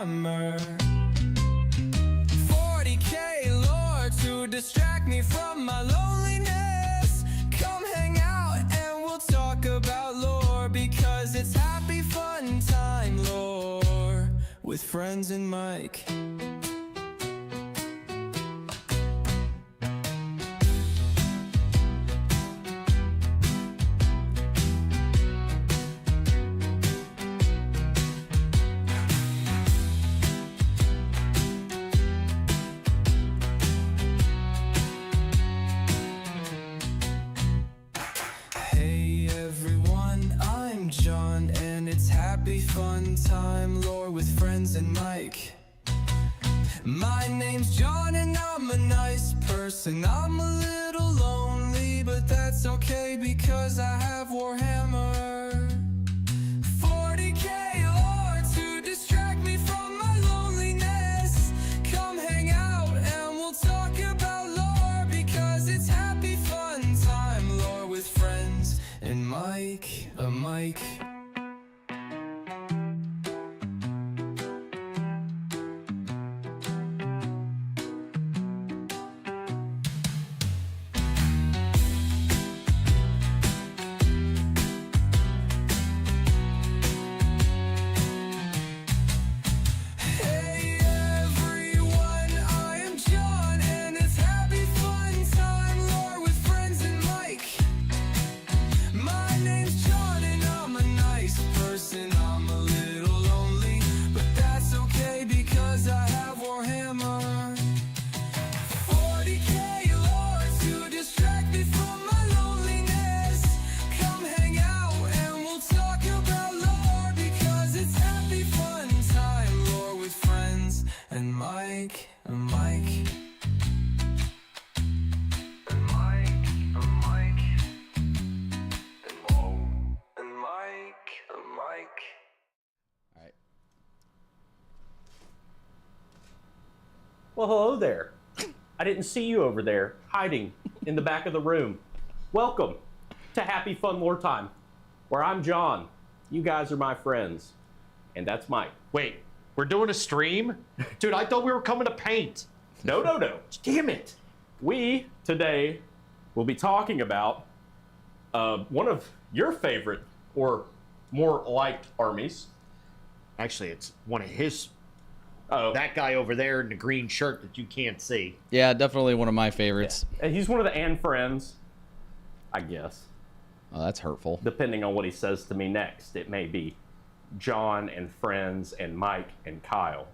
Warhammer. 40k lore to distract me from my loneliness. Come hang out and we'll talk about lore, because it's happy fun time lore with friends and Mike. Fun time lore with friends and Mike. My name's John and I'm a nice person. I'm a little lonely, but that's okay because I have Warhammer. 40k lore to distract me from my loneliness. Come hang out and we'll talk about lore, because it's happy fun time lore with friends and Mike. Mike. Well, hello there. I didn't see you over there, hiding in the back of the room. Welcome to Happy Fun Lore Time, where I'm John. You guys are my friends, and that's Mike. Wait, we're doing a stream? Dude, I thought we were coming to paint. No. Damn it. We, today, will be talking about one of your favorite, or more liked, armies. Actually, it's one of his... Oh, that guy over there in the green shirt that you can't see. Yeah, definitely one of my favorites. Yeah. He's one of the and friends, I guess. Oh, that's hurtful. Depending on what he says to me next, it may be John and friends and Mike and Kyle.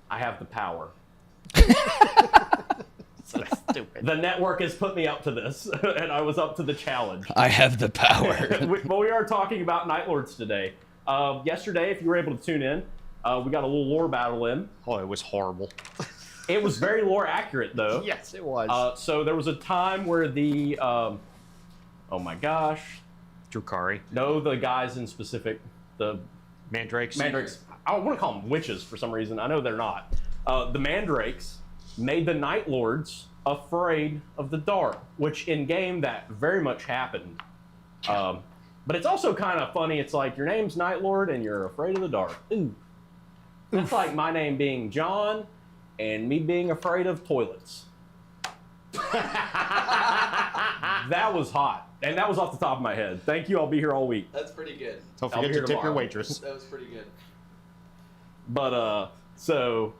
I have the power. So stupid. The network has put me up to this, and I was up to the challenge. I have the power. But we are talking about Nightlords today. Yesterday, if you were able to tune in, we got a little lore battle in. Oh, it was horrible. It was very lore accurate, though. Yes, it was. So there was a time where the, oh my gosh. Drukhari. No, the guys in specific, the Mandrakes. Mandrakes. I want to call them witches for some reason. I know they're not. The Mandrakes made the Nightlords afraid of the dark, which in game that very much happened. But it's also kind of funny. It's like your name's Nightlord and you're afraid of the dark. Ooh. That's like my name being John and me being afraid of toilets. That was hot. And that was off the top of my head. Thank you. I'll be here all week. That's pretty good. Don't forget to tip your waitress. That was pretty good. But, so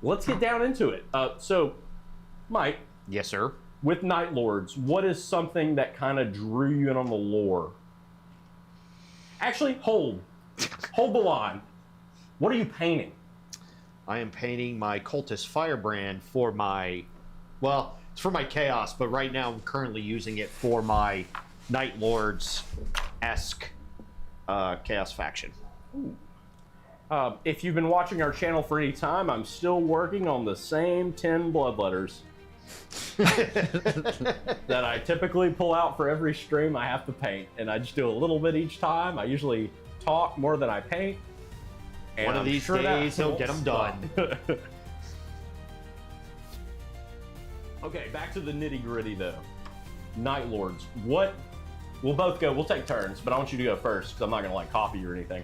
let's get down into it. So, Mike. Yes, sir. With Nightlords, what is something that kind of drew you in on the lore? Actually, hold the line. What are you painting? I am painting my Cultist Firebrand for my, well, it's for my Chaos, but right now I'm currently using it for my Nightlords-esque Chaos faction. Ooh. If you've been watching our channel for any time, I'm still working on the same 10 bloodletters that I typically pull out for every stream I have to paint. And I just do a little bit each time. I usually talk more than I paint. And one of these days he'll get them done. Okay, back to the nitty gritty though. Nightlords, what? We'll both go. We'll take turns, but I want you to go first because I'm not gonna like copy you or anything.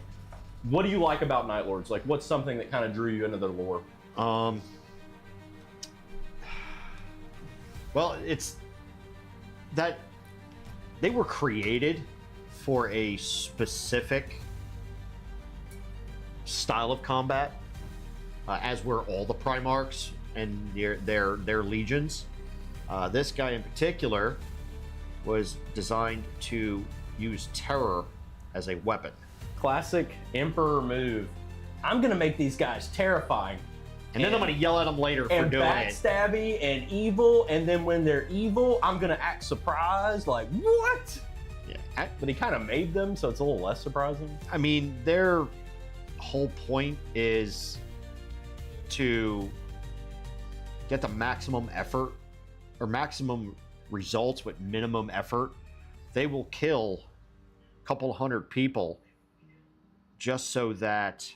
what do you like about Nightlords? Like, what's something that kind of drew you into their lore? Well, it's that they were created for a specific style of combat, as were all the Primarchs and their legions. This guy in particular was designed to use terror as a weapon. Classic Emperor move. I'm gonna make these guys terrifying. And then I'm going to yell at them later for doing it. Backstabby and evil, and then when they're evil, I'm gonna act surprised, like, what? Yeah, But he kind of made them, so it's a little less surprising. I mean, their whole point is to get the maximum effort or maximum results with minimum effort. They will kill a couple hundred people just so that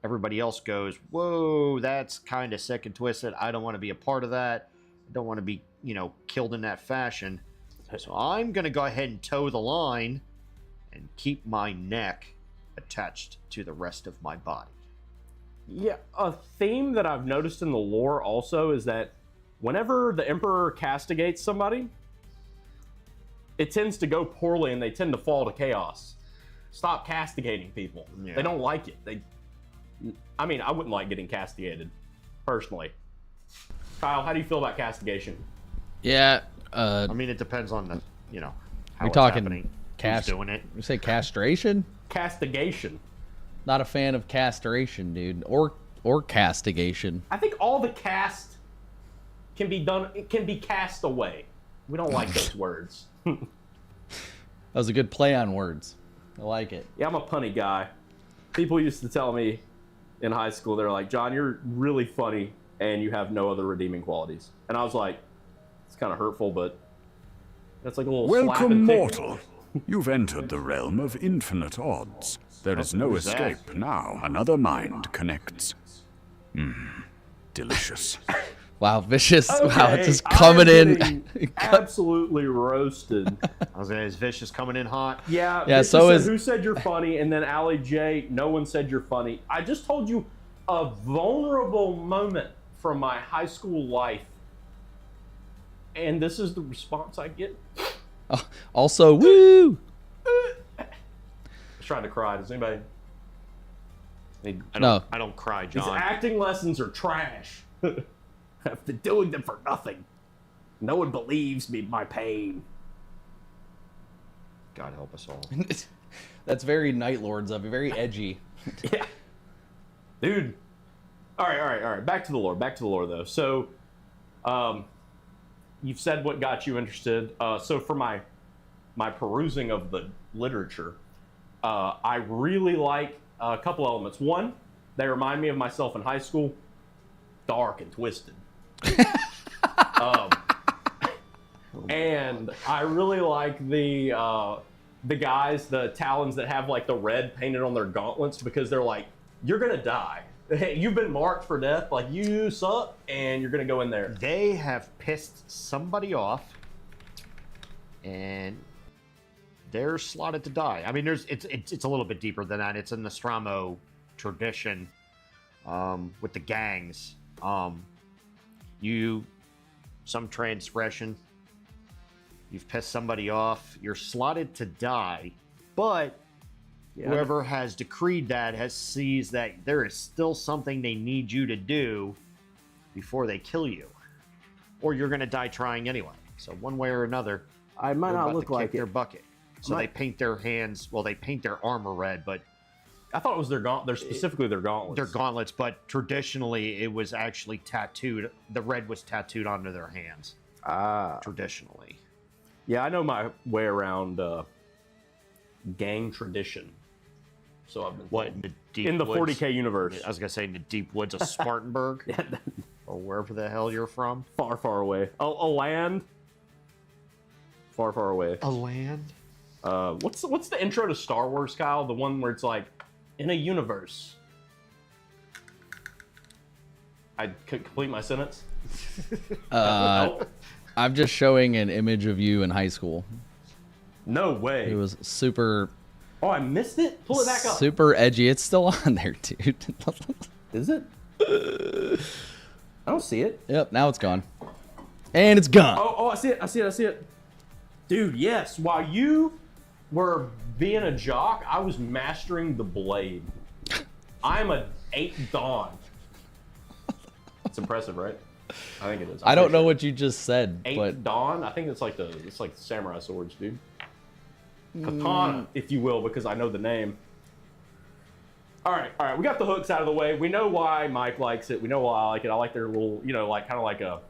everybody else goes, whoa, that's kind of sick and twisted. I don't want to be a part of that. I don't want to be, killed in that fashion. So I'm going to go ahead and toe the line and keep my neck attached to the rest of my body. Yeah, a theme that I've noticed in the lore also is that whenever the Emperor castigates somebody, it tends to go poorly and they tend to fall to chaos. Stop castigating people. Yeah. They don't like it. I wouldn't like getting castigated, personally. Kyle, how do you feel about castigation? Yeah. I mean, it depends on the, how We're it's talking happening. Who's doing it? You say castration? Castigation. Not a fan of castration, dude, or castigation. I think all the cast can be done. It can be cast away. We don't like those words. That was a good play on words. I like it. Yeah, I'm a punny guy. People used to tell me in high school, they're like, John, you're really funny and you have no other redeeming qualities. And I was like, it's kind of hurtful, but that's like a little slap Welcome, and tick. mortal. You've entered the realm of infinite odds. There is no who's that? escape now. Another mind connects. Delicious. Wow, vicious. Wow, Okay, it's just I'm coming in. getting absolutely roasted. I was going to say, is Vicious coming in hot? Yeah, Yeah, Vicious so said, is- who said you're funny? And then Allie J, no one said you're funny. I just told you a vulnerable moment from my high school life. And this is the response I get. Also, woo! I was trying to cry. Does anybody? No. I don't cry, These John. acting lessons are trash. I've been doing them for nothing. No one believes me my pain. God help us all. That's very Nightlords of it, very edgy. Yeah. Dude. All right. Back to the lore, though. So, you've said what got you interested. So for my perusing of the literature, I really like a couple elements. One, they remind me of myself in high school. Dark and twisted. And I really like the guys, the Talons that have like the red painted on their gauntlets, because they're like, you're gonna die. You've been marked for death. Like, you suck, and you're gonna go in there. They have pissed somebody off, and they're slotted to die. I mean, it's a little bit deeper than that. It's a Nostromo tradition with the gangs. Some transgression, you've pissed somebody off, you're slotted to die, but whoever has decreed that sees that there is still something they need you to do before they kill you, or you're going to die trying anyway. So one way or another, I might they're not about look to like kick their it. bucket. So they paint their hands. Well, they paint their armor red, but I thought it was they're specifically their gauntlets. their gauntlets. But traditionally, it was actually tattooed. The red was tattooed onto their hands. Traditionally. Yeah, I know my way around gang tradition. So I've been What in the deep in the woods? 40K universe. I was gonna say in the deep woods of Spartanburg, or wherever the hell you're from. Far, far away. A land. Far, far away. A land. What's the intro to Star Wars, Kyle? The one where it's like, in a universe. I could complete my sentence. I'm just showing an image of you in high school. No way. It was super Oh, I missed it? Pull it back up. Super edgy. It's still on there, dude. Is it? I don't see it. Yep, now it's gone. And it's gone. Oh, I see it. I see it. I see it. Dude, yes. While you were being a jock, I was mastering the blade. I'm a 8 Dawn. It's impressive, right? I think it is. I don't know what you just said, 8 but Dawn. I think it's like samurai swords, dude. Katana, if you will, because I know the name. All right. We got the hooks out of the way. We know why Mike likes it. We know why I like it. I like their little, like kind of like a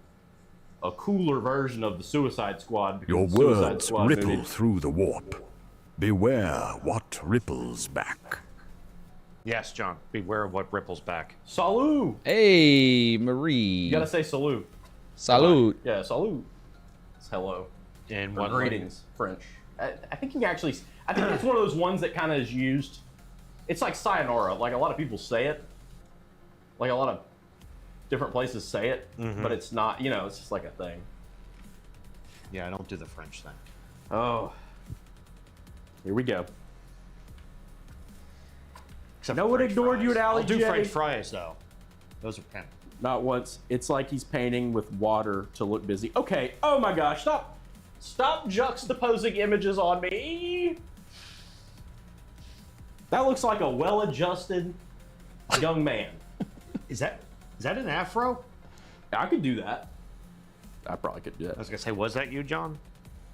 cooler version of the Suicide Squad. Your the Suicide words Squad ripple movie. through the warp. Beware what ripples back. Yes, John. Beware of what ripples back. Salut. hey, Marie. You gotta say salut. Salute. Yeah, salut. It's hello. And Or what greetings, French. I think you can actually. I think it's one of those ones that kind of is used. It's like sayonara. Like a lot of people say it. Like a lot of different places say it, but it's not. It's just like a thing. Yeah, I don't do the French thing. Oh. Here we go. Except No for one French ignored you fries. at I'll Alley do J. French fries though. Those are kind of. Not once. It's like he's painting with water to look busy. Okay. Oh my gosh. Stop juxtaposing images on me. That looks like a well-adjusted young man. Is that an afro? I could do that. I probably could do I that. was gonna say, was that you, John?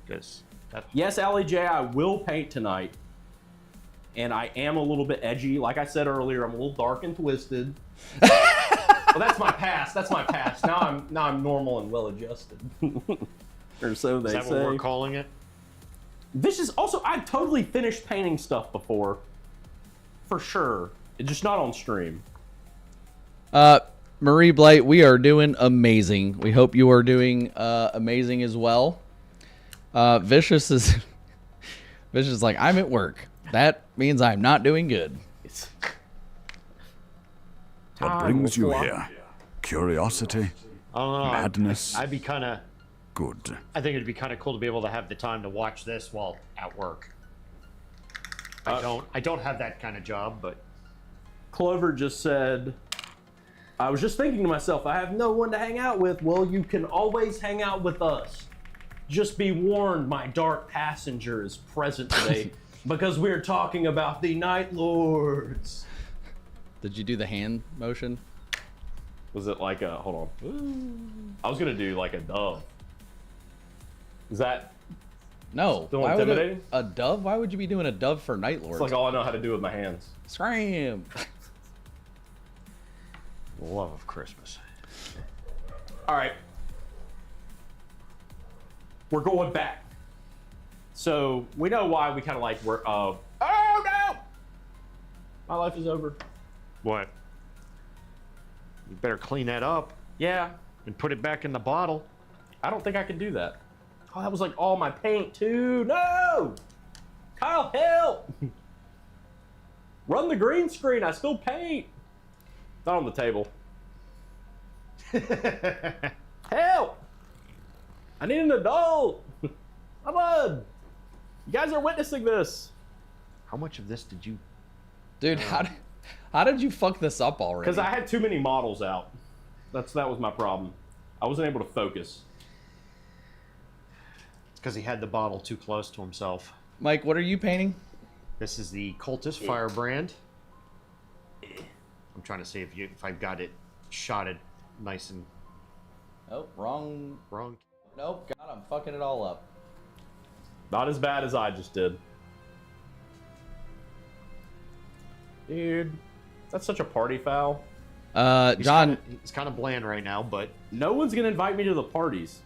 Because that. Yes, Allie J, I will paint tonight. And I am a little bit edgy. Like I said earlier, I'm a little dark and twisted. Well, that's my past. That's my past. Now I'm normal and well-adjusted. Or so they Is that say. what we're calling it? This is also, I've totally finished painting stuff before. For sure. It's just not on stream. Marie Blight, we are doing amazing. We hope you are doing amazing as well. Vicious is like, I'm at work. That means I'm not doing good. It's What Time brings will you fly. here? Curiosity? I don't know. Madness? I'd be kind of. Good. I think it'd be kind of cool to be able to have the time to watch this while at work. I don't have that kind of job, but Clover just said, I was just thinking to myself, I have no one to hang out with. Well, you can always hang out with us. Just be warned, my dark passenger is present today because we're talking about the Nightlords. Did you do the hand motion? Was it like a, hold on. I was going to do like a dove. Is that, No. Still Why would intimidating? a dove? Why would you be doing a dove for Nightlords? it's like all I know how to do with my hands. Scram. love of Christmas. All right. We're going back. So we know why we kind of like we're, oh no! My life is over. What? You better clean that up Yeah, and put it back in the bottle. I don't think I can do that. Oh, that was like all my paint too. No! Kyle, help! Run the green screen, I still paint. Not on the table. Help! I need an adult. Come on. You guys are witnessing this. How much of this did you? Dude, how did you fuck this up already? Because I had too many models out. That was my problem. I wasn't able to focus. It's because he had the bottle too close to himself. Mike, what are you painting? This is the Cultist Firebrand. I'm trying to see if I've got it shotted nice and Oh, wrong. wrong. Nope, God, I'm fucking it all up. Not as bad as I just did. Dude, that's such a party foul. John, He's kind of bland right now, but No one's gonna invite me to the parties.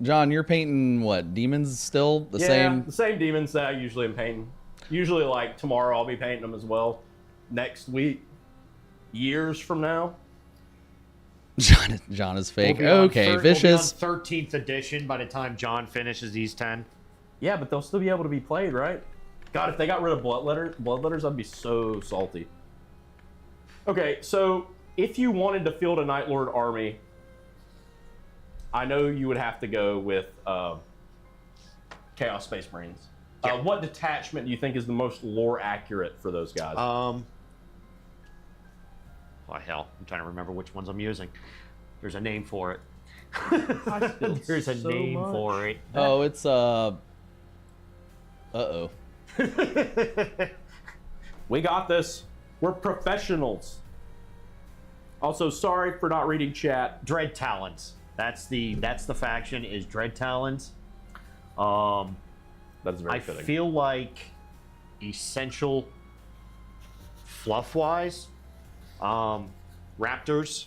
John, you're painting what? Demons still? The The same demons that I usually am painting. Usually, like tomorrow, I'll be painting them as well. Next week, years from now. John is fake. Okay, Vicious. We'll be on 13th edition by the time John finishes these 10. Yeah, but they'll still be able to be played, right? God, if they got rid of bloodletters, I'd be so salty. Okay, so if you wanted to field a Nightlord army, I know you would have to go with Chaos Space Marines. Yeah. What detachment do you think is the most lore accurate for those guys? Why hell? I'm trying to remember which ones I'm using. There's a name for it. There's a name for it. Oh, it's uh-oh. We got this. We're professionals. Also, sorry for not reading chat. Dread Talons. That's the faction is Dread Talons. That is very I fitting. feel like essential fluff wise, Raptors,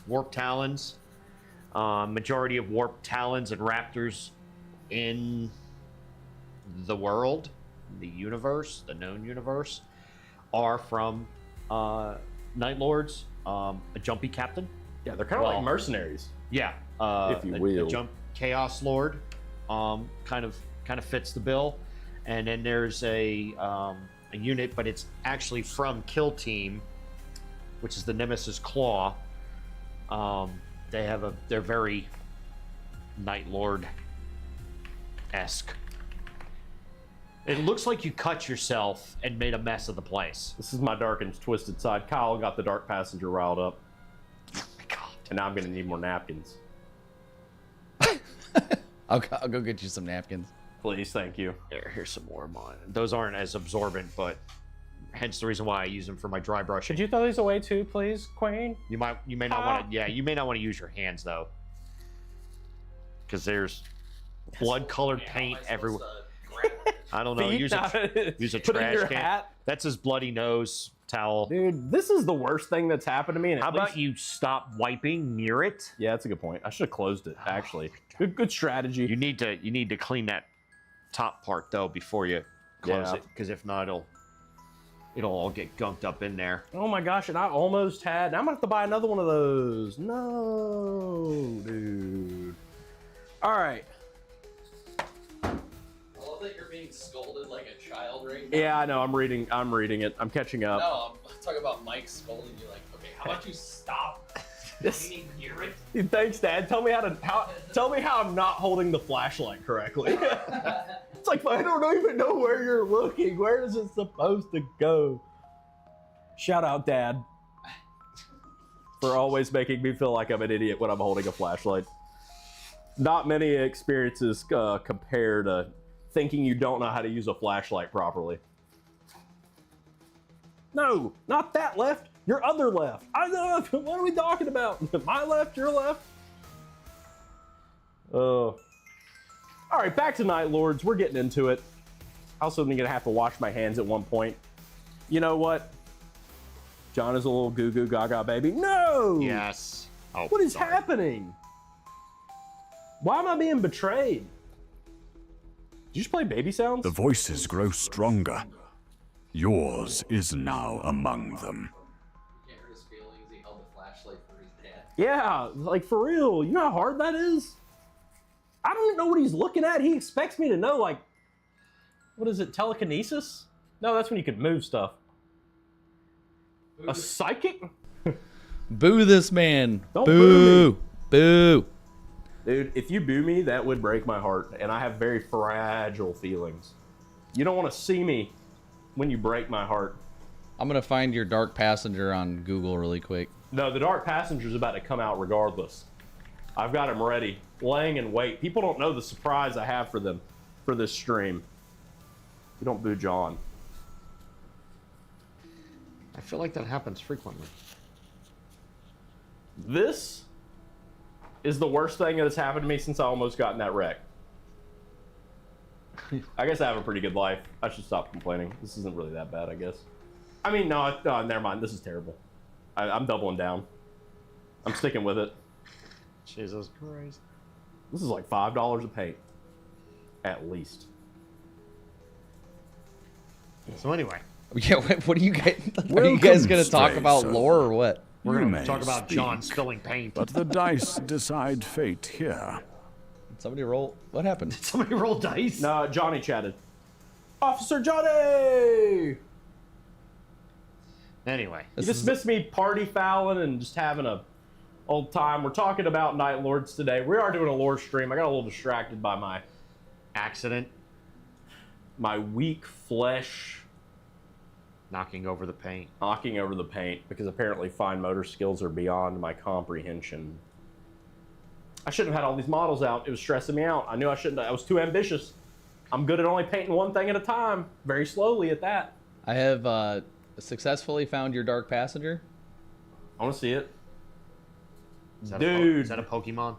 Warp Talons, majority of Warp Talons and Raptors in the world, the universe, the known universe, are from Nightlords, a jumpy captain. Yeah, they're kind of like mercenaries. Yeah, If you will. a jump Chaos Lord, kind of fits the bill, and then there's a unit, but it's actually from Kill Team, which is the Nemesis Claw. They're very Night Lord-esque. It looks like you cut yourself and made a mess of the place. This is my dark and twisted side. Kyle got the Dark Passenger riled up. Oh my God. And now I'm going to need more napkins. I'll go get you some napkins. Please, thank you. Here's some more of mine. Those aren't as absorbent, but hence the reason why I use them for my dry brush. Could you throw these away too, please, Queen? You may not want to. Yeah, you may not want to use your hands though, because there's blood-colored paint everywhere. I don't know. Use a Put it in trash your can. hat. That's his bloody nose towel. Dude, this is the worst thing that's happened to me. And How about you stop wiping near it? Yeah, that's a good point. I should have closed it, actually. Good strategy. You need to clean that top part though before you close Yeah. it, because if not, it'll all get gunked up in there. Oh my gosh, and I almost had. Now I'm gonna have to buy another one of those. No, dude. All right. I love that you're being scolded like a child right now. Yeah, I know. I'm reading it. I'm catching up. No, I'm talking about Mike scolding you like, okay, how about you stop cleaning near it? Dude, thanks, Dad. Tell me how I'm not holding the flashlight correctly. It's like I don't even know where you're looking. Where is it supposed to go? Shout out, Dad, for always making me feel like I'm an idiot when I'm holding a flashlight. Not many experiences compare to thinking you don't know how to use a flashlight properly. No, not that left. Your other left. I know. What are we talking about? My left, your left. All right, back to Nightlords. We're getting into it. Also, I'm gonna have to wash my hands at one point. You know what? John is a little goo goo gaga baby. No. Yes. Oh, What is sorry. happening? Why am I being betrayed? Did you just play baby sounds? The voices grow stronger. Yours is now among them. You can't hurt his feelings. He held the flashlight for his dad. Yeah, like for real. You know how hard that is? I don't know what he's looking at. He expects me to know, like, what is it, telekinesis? No, that's when you can move stuff. A psychic? Boo this man. Don't Boo. boo Boo. Dude, if you boo me, that would break my heart. And I have very fragile feelings. You don't want to see me when you break my heart. I'm going to find your Dark Passenger on Google really quick. No, the Dark Passenger's about to come out regardless. I've got him ready, laying in wait. People don't know the surprise I have for them for this stream. You don't boo John. I feel like that happens frequently. This is the worst thing that has happened to me since I almost got in that wreck. I guess I have a pretty good life. I should stop complaining. This isn't really that bad, I guess. I mean, no, never mind. This is terrible. I'm doubling down. I'm sticking with it. Jesus Christ. This is like $5 a paint. At least. So anyway, Yeah, what are you guys? Are you Welcome, guys going to talk stray about soul. lore or what? we're You going may to talk about speak, John spilling paint. But the dice decide fate here. Somebody roll. What happened? Somebody roll dice. No, Johnny chatted. Officer Johnny! Anyway, You This is- dismissed me party fouling and just having a old time. We're talking about Nightlords today. We are doing a lore stream. I got a little distracted by my Accident. My weak flesh Knocking over the paint. knocking over the paint because apparently fine motor skills are beyond my comprehension. I shouldn't have had all these models out. It was stressing me out. I knew I shouldn't. I was too ambitious. I'm good at only painting one thing at a time, very slowly at that. I have successfully found your dark passenger. I want to see it. Is that Dude. is that a Pokemon?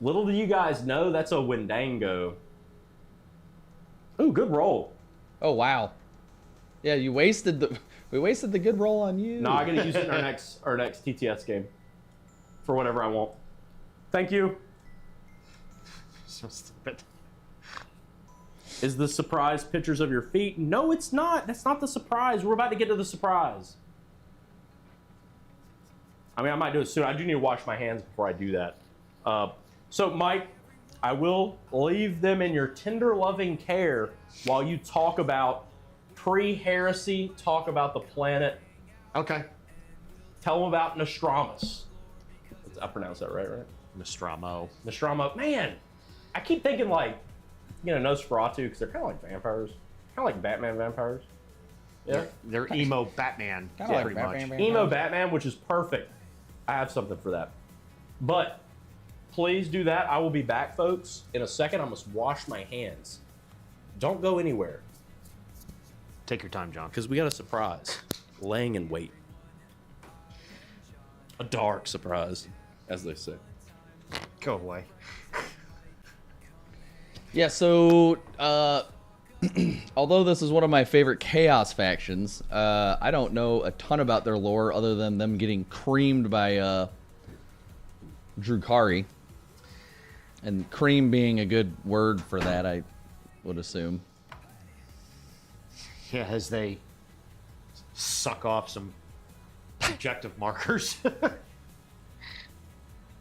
Little do you guys know, that's a Wendango. Ooh, good roll. Oh wow. Yeah, we wasted the good roll on you. No, I gotta use it in our next TTS game for whatever I want. Thank you. So stupid. Is the surprise pictures of your feet? No, it's not. That's not the surprise. We're about to get to the surprise. I mean, I might do it soon. I do need to wash my hands before I do that. So, Mike, I will leave them in your tender, loving care while you talk about pre-heresy, talk about the planet. Okay. Tell them about Nostramus. I pronounced that right? Nostromo. Nostromo. Man, I keep thinking like, Nosferatu, because they're kind of like vampires. Kind of like Batman vampires. Yeah. They're emo Batman. Kinda like pretty Batman, much. Batman. Emo Batman, which is perfect. I have something for that. But please do that. I will be back, folks. In a second, I must wash my hands. Don't go anywhere, Take your time, John. because we got a surprise laying in wait. A dark surprise, as they say. Go away. Yeah, so although this is one of my favorite Chaos factions, I don't know a ton about their lore other than them getting creamed by drukhari. And cream being a good word for that, I would assume. Yeah, as they suck off some objective markers.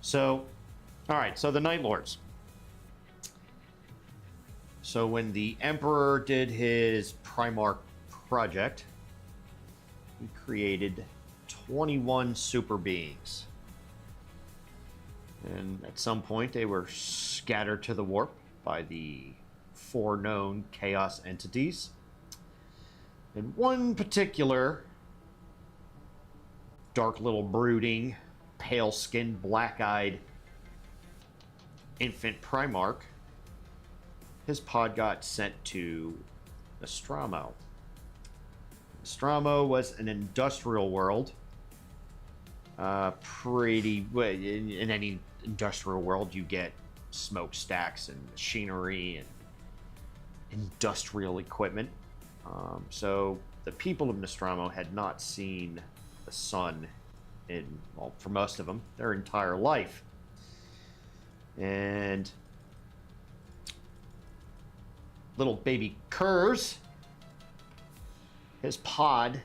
So, all right, so the Nightlords. So when the Emperor did his Primarch project, he created 21 super beings. And at some point they were scattered to the warp by the 4 known chaos entities. And one particular dark little brooding, pale-skinned, black-eyed infant Primarch, his pod got sent to Nostromo. Nostromo was an industrial world. In any industrial world, you get smokestacks and machinery and industrial equipment. So the people of Nostromo had not seen the sun for most of them, their entire life. And little baby Kurz, his pod,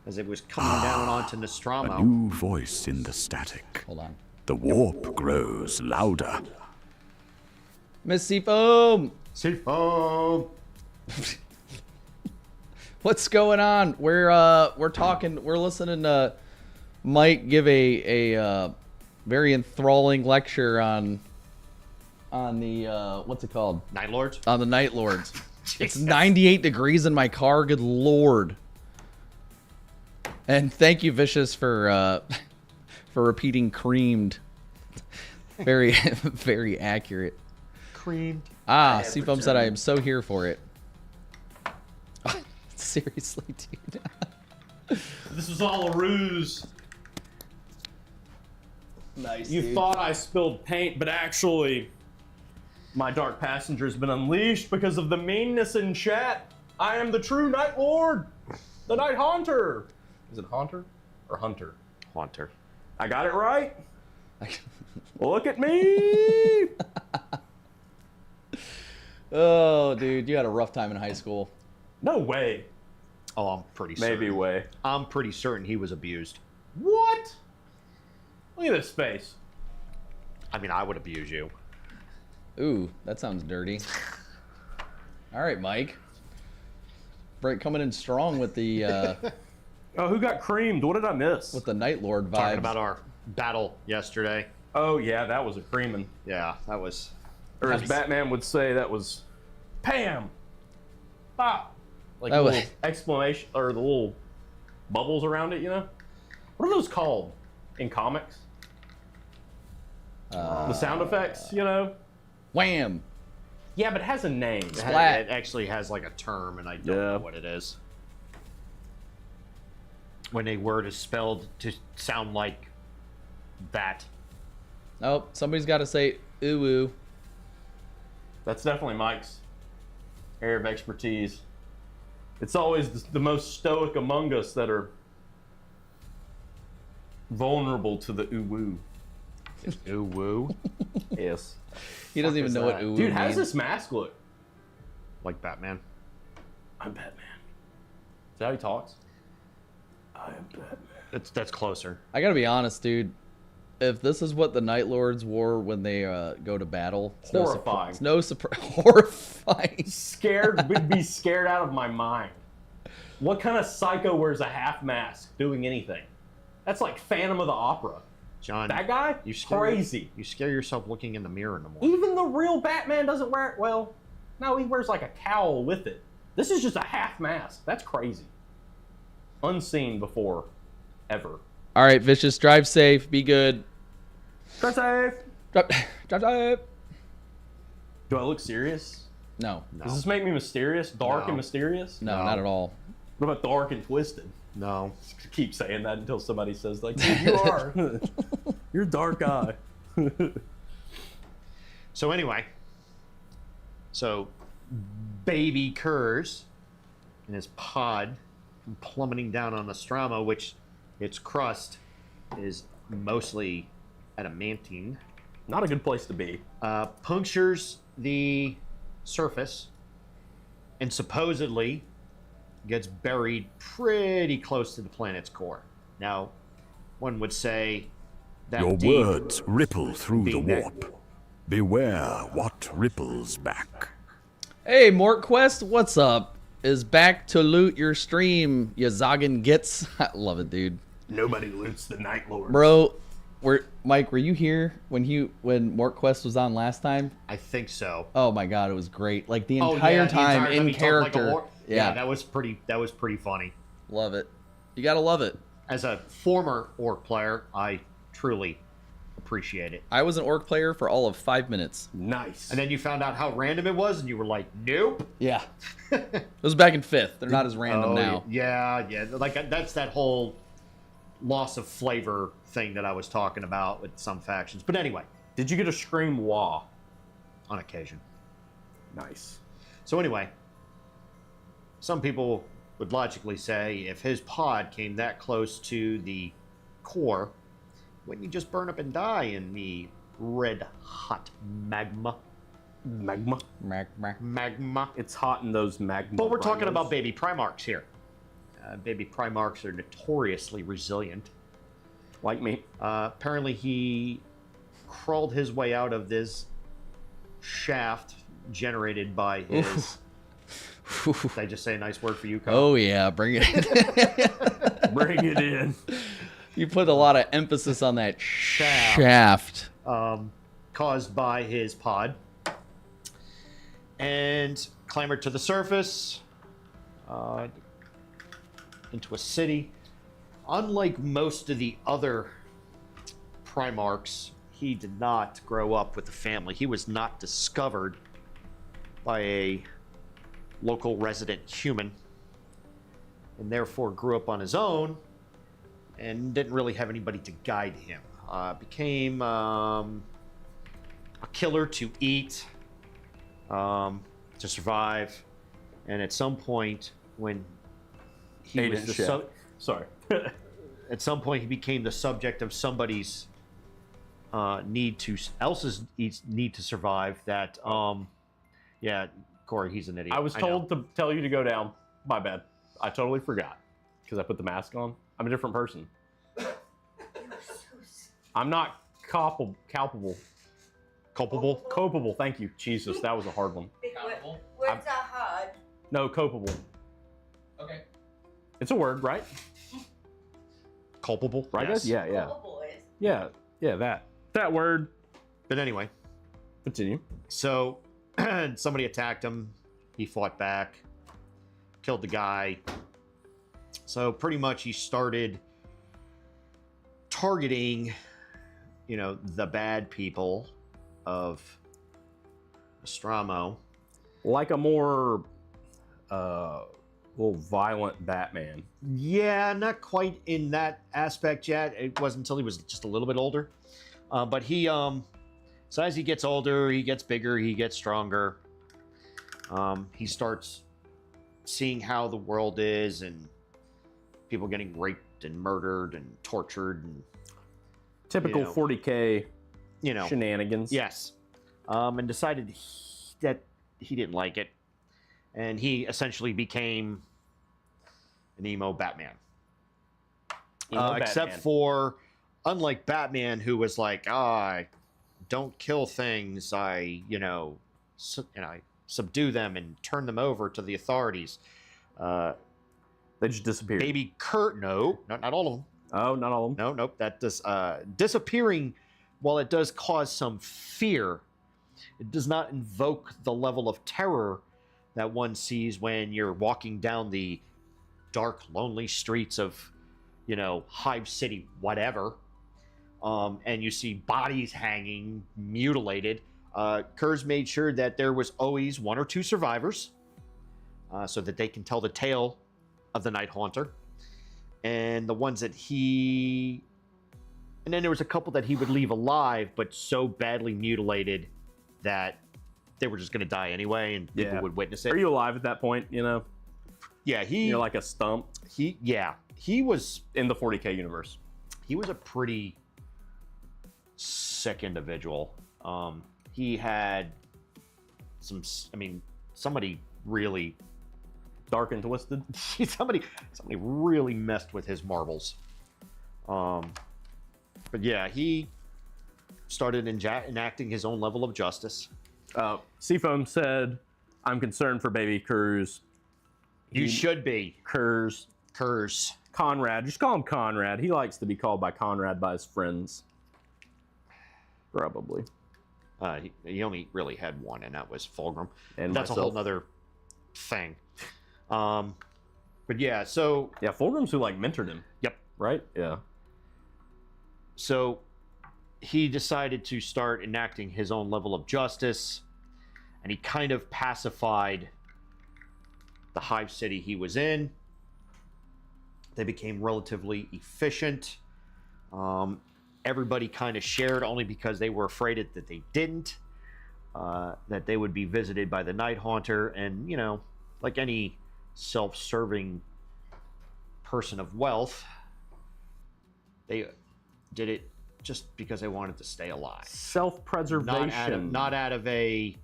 as it was coming down onto A Nostromo. new voice in the static. Hold on. The warp grows louder. Miss Seafoam! Seafoam! What's going on? We're talking. We're listening to Mike give a very enthralling lecture on the what's it called? Nightlords? On the Nightlords. It's Jesus. 98 degrees in my car. Good lord. And thank you, Vicious, for repeating creamed. Very very accurate. Creamed. Ah, Seafoam said I am so here for it. Seriously, dude. This was all a ruse. Nice. You thought I spilled paint, but actually, my dark passenger has been unleashed because of the meanness in chat. I am the true Night Lord, the Night Haunter. Is it Haunter or Hunter? Haunter. I got it right. Look at me. Oh, dude, you had a rough time in high school. No way. Oh, I'm pretty certain. Maybe way. I'm pretty certain he was abused. What? Look at this face. I mean, I would abuse you. Ooh, that sounds dirty. All right, Mike. Brent coming in strong with the Oh, who got creamed? What did I miss? with the Night Lord Talking vibes. about our battle yesterday. Oh yeah, that was a creaming. Yeah, that was Or as Batman would say, that was Pam! Pop! Like That the was- little exclamation, or the little bubbles around it, you know? What are those called in comics? The sound effects, you know? Wham! Yeah, but it has a name. Splat. It actually has like a term, and I don't know what it is. When a word is spelled to sound like that. Oh, somebody's got to say ooh ooh. That's definitely Mike's area of expertise. It's always the most stoic among us that are vulnerable to the ooh-woo. Ooh woo. Yes. He doesn't even know what ooh woo Dude, how does means. this mask look? Like Batman. I'm Batman. Is that how he talks? I am Batman. That's closer. I gotta be honest, dude. If this is what the Nightlords wore when they go to battle, it's Horrifying. It's no surprise. Horrifying. Scared, would be scared out of my mind. What kind of psycho wears a half mask doing anything? That's like Phantom of the Opera. John, That guy? you scare, Crazy. You scare yourself looking in the mirror in the morning. Even the real Batman doesn't wear it. Well, no, he wears like a cowl with it. This is just a half mask. That's crazy. Unseen before, ever. All right, Vicious, drive safe. Be good. Drive safe. Drive safe. Do I look serious? No, Does this make me mysterious? Dark No. and mysterious? no, not at all. What about dark and twisted? No. Keep saying that until somebody says, like, dude, you are. You're dark eye. So anyway, baby Kurz in his pod plummeting down on Nostromo, which its crust is mostly adamantine, Not a good place to be. punctures the surface and supposedly gets buried pretty close to the planet's core. Now, one would say that Your deep, words ripple through the being that- warp. Beware what ripples back. Hey, Mort Quest, what's up? Is back to loot your stream, you zoggin' gits. I love it, dude. Nobody loots the Nightlords. Bro, Mike, were you here when Mort Quest was on last time? I think so. Oh my god, it was great. Like the Oh, entire yeah, time he in talked like a character. whore. Yeah, that was pretty funny. love it. You gotta love it. As a former orc player, I truly appreciate it. I was an orc player for all of 5 minutes. Nice. And then you found out how random it was, and you were like, "Nope." Yeah. It was back in 5th. They're not as random now. Yeah. Like that's that whole loss of flavor thing that I was talking about with some factions. But anyway, Did you get a scream wah? on occasion. Nice. So anyway, some people would logically say if his pod came that close to the core, wouldn't you just burn up and die in the red hot magma? Magma. Magma. It's hot in those magma. But we're talking primos. about baby Primarchs here. Baby Primarchs are notoriously resilient. Like me. Apparently he crawled his way out of this shaft generated by his... Did I just say a nice word for you, Kyle? Oh yeah, bring it in. Bring it in. You put a lot of emphasis on that shaft. Caused by his pod, and clambered to the surface, into a city. Unlike most of the other Primarchs, he did not grow up with a family. He was not discovered by a local resident human, and therefore grew up on his own and didn't really have anybody to guide him. Became a killer to eat, to survive, and at some point when he was the Sorry. at some point he became the subject of somebody's need to survive. That yeah, Corey, he's an idiot. I was told to tell you to go down. My bad. I totally forgot because I put the mask on. I'm a different person. I'm not culpable. Culpable. Thank you. Jesus, that was a hard one. Words are hard. No, culpable. Okay. It's a word, right? Culpable, Right, yes. guys? Yeah. Oh, boys. Yeah, that word. But anyway, Continue. So somebody attacked him. He fought back, killed the guy. So pretty much he started targeting, the bad people of Nostromo. Like a more little violent Batman. Yeah, not quite in that aspect yet. It wasn't until he was just a little bit older. But he, so as he gets older, he gets bigger, he gets stronger. He starts seeing how the world is and people getting raped and murdered and tortured and Typical 40K shenanigans. Yes. And decided that he didn't like it. And he essentially became an emo Batman. Except for, unlike Batman, who was like, I don't kill things, I subdue them and turn them over to the authorities. They just disappeared. Baby Kurt, no, not all of them. Oh, not all of them? No, nope. That does disappearing, while it does cause some fear, it does not invoke the level of terror that one sees when you're walking down the dark, lonely streets of, Hive City, whatever, and you see bodies hanging, mutilated. Kurz made sure that there was always one or two survivors, so that they can tell the tale of the Night Haunter. And the ones that and then there was a couple that he would leave alive, but so badly mutilated that they were just going to die anyway, and people would witness it. Are you alive at that point? Yeah, You're like a stump. He was in the 40K universe. He was a pretty sick individual. He had somebody really dark and twisted. somebody really messed with his marbles. But yeah, he started enacting his own level of justice. Seafoam said, "I'm concerned for baby Kurz." You should be. Kurz. Conrad. Just call him Conrad. He likes to be called by Conrad by his friends. Probably. He only really had one, and that was Fulgrim. And that's myself. A whole other thing. But yeah, so... Yeah, Fulgrim's who, mentored him. Yep. Right? Yeah. So he decided to start enacting his own level of justice, and he kind of pacified the Hive City he was in. They became relatively efficient. Everybody kind of shared, only because they were afraid that they didn't, that they would be visited by the Night Haunter, and, like any self-serving person of wealth, they did it just because they wanted to stay alive. Self-preservation. Not out of a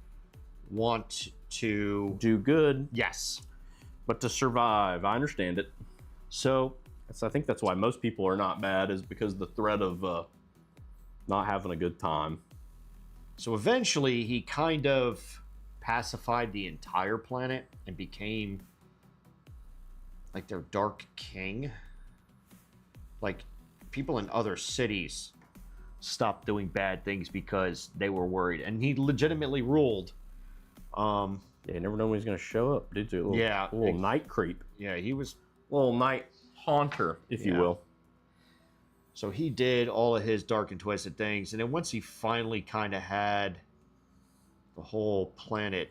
want to... do good. Yes. But to survive. I understand it. So... I think that's why most people are not bad, is because the threat of not having a good time. So eventually he kind of pacified the entire planet and became like their Dark King. Like, people in other cities stopped doing bad things because they were worried, and he legitimately ruled. Yeah, you never know when he's going to show up, did you? A little night creep. Yeah, he was a little night haunter, if you will. So he did all of his dark and twisted things, and then once he finally kind of had the whole planet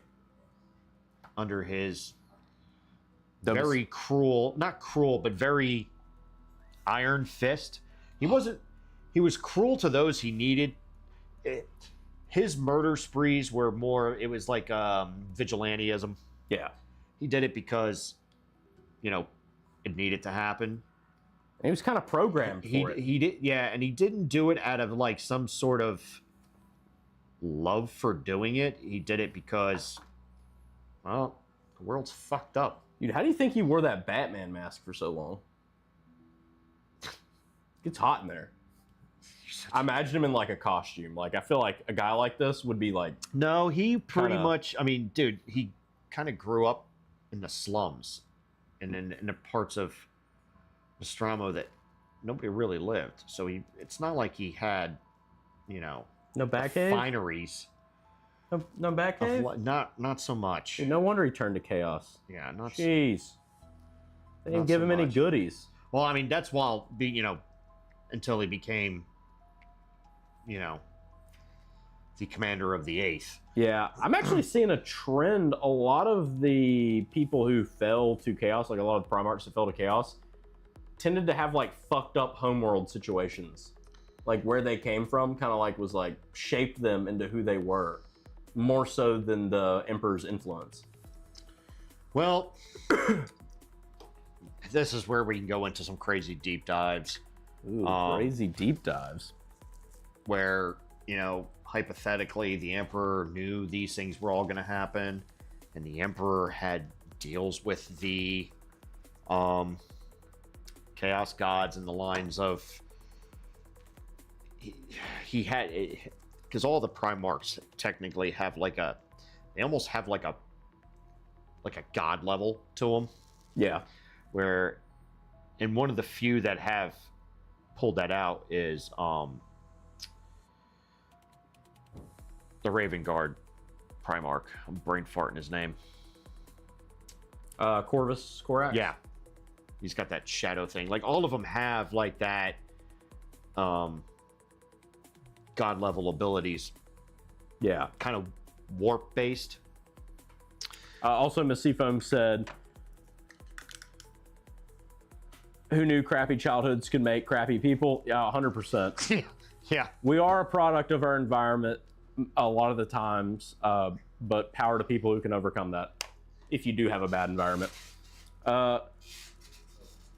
under his very cruel, not cruel, but very iron fist. He was cruel to those he needed. His murder sprees were more, it was like vigilantism. Yeah. He did it because, it needed to happen. And he was kind of programmed for it. He did, yeah, and he didn't do it out of like some sort of love for doing it. He did it because, well, the world's fucked up. Dude, how do you think he wore that Batman mask for so long? It's hot in there. I imagine him in like a costume. Like, I feel like a guy like this would be like... No, he pretty much... I mean, dude, he kind of grew up in the slums and in the parts of Nostromo that nobody really lived. So it's not like he had, no back age? fineries. No back cave? Not so much. Dude, no wonder he turned to chaos. Yeah, not. Jeez. They didn't Not give so him any much. goodies. Well, I mean, that's while until he became, the commander of the 8th. Yeah, I'm actually seeing a trend. A lot of the people who fell to chaos, like a lot of the Primarchs that fell to chaos, tended to have like fucked up homeworld situations. Like where they came from kind of like was like shaped them into who they were, more so than the Emperor's influence. Well, this is where we can go into some crazy deep dives. Ooh, crazy deep dives. Where, hypothetically, the Emperor knew these things were all going to happen, and the Emperor had deals with the Chaos Gods in the lines of... He had... Because all the Primarchs technically have they almost have like a god level to them. Yeah. Where... And one of the few that have pulled that out is... the Raven Guard Primarch. I'm brain farting his name. Corvus Corax? Yeah. He's got that shadow thing. Like, all of them have, like, that god level abilities. Yeah. Kind of warp-based. Also, Miss Seafoam said, who knew crappy childhoods could make crappy people? Yeah, 100%. Yeah. We are a product of our environment a lot of the times, but power to people who can overcome that if you do have a bad environment. Wow,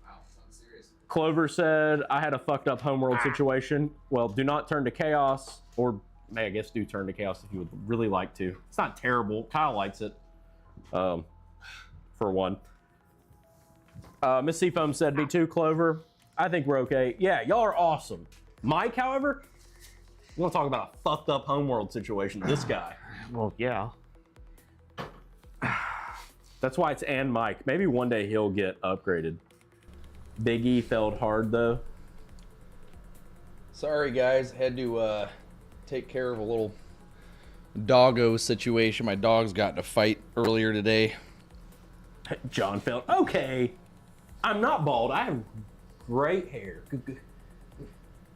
sounds serious. Clover said, I had a fucked up homeworld situation. Well, do not turn to chaos, or I guess do turn to chaos if you would really like to. It's not terrible. Kyle likes it, for one. Miss Seafoam said, me too, Clover. I think we're okay. Yeah, y'all are awesome. Mike, however, you want to talk about a fucked up homeworld situation. This guy. Well, yeah. That's why it's and Mike. Maybe one day he'll get upgraded. Big E failed hard, though. Sorry, guys. Had to take care of a little doggo situation. My dogs got in a fight earlier today. John failed. Okay. I'm not bald. I have great hair.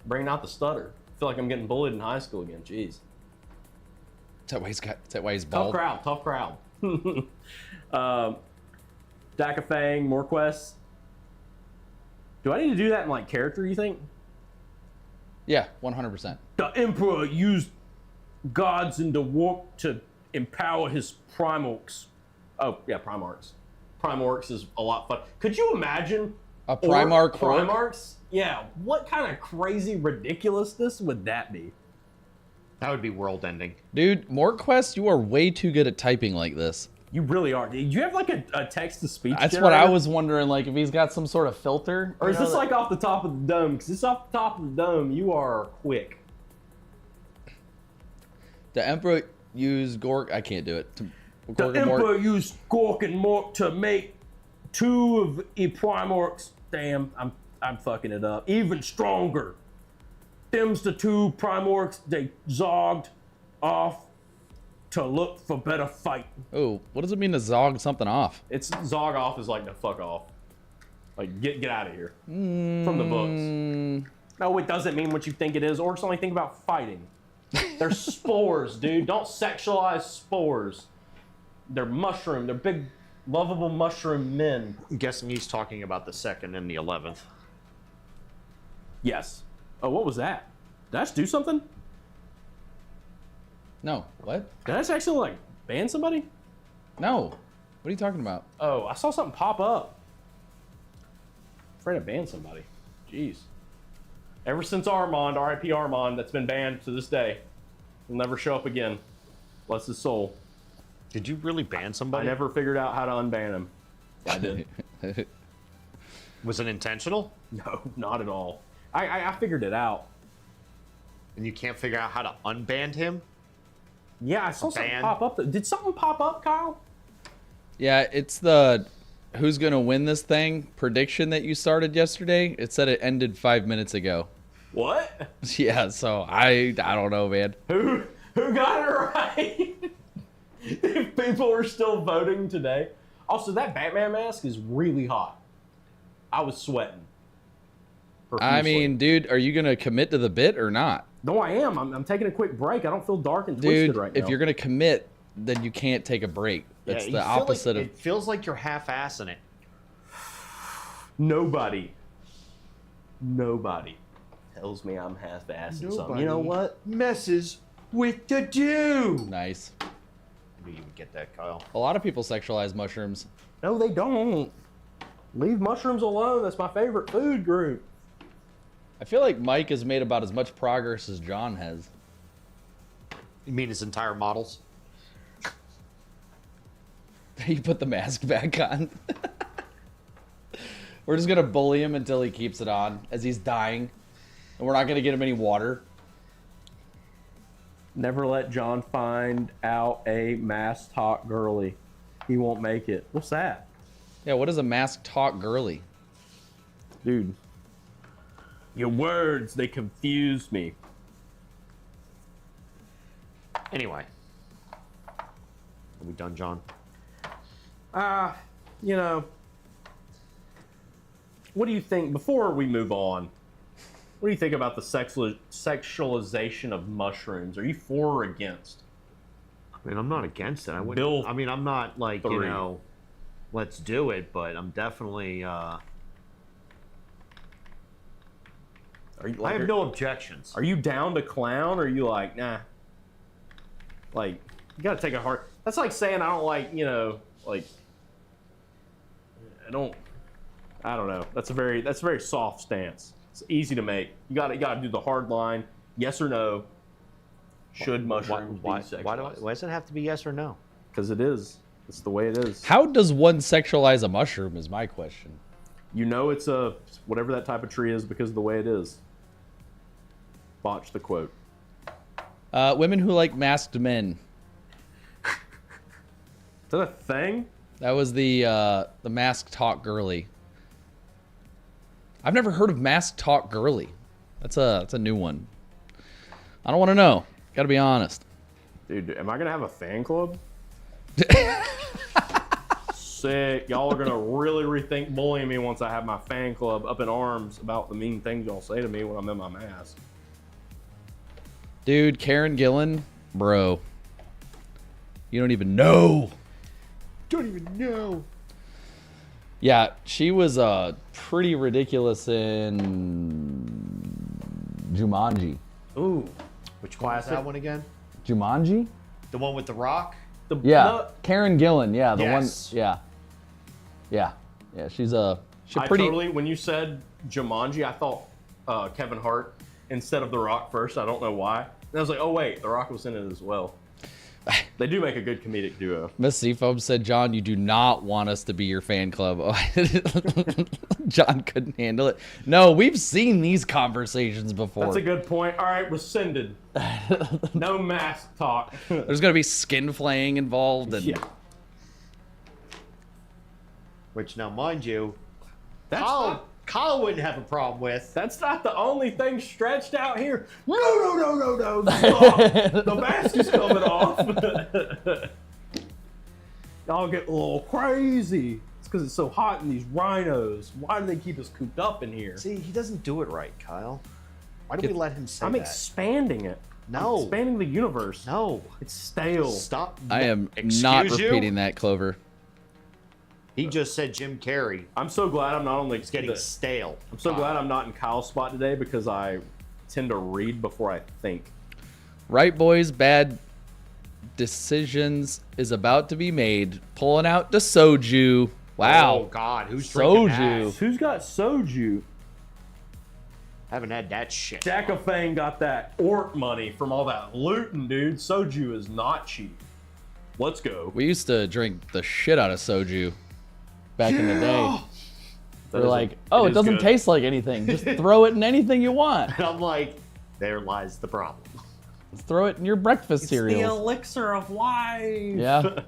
Bringing out the stutter. I feel like I'm getting bullied in high school again. Jeez. Is that why he's bald? Tough crowd. Dakafang, more quests. Do I need to do that in like character, you think? Yeah, 100%. The Emperor used gods in the warp to empower his Primarchs. Oh, yeah, Primarchs. Primarchs is a lot fun. Could you imagine A Primarch orc? Primarchs? Yeah, what kind of crazy ridiculousness would that be? That would be world-ending. Dude, MortQuest, you are way too good at typing like this. You really are. Do you have like a text-to-speech That's generator? what I was wondering, like, if he's got some sort of filter. Or is this like off the top of the dome? Because it's off the top of the dome, you are quick. The Emperor used Gork. I can't do it. The Emperor used Gork and Mork to make two of the Primarchs. Damn, I'm fucking it up. Even stronger. Them's the two Primarchs they zogged off to look for better fight. Oh, what does it mean to zog something off? It's zog off is like the fuck off. Like get out of here. From the books. No, it doesn't mean what you think it is. Orcs only think about fighting. They're spores, dude. Don't sexualize spores. They're mushroom. They're big, lovable mushroom men. I'm guessing he's talking about the 2nd and the 11th. Yes. Oh, what was that? Did I just do something? No. What? Did I just actually like ban somebody? No. What are you talking about? Oh, I saw something pop up. Afraid to ban somebody. Jeez. Ever since Armand, R.I.P. Armand, that's been banned to this day. He'll never show up again. Bless his soul. Did you really ban I somebody? never figured out how to unban him. I did. Was it intentional? No, not at all. I figured it out. And you can't figure out how to unban him? Yeah, I saw something ban? pop up. Did something pop up, Kyle? Yeah, it's the who's going to win this thing prediction that you started yesterday. It said it ended 5 minutes ago. What? Yeah, so I don't know, man. Who got it right? People are still voting today. Also, that Batman mask is really hot. I was sweating. I mean, dude, are you gonna commit to the bit or not? No, I am. I'm taking a quick break. I don't feel dark and twisted Dude, right now. if you're gonna commit, then you can't take a break. That's you the feel like- opposite of. It feels like you're half-assing it. Nobody tells me I'm half-assing something. You know what? Messes with the dude. Nice. I knew you would get that, Kyle. A lot of people sexualize mushrooms. No, they don't. Leave mushrooms alone. That's my favorite food group. I feel like Mike has made about as much progress as John has. You mean his entire models? You put the mask back on. We're just gonna bully him until he keeps it on as he's dying, and we're not gonna get him any water. Never let John find out a mass talk girly. He won't make it. What's that? Yeah, what is a mask talk girly? Dude. Your words, they confuse me. Anyway. Are we done, John? You know, what do you think, before we move on, what do you think about the sexualization of mushrooms? Are you for or against? I mean, I'm not against it. I wouldn't. Bill I mean, I'm not like, you 3. know, let's do it, but I'm definitely, Are you, I have no objections. Are you down to clown, or are you like, nah? Like, you gotta take a hard. That's like saying I don't like, you know, like, I don't know. That's a very soft stance. It's easy to make. You gotta do the hard line. Yes or no. Should mushrooms be sexualized? Why does it have to be yes or no? Because it is. It's the way it is. How does one sexualize a mushroom is my question. You know it's whatever that type of tree is because of the way it is. Botch the quote. Women who like masked men. Is that a thing? That was the mask talk girly. I've never heard of mask talk girly. That's a new one. I don't want to know. Got to be honest. Dude, am I gonna have a fan club? Sick. Y'all are gonna really rethink bullying me once I have my fan club up in arms about the mean things y'all say to me when I'm in my mask. Dude, Karen Gillan, bro. You don't even know. Don't even know. Yeah, she was pretty ridiculous in Jumanji. Ooh. Which class that one again? Jumanji? The one with the rock? Yeah, Karen Gillan. Yeah, the Yes. one. Yeah. She's I pretty. totally, when you said Jumanji, I thought Kevin Hart instead of The Rock first. I don't know why. And I was like, oh wait, The Rock was in it as well. They do make a good comedic duo. Miss Seafoam said, "John, you do not want us to be your fan club." John couldn't handle it. No, we've seen these conversations before. That's a good point. All right, rescinded. No mask talk. There's gonna be skin flaying involved, and Yeah. Which, now, mind you, That's Kyle wouldn't have a problem with. That's not the only thing stretched out here. No. The mask is coming off. Y'all get a little crazy. It's because it's so hot in these rhinos. Why do they keep us cooped up in here? See, he doesn't do it right, Kyle. Why do we let him say I'm that? expanding it. No. I'm expanding the universe. No. It's stale. Stop. I am Excuse not you? repeating that, Clover. He just said Jim Carrey. I'm so glad I'm not only It's getting stale. I'm so glad I'm not in Kyle's spot today because I tend to read before I think. Right, boys, bad decisions is about to be made. Pulling out the soju. Wow. Oh, God. Who's drinking Soju. that? Who's got soju? Haven't had that shit. Dakafang got that orc money from all that looting, dude. Soju is not cheap. Let's go. We used to drink the shit out of soju back in the day. They're like, oh, it doesn't taste like anything. Just throw it in anything you want. And I'm like, there lies the problem. Just throw it in your breakfast cereals. elixir of life. Yeah.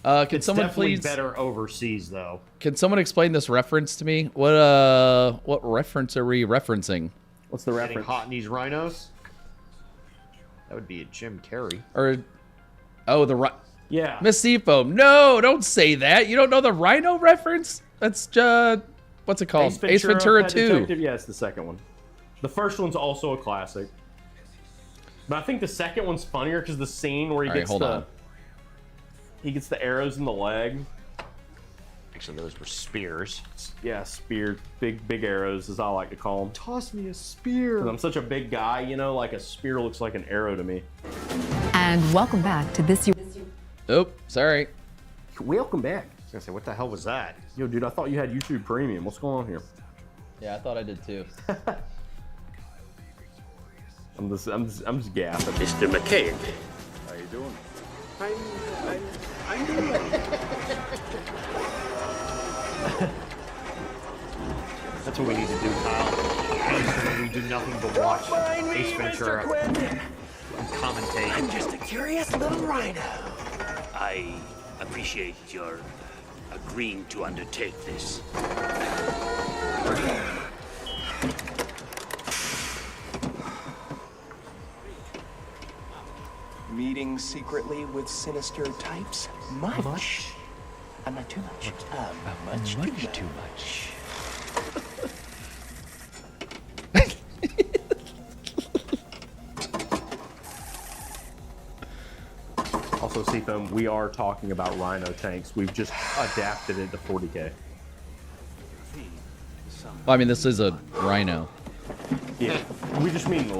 Can It's someone definitely please? better overseas, though. Can someone explain this reference to me? What reference are we referencing? What's the Getting reference? hot in these rhinos? That would be a Jim Carrey. Or Oh, the Yeah. Miss Seafoam. No, don't say that. You don't know the rhino reference? That's what's it called? Ace Ventura Pet 2. Detective? Yeah, it's the second one. The first one's also a classic. But I think the second one's funnier because the scene where he gets the arrows in the leg. Actually, those were spears. Yeah, spear. Big arrows, as I like to call them. Toss me a spear. 'Cause I'm such a big guy, you know, like a spear looks like an arrow to me. And welcome back to this year. Oh, sorry. Welcome back. I was gonna say, what the hell was that? Yo, dude, I thought you had YouTube Premium. What's going on here? Yeah, I thought I did too. I'm just gassing. Mr. McCabe. How you doing? I'm doing. That's what we need to do, Kyle. We do nothing but watch Ace Ventura and commentate. I'm just a curious little rhino. I appreciate your agreeing to undertake this. Meeting secretly with sinister types? Much? Not too much. Much too much. Also, Seafoam, we are talking about rhino tanks. We've just adapted it to 40K. Well, I mean, this is a rhino. Yeah, we just mean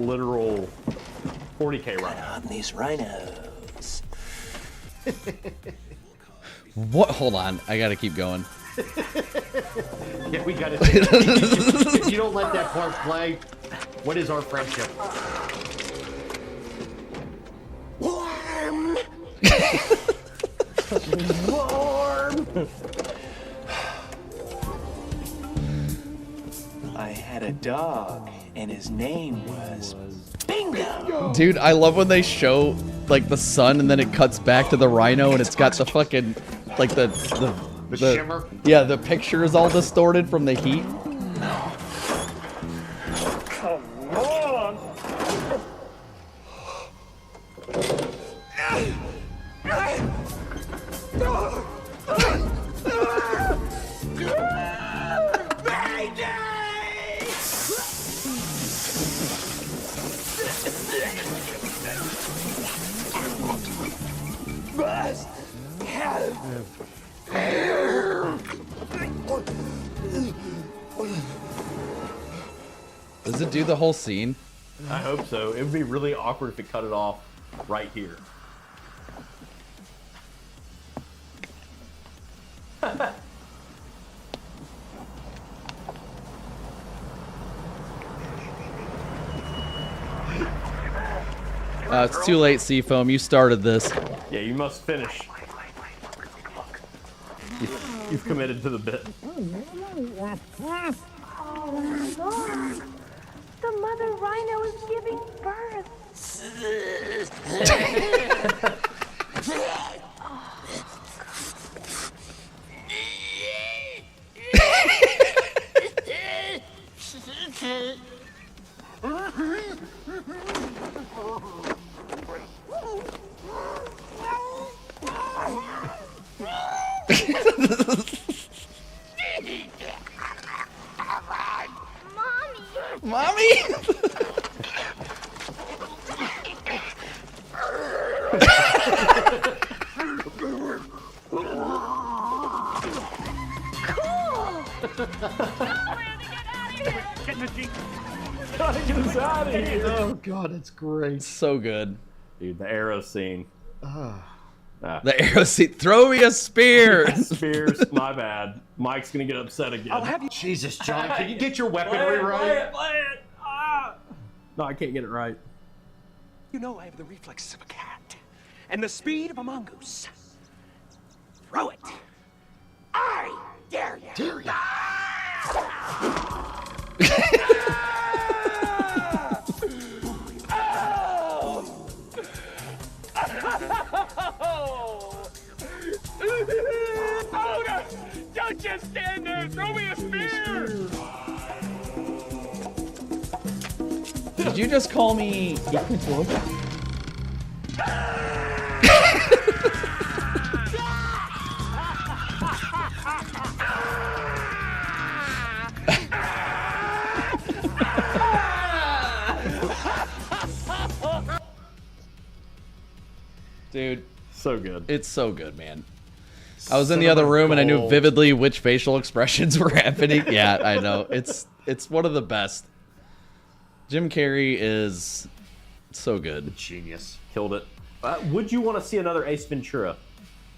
literal 40K rhino. On these rhinos. What? Hold on. I gotta keep going. Yeah, we got to. If you don't let that part play, what is our friendship? Warm! Warm! I had a dog, and his name was Bingo! Dude, I love when they show like the sun and then it cuts back to the rhino and it's got the fucking like the shimmer? Yeah, the picture is all distorted from the heat. Come on! Does it do the whole scene? I hope so. It would be really awkward if it cut it off right here. It's too late, Seafoam. You started this. Yeah, you must finish. You've committed to the bit. Oh, look. The mother rhino is giving birth. Mommy? Gotta get us out of here. Oh god, it's great. So good. Dude, the arrow scene. The arrow seat. Throw me a spear. Spears, my bad. Mike's gonna get upset again. Jesus, John, can you get your weaponry right? Play it. Ah. No, I can't get it right. You know I have the reflexes of a cat and the speed of a mongoose. Throw it. I dare you. Dare you. Don't just stand there. Throw me a spear. Did you just call me? Dude, So good. it's so good, man. I was in the other room and I knew vividly which facial expressions were happening. Yeah, I know. It's one of the best. Jim Carrey is so good. Genius. Killed it. Would you want to see another Ace Ventura?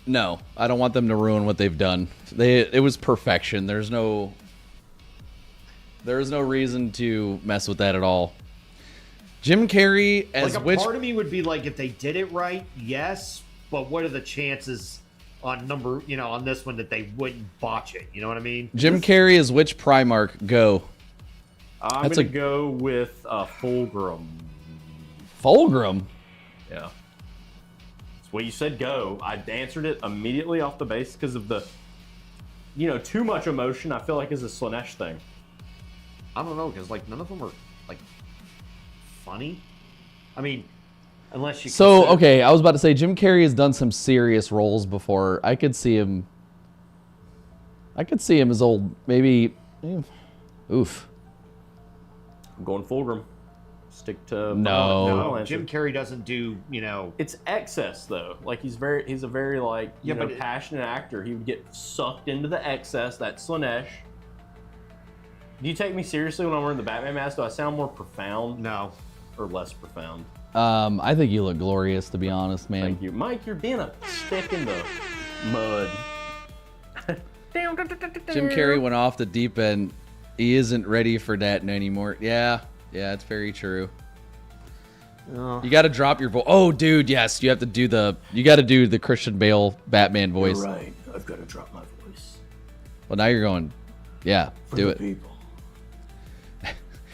No, I don't want them to ruin what they've done. It was perfection. There's no reason to mess with that at all. Jim Carrey as like a part of me would be like, if they did it right, yes, but what are the chances on on this one that they wouldn't botch it? You know what I mean? Jim Carrey as which Primarch? Go. I'm gonna go with Fulgrim. Fulgrim? Yeah. It's what you said, go. I answered it immediately off the base because of the, too much emotion, I feel like is a Slanesh thing. I don't know, because, none of them are, funny. I mean, unless you So, consider- okay, I was about to say, Jim Carrey has done some serious roles before. I could see him as old, maybe, oof. I'm going Fulgrim. Stick to No. Jim Carrey doesn't do, It's excess though. Like he's a very passionate actor. He would get sucked into the excess, that Slanesh. Do you take me seriously when I'm wearing the Batman mask? Do I sound more profound? No. Or less profound? I think you look glorious, to be honest, man. Thank you. Mike, you're being a stick in the mud. Jim Carrey went off the deep end. He isn't ready for that anymore. Yeah, it's very true. You got to drop your voice. Oh, dude, yes, you have to do the Christian Bale Batman voice. You're right. I've got to drop my voice. Well, now you're going, yeah, For do the it. people.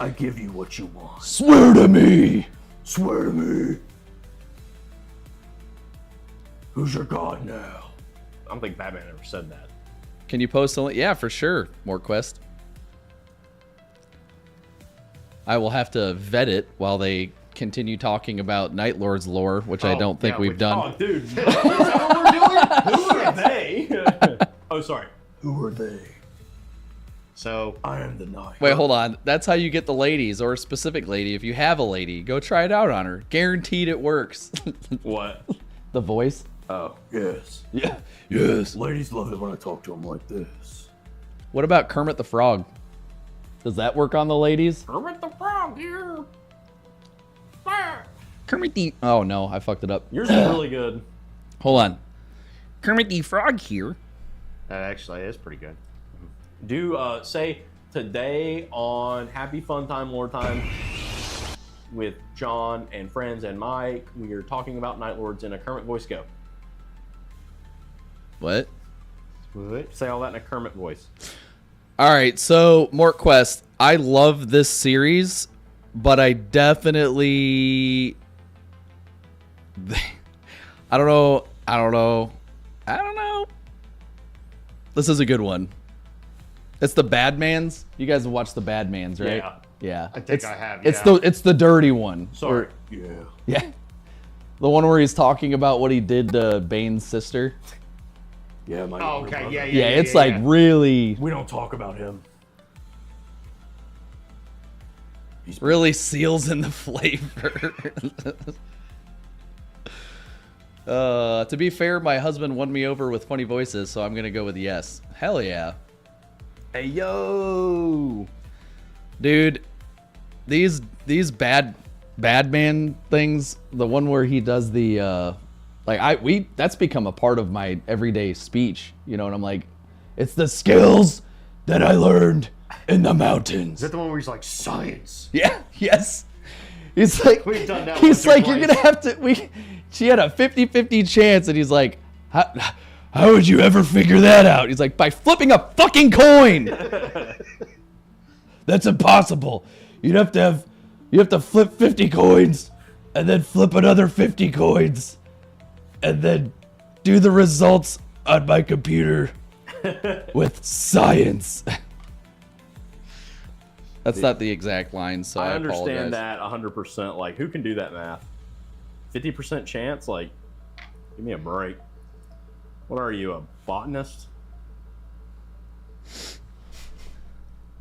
I give you what you want. Swear to me. Swear to me. Who's your god now? I don't think Batman ever said that. Can you post a link? Yeah, for sure. More quest. I will have to vet it while they continue talking about Nightlords lore, which I don't think we've done. Oh, dude. Is that what we're doing? Who are they? Oh, sorry. Who are they? So I am the Night. Wait, hold on. That's how you get the ladies, or a specific lady. If you have a lady, go try it out on her. Guaranteed it works. What? The voice? Oh, yes. Yeah. Yes. Ladies love it when I talk to them like this. What about Kermit the Frog? Does that work on the ladies? Kermit the Frog here. Kermit the... Oh, no. I fucked it up. Yours is really good. Hold on. Kermit the Frog here. that actually is pretty good. Do say today on Happy Fun Time Lore Time with John and friends and Mike, we are talking about Nightlords in a Kermit voice. Go. What? Say all that in a Kermit voice. All right, so Mort Quest. I love this series, but I definitely... I don't know. This is a good one. It's the Badmans. You guys have watched the Badmans, right? Yeah. Yeah. I think I have, It's the dirty one. Sorry. Yeah. The one where he's talking about what he did to Bane's sister. Yeah, my Oh, okay, yeah. Yeah, it's like really, We don't talk about him. really seals in the flavor. To be fair, my husband won me over with funny voices, so I'm gonna go with yes. Hell yeah. Hey, yo. Dude, these bad man things, the one where he does the that's become a part of my everyday speech, and I'm like, it's the skills that I learned in the mountains. Is that the one where he's like, science? Yeah, yes. He's like, We've done that he's once or like, you're twice. gonna have to. She had a 50-50 chance, and he's like, how would you ever figure that out? He's like, by flipping a fucking coin. That's impossible. You have to flip 50 coins, and then flip another 50 coins, and then do the results on my computer with science. That's not the exact line, so I understand apologize. that 100%. Like, who can do that math? 50% chance? Like, give me a break. What are you, a botanist?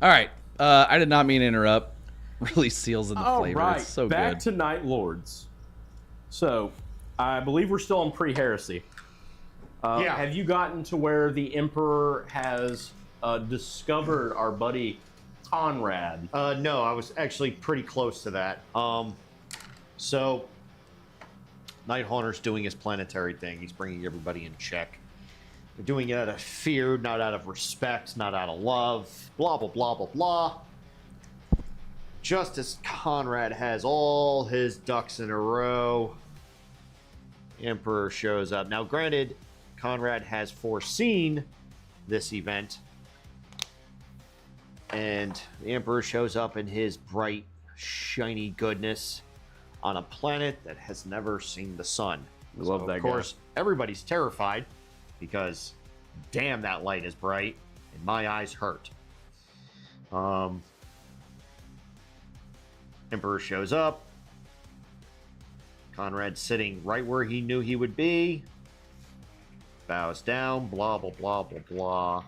All right. I did not mean to interrupt. Really seals in the All flavor. right, It's so back good. to Nightlords. So, I believe we're still on pre-heresy. Yeah. Have you gotten to where the Emperor has discovered our buddy Conrad? No, I was actually pretty close to that. So, Nighthaunt's doing his planetary thing. He's bringing everybody in check. They're doing it out of fear, not out of respect, not out of love. Blah, blah, blah, blah, blah. Just as Conrad has all his ducks in a row, the Emperor shows up. Now, granted, Conrad has foreseen this event, and the Emperor shows up in his bright, shiny goodness on a planet that has never seen the sun. We love that guy. Of course, everybody's terrified because, damn, that light is bright, and my eyes hurt. Emperor shows up. Conrad's sitting right where he knew he would be. Bows down, blah, blah, blah, blah,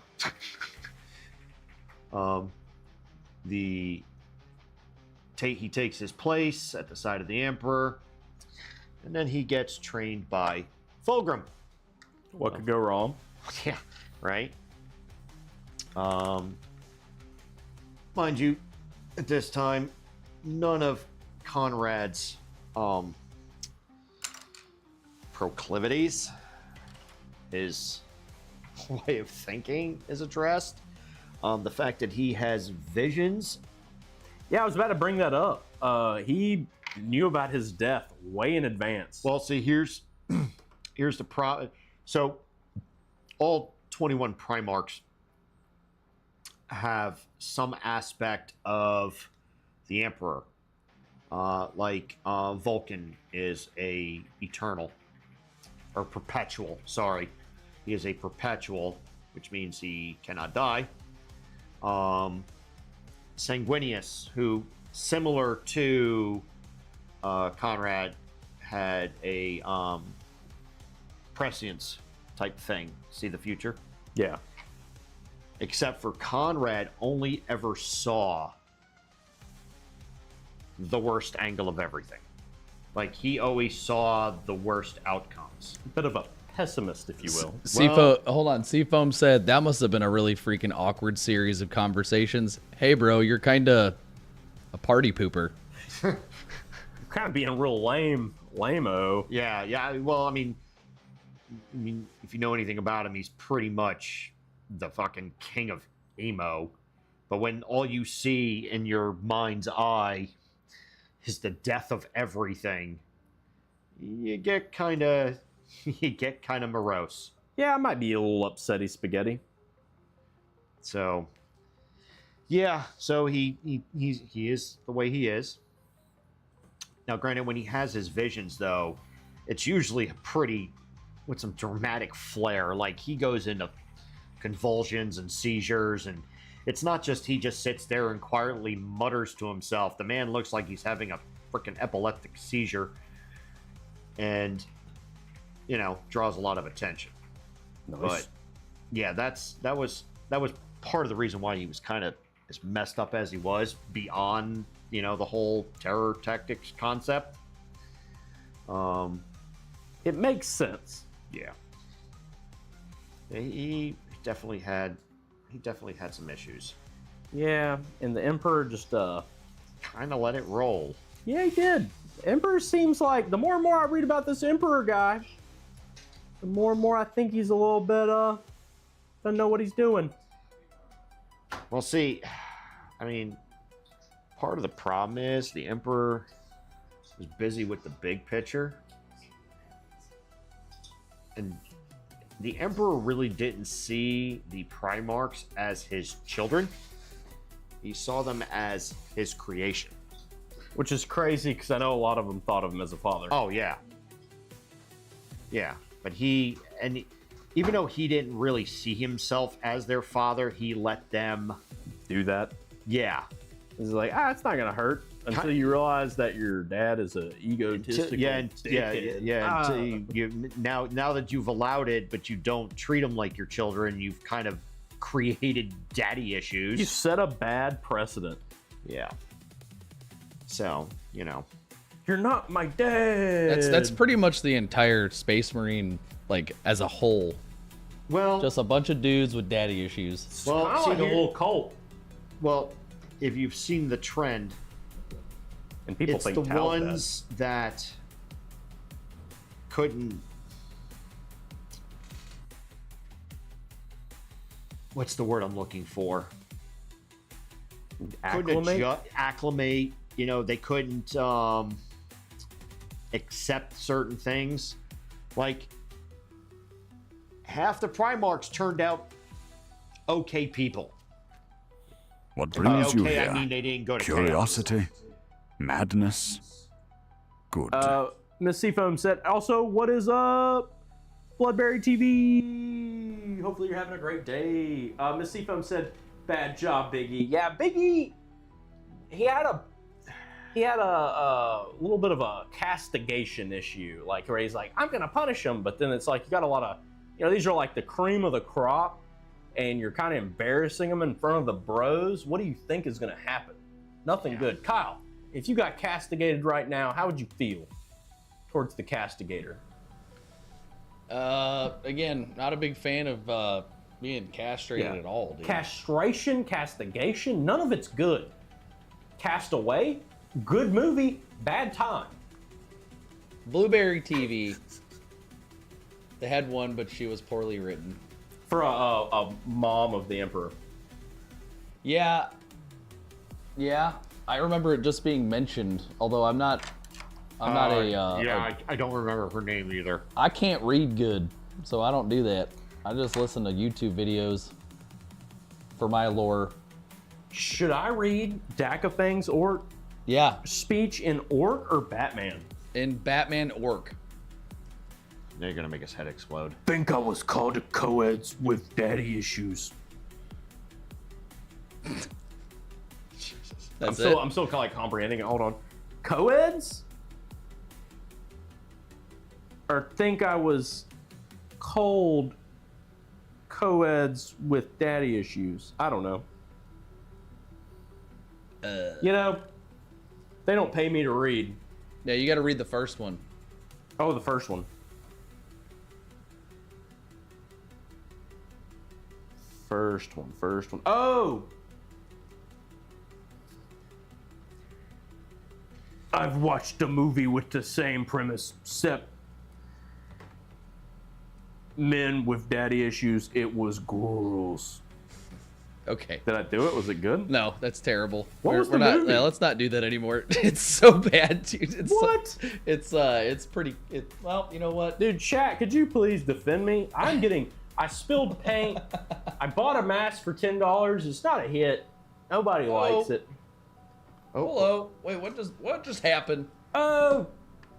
blah. He takes his place at the side of the Emperor, and then he gets trained by Fulgrim. What could go wrong? Yeah, right? Mind you, at this time, none of Conrad's proclivities, his way of thinking is addressed. The fact that he has visions. Yeah, I was about to bring that up. He knew about his death way in advance. Well, see, here's the problem. So, all 21 Primarchs have some aspect of the Emperor. Vulcan is a eternal, or perpetual, sorry. He is a perpetual, which means he cannot die. Sanguinius, who, similar to Conrad, had a prescience type thing. See the future? Yeah. Except for Conrad only ever saw the worst angle of everything. Like, he always saw the worst outcomes. Bit of a pessimist, if you will. Hold on. Seafoam said that must have been a really freaking awkward series of conversations. Hey, bro, you're kind of a party pooper. You're kind of being real lame-o. Yeah. Well, I mean, if you know anything about him, he's pretty much the fucking king of emo. But when all you see in your mind's eye is the death of everything, you get kind of morose. Yeah, I might be a little upsetty spaghetti. So, yeah. So he is the way he is. Now, granted, when he has his visions, though, it's usually with some dramatic flair. Like, he goes into convulsions and seizures, and it's not just he just sits there and quietly mutters to himself. The man looks like he's having a freaking epileptic seizure, and draws a lot of attention. Nice. But yeah, that was part of the reason why he was kind of as messed up as he was, beyond the whole terror tactics concept. It makes sense. Yeah. He definitely had some issues. Yeah, and the Emperor just kind of let it roll. Yeah, he did. Emperor seems like, the more and more I read about this Emperor guy, the more and more I think he's a little bit doesn't know what he's doing. Well, see, I mean, part of the problem is the Emperor was busy with the big picture, and the Emperor really didn't see the Primarchs as his children. He saw them as his creation. Which is crazy, because I know a lot of them thought of him as a father. Oh, yeah. Yeah, but even though he didn't really see himself as their father, he let them do that. Yeah. He's like, it's not going to hurt until you realize that your dad is an egotistical dickhead. Now that you've allowed it, but you don't treat them like your children, you've kind of created daddy issues. You set a bad precedent. Yeah. So, You're not my dad. That's pretty much the entire Space Marine, like, as a whole. Well, Just a bunch of dudes with daddy issues. well, kind of see like a here- little cult. Well, if you've seen the trend, And people it's think the Tal's ones that couldn't. What's the word I'm looking for? Acclimate? Acclimate. You know, they couldn't accept certain things. Like, half the Primarchs turned out okay people. What And by brings you okay, here? I mean they didn't go to Curiosity? Madness? Good. Miss Seafoam said, also, what is up? Bloodberry TV. Hopefully you're having a great day. Miss Seafoam said, bad job, Biggie. Yeah, Biggie, he had a little bit of a castigation issue, like where he's like, I'm gonna punish him, but then it's like you got a lot of, these are like the cream of the crop, and you're kind of embarrassing them in front of the bros. What do you think is gonna happen? Nothing good. Kyle, if you got castigated right now, how would you feel towards the castigator? Again, not a big fan of being castrated at all, dude. Castration, castigation, none of it's good. Castaway, good movie, bad time. Blueberry TV. They had one, but she was poorly written. For a mom of the Emperor. Yeah. I remember it just being mentioned, although I'm not I don't remember her name either. I can't read good, so I don't do that. I just listen to YouTube videos for my lore. Should I read Dakafang's or speech in Orc or Batman? In Batman Orc. They're gonna make his head explode. Think I was called to co-eds with daddy issues. I'm still kind of like comprehending it. Hold on. Co-eds? Or think I was cold co-eds with daddy issues. I don't know. They don't pay me to read. Yeah, you got to read the first one. Oh, the first one. First one. Oh! I've watched a movie with the same premise, except men with daddy issues. It was gross. Okay. Did I do it? Was it good? No, that's terrible. What was the not, movie? Let's not do that anymore. It's so bad, dude. It's What? It's pretty. Well, you know what? Dude, chat, could you please defend me? I spilled paint. I bought a mask for $10. It's not a hit. Nobody likes it. Oh, hello. Wait, what just happened? Oh,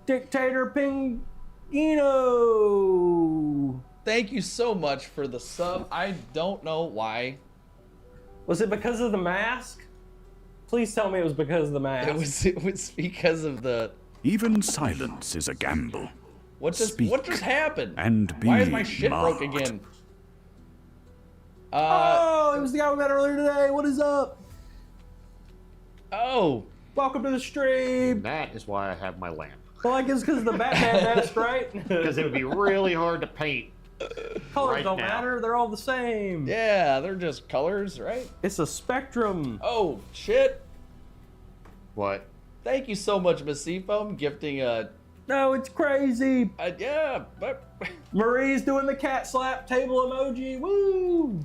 Dictator Pingino. Thank you so much for the sub. I don't know why. Was it because of the mask? Please tell me it was because of the mask. It was because of the. Even silence is a gamble. What just happened? And be Why is my shit marked. broke again? Oh, it was the guy we met earlier today. What is up? Oh, welcome to the stream. That is why I have my lamp. Well, I guess because of the Batman mask, right? Because it would be really hard to paint. Colors right don't now. matter. They're all the same. yeah, they're just colors, right? It's a spectrum. Oh, shit. What? Thank you so much, Miss Seafoam, gifting a. No, it's crazy. Yeah, but. Marie's doing the cat slap table emoji. Woo!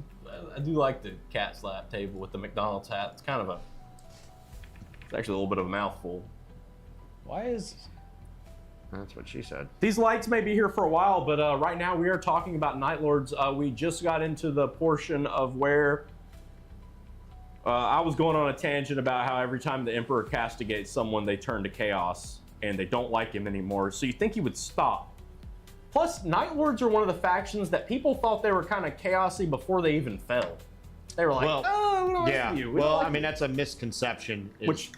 I do like the cat slap table with the McDonald's hat. It's kind of it's actually a little bit of a mouthful. Why is. That's what she said. These lights may be here for a while, but right now we are talking about Nightlords. We just got into the portion of where I was going on a tangent about how every time the Emperor castigates someone, they turn to chaos and they don't like him anymore. So you think he would stop. Plus, Nightlords are one of the factions that people thought they were kind of chaosy before they even fell. They were like, oh, we don't like you. We don't Well, like I mean, you." that's a misconception. Which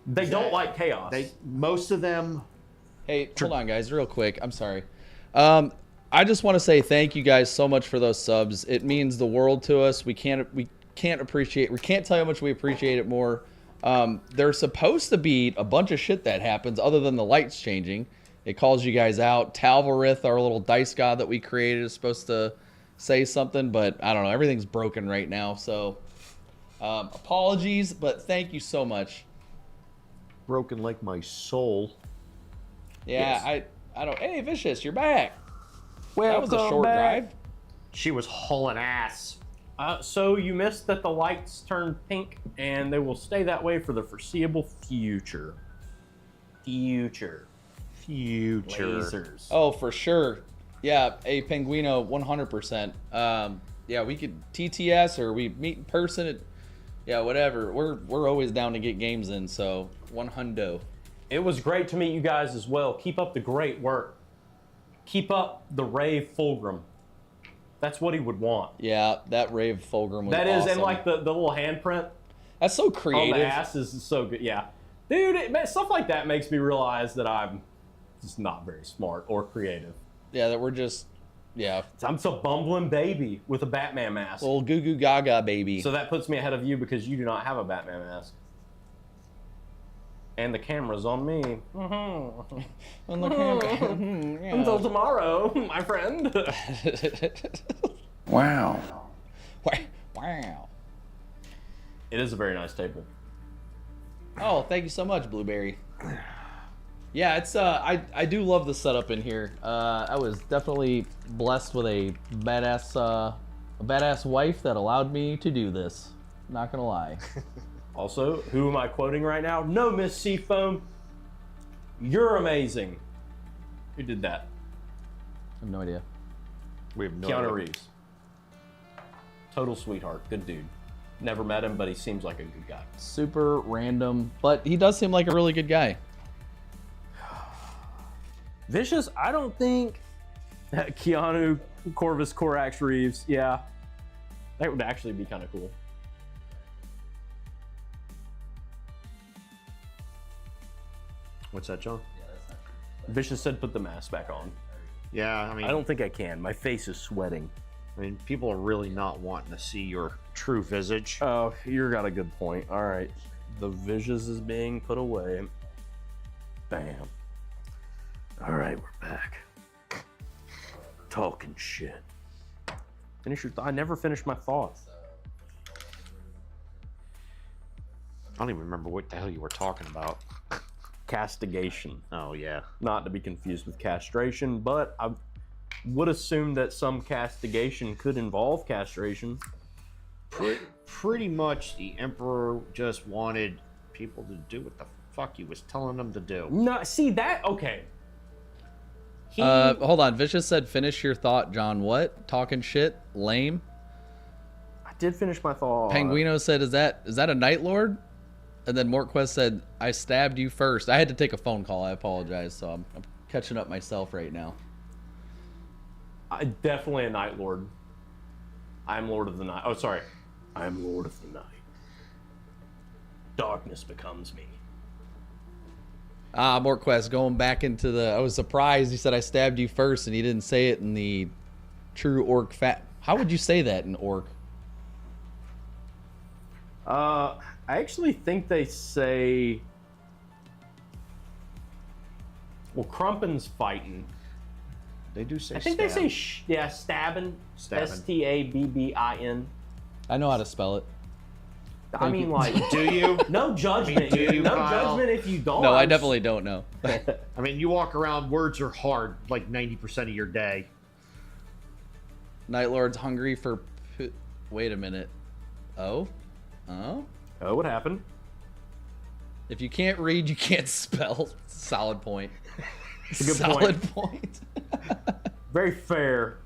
they don't like chaos. Most of them. Hey, hold on, guys, real quick. I'm sorry. I just want to say thank you guys so much for those subs. It means the world to us. We can't tell you how much we appreciate it more. There's supposed to be a bunch of shit that happens other than the lights changing. It calls you guys out. Talvarith, our little dice god that we created, is supposed to say something, but I don't know. Everything's broken right now, so apologies, but thank you so much. Broken like my soul. Yeah, Yes. I don't. Hey, Vicious, you're back. That was a short drive. She was hauling ass. So you missed that the lights turned pink, and they will stay that way for the foreseeable future. Future. Lasers. Oh, for sure. Yeah, a Penguino, 100%. Yeah, we could TTS or we meet in person. Yeah, whatever. We're always down to get games in, so 100. It was great to meet you guys as well. Keep up the great work. Keep up the rave Fulgrim. That's what he would want. Yeah, that rave Fulgrim was That is, awesome. and like the little handprint That's so creative. on the ass is so good. Yeah, dude, stuff like that makes me realize that I'm just not very smart or creative. Yeah, that we're just, yeah. I'm just a bumbling baby with a Batman mask. Little goo goo gaga baby. So that puts me ahead of you because you do not have a Batman mask. And the camera's on me. On the camera. Yeah. Until tomorrow, my friend. Wow. Wow. It is a very nice table. Oh, thank you so much, Blueberry. Yeah, it's I do love the setup in here. I was definitely blessed with a badass wife that allowed me to do this. Not gonna lie. Also, who am I quoting right now? No, Miss Seafoam. You're amazing. Who did that? I have no idea. We have no Keanu idea. Reeves. Total sweetheart. Good dude. Never met him, but he seems like a good guy. Super random, but he does seem like a really good guy. Vicious, I don't think that Keanu, Corvus, Corax, Reeves, yeah, that would actually be kind of cool. What's that, John? Vicious said put the mask back on. Yeah, I mean, I don't think I can. My face is sweating. I mean, people are really not wanting to see your true visage. Oh, you got a good point. All right. The Vicious is being put away. Bam. All right, we're back. Talking shit. Finish your I never finished my thoughts. I don't even remember what the hell you were talking about. Castigation. Oh, yeah. Not to be confused with castration, but I would assume that some castigation could involve castration. Pretty much the Emperor just wanted people to do what the fuck he was telling them to do. No, see that? Okay. Hold on. Vicious said, "Finish your thought, John." What? Talking shit? Lame. I did finish my thought. Penguino said, "Is that a Nightlord?" And then Mortquest said, "I stabbed you first." I had to take a phone call. I apologize. So I'm catching up myself right now. Definitely a Night Lord. I'm Lord of the Night. Oh, sorry. I am Lord of the Night. Darkness becomes me. Mortquest going back into the. I was surprised. He said, "I stabbed you first," and he didn't say it in the true orc fat. How would you say that in orc? I actually think they say. Well, Crumpen's fighting. They do say I think stab. they say stabbing. Stabbing. Stabbin. I know how to spell it. I mean, like, Do you? no judgment. do you, no Kyle? judgment if you don't. No, I definitely don't know. I mean, you walk around, words are hard like 90% of your day. Nightlord's hungry for. Wait a minute. Oh? Oh, what happened? If you can't read, you can't spell. Solid point. It's a good Solid point. point. Very fair.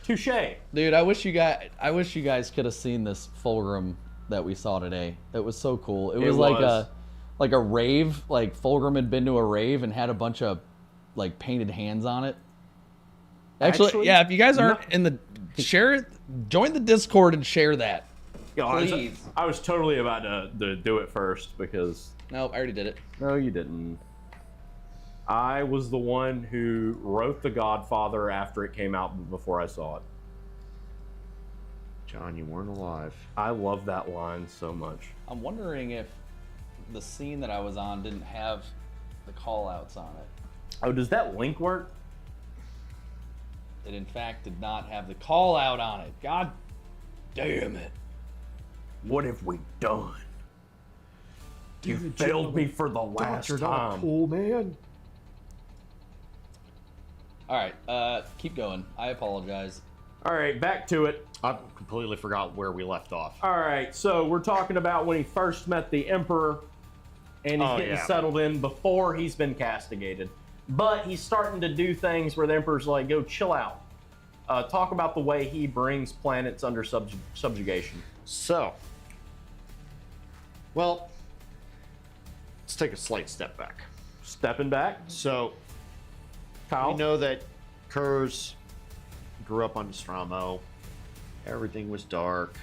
Touche. Dude, I wish you guys could have seen this Fulgrim that we saw today. It was so cool. It was like a rave. Like Fulgrim had been to a rave and had a bunch of like painted hands on it. Actually, yeah. If you guys aren't in the share it, join the Discord and share that. Please. I was totally about to do it first because. Nope, I already did it. No, you didn't. I was the one who wrote The Godfather after it came out before I saw it. John, you weren't alive. I love that line so much. I'm wondering if the scene that I was on didn't have the call outs on it. Oh, does that link work? It in fact did not have the call out on it. God damn it. What have we done? You failed me for the last time. Cool, man. All right, keep going. I apologize. All right, back to it. I completely forgot where we left off. All right, so we're talking about when he first met the Emperor, and he's getting settled in before he's been castigated. But he's starting to do things where the Emperor's like, go chill out. Talk about the way he brings planets under subjugation. So, well, let's take a slight step back. Stepping back. So, Kyle? we know that Kurz grew up on Nostromo. Everything was dark.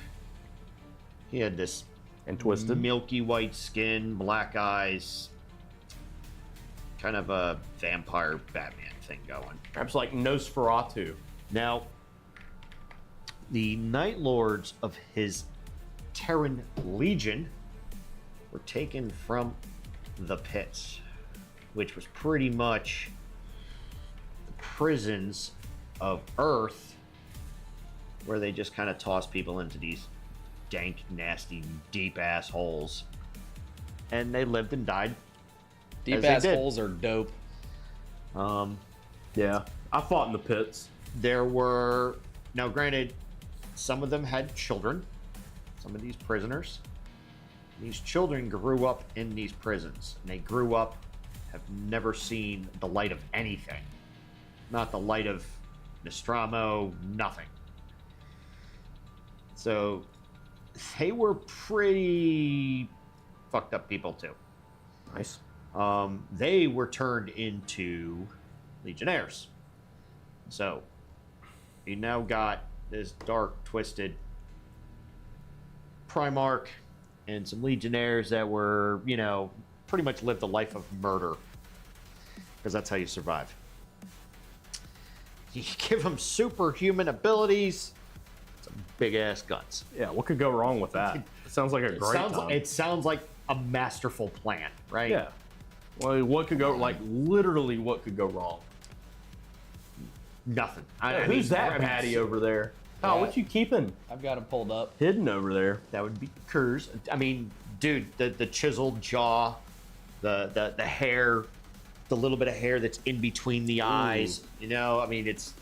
He had this and twisted milky white skin, black eyes, kind of a vampire Batman thing going. Perhaps like Nosferatu. Now, the Nightlords of his Terran Legion were taken from the pits, which was pretty much the prisons of Earth, where they just kind of toss people into these dank, nasty, deep ass holes, and they lived and died. Deep ass holes are dope. Yeah, I fought in the pits. There were, now granted, some of them had children, some of these prisoners. These children grew up in these prisons, and they grew up, have never seen the light of anything. Not the light of Nostromo, nothing. So they were pretty fucked up people too. Nice. They were turned into Legionnaires. So you now got this dark, twisted Primarch and some Legionnaires that were, you know, pretty much lived a life of murder. Because that's how you survive. You give them superhuman abilities, some big ass guns. Yeah, what could go wrong with that? It sounds like a great time. It sounds like a masterful plan, right? Yeah. Well, what could go, like, literally what could go wrong? Nothing. Who's that Patty over there? Oh, what you keeping? I've got him pulled up. Hidden over there. That would be Kurz. I mean, dude, the chiseled jaw, the hair, the little bit of hair that's in between the eyes. You know, I mean, it's,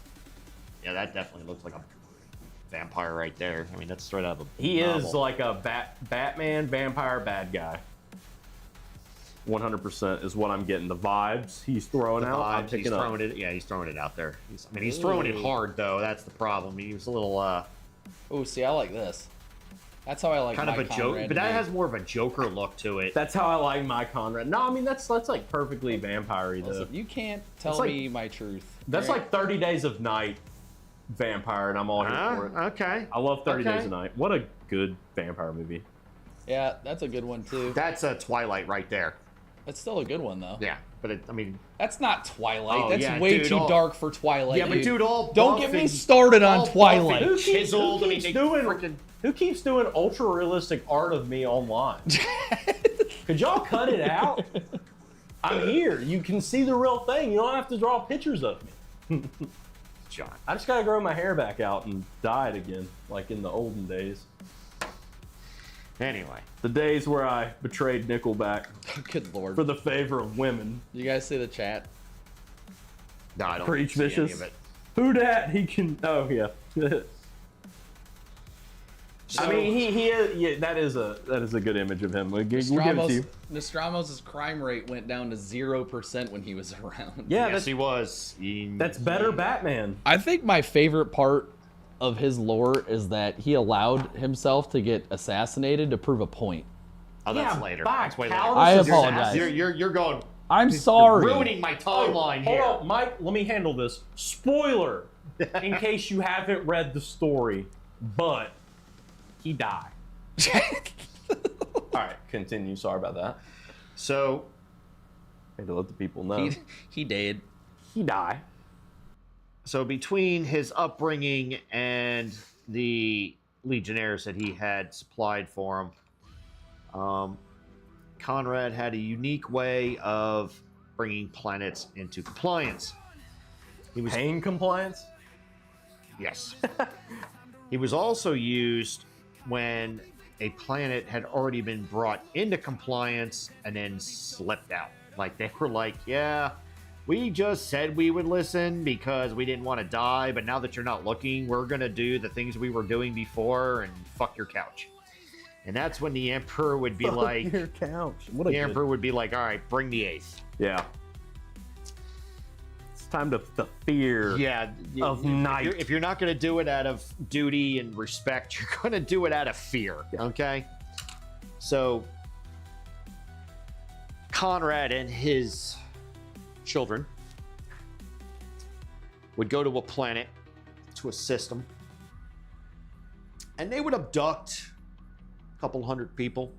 yeah, that definitely looks like a vampire right there. I mean, that's straight out of a He novel. is like a Batman vampire bad guy. 100% is what I'm getting. The vibes he's throwing out. I'm picking up. He's throwing it out there. He's throwing it hard though. That's the problem. He was a little Oh, see, I like this. That's how I like kind my of a joke, Conrad but to that be. has more of a Joker look to it. That's how I like my Conrad. No, I mean that's like perfectly vampire-y though. Listen, you can't tell like- me my truth. That's right? like 30 Days of Night vampire, and I'm all here for it. Okay. I love 30 Okay. Days of Night. What a good vampire movie. Yeah, that's a good one too. That's a Twilight right there. That's still a good one though. Yeah, but I mean, That's not Twilight. Oh, that's yeah, way dude, too all- dark for Twilight. yeah, but dude, all don't buff get me and- started on all buff Twilight. and chiseled. I mean, they Who keeps doing ultra realistic art of me online? Could y'all cut it out? I'm here. You can see the real thing. You don't have to draw pictures of me. John. I just gotta grow my hair back out and dye it again, like in the olden days. Anyway, The days where I betrayed Nickelback Good lord. for the favor of women. You guys see the chat? no, I don't Preach see any vicious. of it. Who dat? He can. Oh yeah. I mean, he is. Yeah, that is a good image of him. We'll give it to you. Nostramos's crime rate went down to 0% when he was around. Yeah, Yes, he was. that's better Batman. I think my favorite part of his lore is that he allowed himself to get assassinated to prove a point. Oh, that's Yeah, later. by That's way later. cowardice I is apologize. You're going. I'm sorry. Ruining my timeline Hold here. on, Mike. Let me handle this. Spoiler, in case you haven't read the story, but he died. All right, continue. Sorry about that. So, I had to let the people know. He did. He died. so between his upbringing and the legionnaires that he had supplied for him, Conrad had a unique way of bringing planets into compliance. He was Pain compliance? Yes. He was also used when a planet had already been brought into compliance and then slipped out. Like they were like, yeah, we just said we would listen because we didn't want to die, but now that you're not looking, we're going to do the things we were doing before and fuck your couch. And that's when the Emperor would be like, Your couch. What the Emperor would be like, all right, bring the 8th. Yeah. It's time to the fear Yeah. of night. If you're not going to do it out of duty and respect, you're going to do it out of fear. Okay? So, Conrad and his children would go to a planet, to a system, and they would abduct a couple hundred people,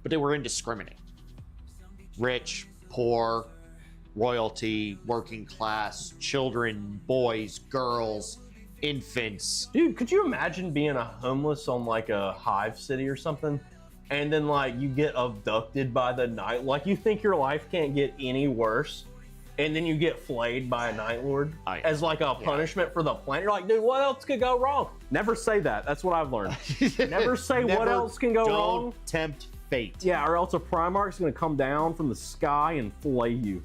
but they were indiscriminate. Rich, poor, royalty, working class, children, boys, girls, infants. Dude, could you imagine being a homeless on like a hive city or something? And then like you get abducted by the night, like you think your life can't get any worse, and then you get flayed by a Night Lord as like a punishment for the planet. You're like, dude, what else could go wrong? Never say that. That's what I've learned. Never say what else can go wrong. Don't tempt fate. Yeah, or else a Primarch's gonna come down from the sky and flay you.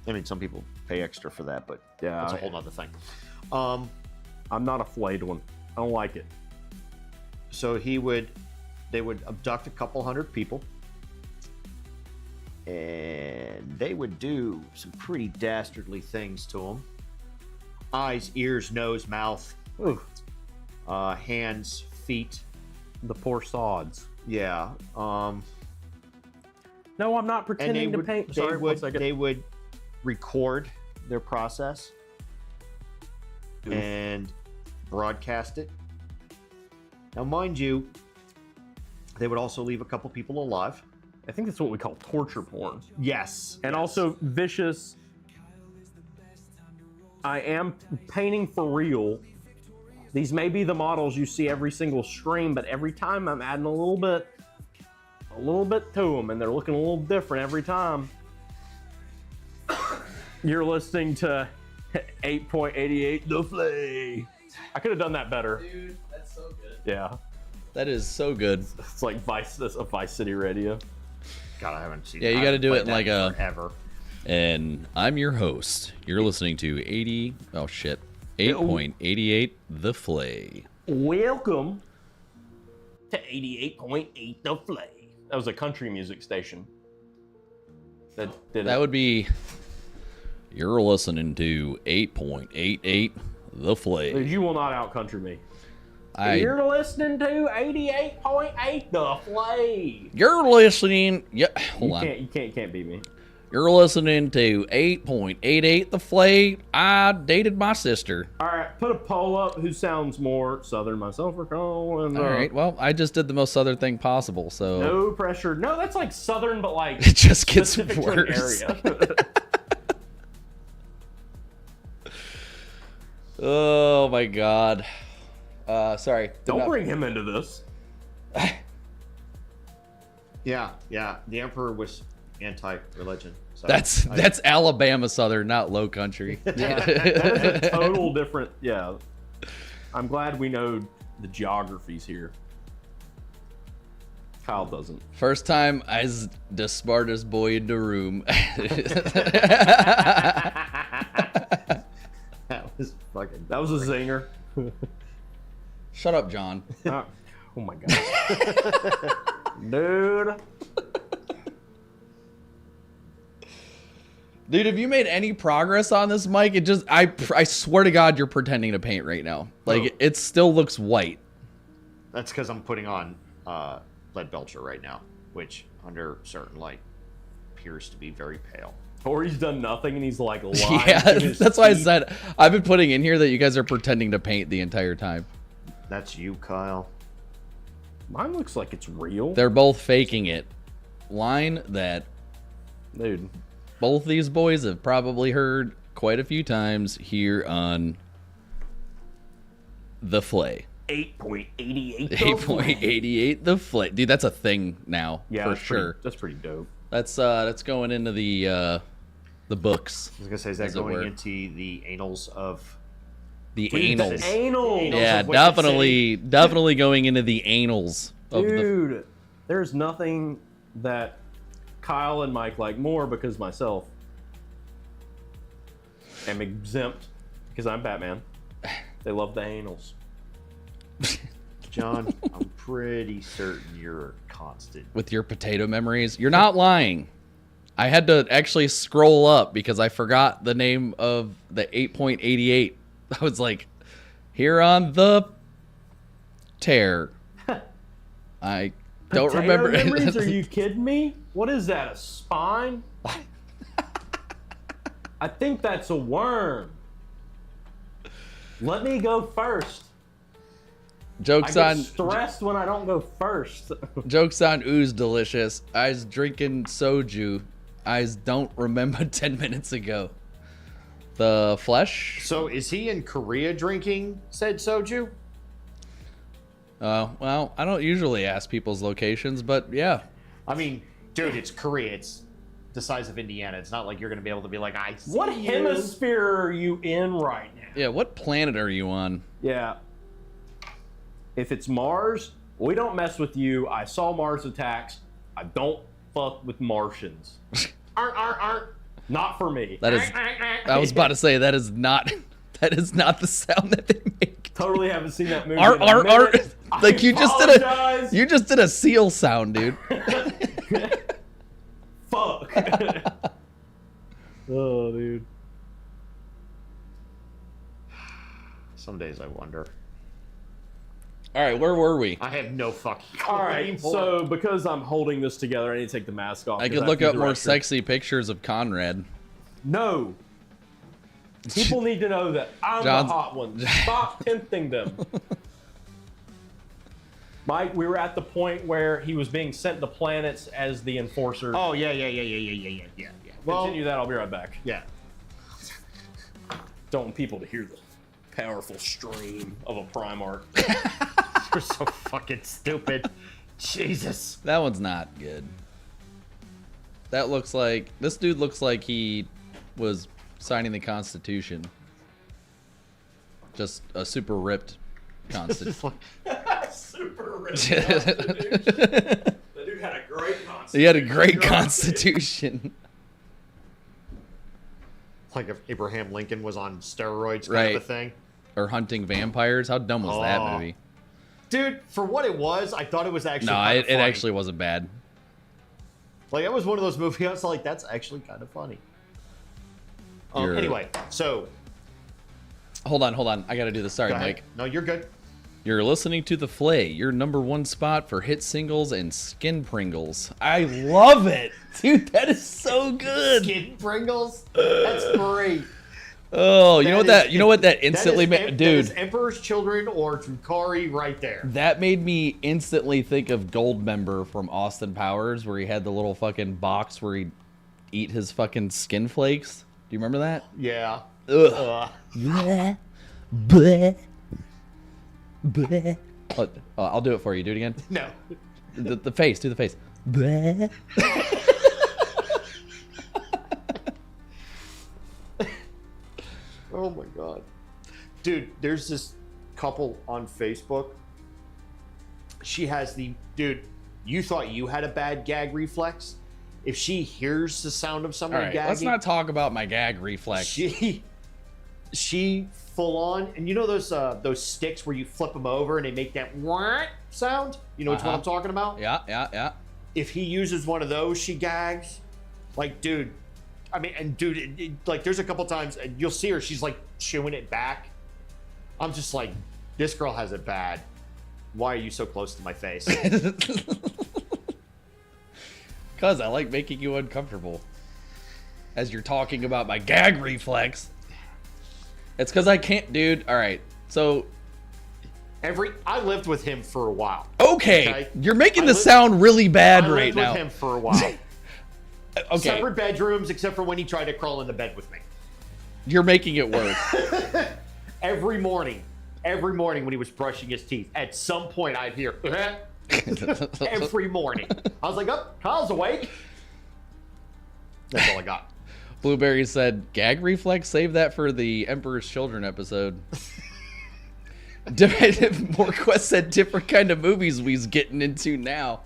I mean, some people pay extra for that, but Yeah, that's a whole nother thing. I'm not a flayed one. I don't like it. So they would abduct a couple hundred people, and they would do some pretty dastardly things to them. Eyes, ears, nose, mouth, hands, feet. The poor sods. Yeah. No, I'm not pretending to paint. Sorry, one second. They would record their process and broadcast it. Now, mind you, they would also leave a couple people alive. I think that's what we call torture porn. Yes. And also vicious. I am painting for real. These may be the models you see every single stream, but every time I'm adding a little bit to them, and they're looking a little different every time. You're listening to 8.88 The Flay. I could have done that better. Dude, that's so good. Yeah. That is so good. It's like Vice City Radio. God, I haven't seen. Yeah, you got to do it in like a. Ever. And I'm your host. You're listening to 80. Oh shit. 8.88 The Flay. Welcome to 88.8 The Flay. That was a country music station. That would be. You're listening to 8.88 The Flay. You will not out-country me. You're listening to 88.8 The Flay. You're listening. Yeah, hold on. You can't beat me. You're listening to 8.88 The Flay. I dated my sister. All right, put a poll up. Who sounds more Southern, myself or Colin? All right, well, I just did the most Southern thing possible, so. No pressure. No, that's like Southern, but like. It just gets specific to an worse. area. Oh my God. Sorry. Don't bring him into this. Yeah. The Emperor was anti-religion. So that's Alabama Southern, not Low Country. Yeah, that is a total different. Yeah, I'm glad we know the geographies here. Kyle doesn't. First time I's the smartest boy in the room. That was fucking. That was a zinger. Shut up, John. Oh my God, dude. Dude, have you made any progress on this, Mike? It just, I swear to God, you're pretending to paint right now. Like, it still looks white. That's because I'm putting on lead belcher right now, which under certain light appears to be very pale. Or he's done nothing and he's like lying. Yeah, that's why I said I've been putting in here that you guys are pretending to paint the entire time. That's you, Kyle. Mine looks like it's real. They're both faking it. Line that, dude. Both these boys have probably heard quite a few times here on The Flay. 8.88. 8.88 the flame. Dude, that's a thing now. Yeah, for that's sure. That's pretty dope. That's going into the books. I was gonna say, is that going into the annals of the Dude, anals? the anals. Yeah, of Wicked definitely going into the annals of Dude, there's nothing that Kyle and Mike like more because myself am exempt because I'm Batman. They love the anals. John, I'm pretty certain you're constant. with your potato memories. You're not lying. I had to actually scroll up because I forgot the name of the 8.88. I was like, here on the tear. I don't Potato remember. memories? Are you kidding me? What is that? A spine? I think that's a worm. Let me go first. Jokes I on get stressed when I don't go first. jokes on ooze delicious. I was drinking soju. I don't remember 10 minutes ago. The flesh? So is he in Korea drinking said soju? Well, I don't usually ask people's locations, but yeah. I mean, dude, it's Korea. It's the size of Indiana. It's not like you're gonna be able to be like, I see What you. hemisphere are you in right now? Yeah, what planet are you on? Yeah. If it's Mars, we don't mess with you. I saw Mars attacks. I don't fuck with Martians. Not for me. That is I was about to say that is not the sound that they make. Totally haven't seen that movie. Art, in a art, art. minute. Like you apologize. just did a seal sound, dude. Fuck. Oh, dude. Some days I wonder. All right, where were we? I have no fucking clue All right, anymore. so because I'm holding this together, I need to take the mask off. I 'cause could look have up to more use the restroom. sexy pictures of Conrad. No. People need to know that I'm John's- the hot one. Stop tempting them. Mike, we were at the point where he was being sent to planets as the enforcer. Oh yeah. Continue that. I'll be right back. Yeah. Don't want people to hear the powerful stream of a Primarch. You're so fucking stupid. Jesus. That one's not good. That looks like this dude looks like he was signing the Constitution. Just a super ripped Constitution. Super rich. The dude had a great constitution. He had a great Constitution. Like if Abraham Lincoln was on steroids, kind Right. of a thing. Or hunting vampires. How dumb was that Oh. movie? Dude, for what it was, I thought it was actually No, kind it of funny. actually wasn't bad. Like, it was one of those movies I was like, that's actually kind of funny. Anyway, so... Hold on. I gotta do this. Sorry, Go ahead. Mike. No, you're good. You're listening to The Flay, your #1 spot for hit singles and skin Pringles. I love it. Dude, that is so good. Skin Pringles? That's great. Oh, you know what that instantly made, That dude. is Emperor's Children or Drukhari right there. That made me instantly think of Goldmember from Austin Powers, where he had the little fucking box where he'd eat his fucking skin flakes. Do you remember that? Yeah. Ugh. Bleh. Bleh. Bleh. Oh, I'll do it for you. Do it again. No. The face. Do the face. Bleh. Oh my god. Dude, there's this couple on Facebook. She has dude, you thought you had a bad gag reflex? If she hears the sound of All someone right, gagging, let's not talk about my gag reflex. she full on, and you know those sticks where you flip them over and they make that whack sound? You know which one I'm talking about? Yeah. If he uses one of those, she gags. Like, dude, I mean, and dude, like, there's a couple times, and you'll see her, she's like chewing it back. I'm just like, this girl has it bad. Why are you so close to my face? Because I like making you uncomfortable. As you're talking about my gag reflex. It's because I can't, dude. All right, so I lived with him for a while. Okay, you're making this sound really bad right I lived now. with him for a while. Okay, Separate bedrooms, except for when he tried to crawl into bed with me. you're making it worse. Every morning, every morning when he was brushing his teeth. At some point, I'd hear every morning. I was like, oh, Kyle's awake. That's all I got. Blueberry said, gag reflex, save that for the Emperor's Children episode. Morquest said, different kind of movies we's getting into now.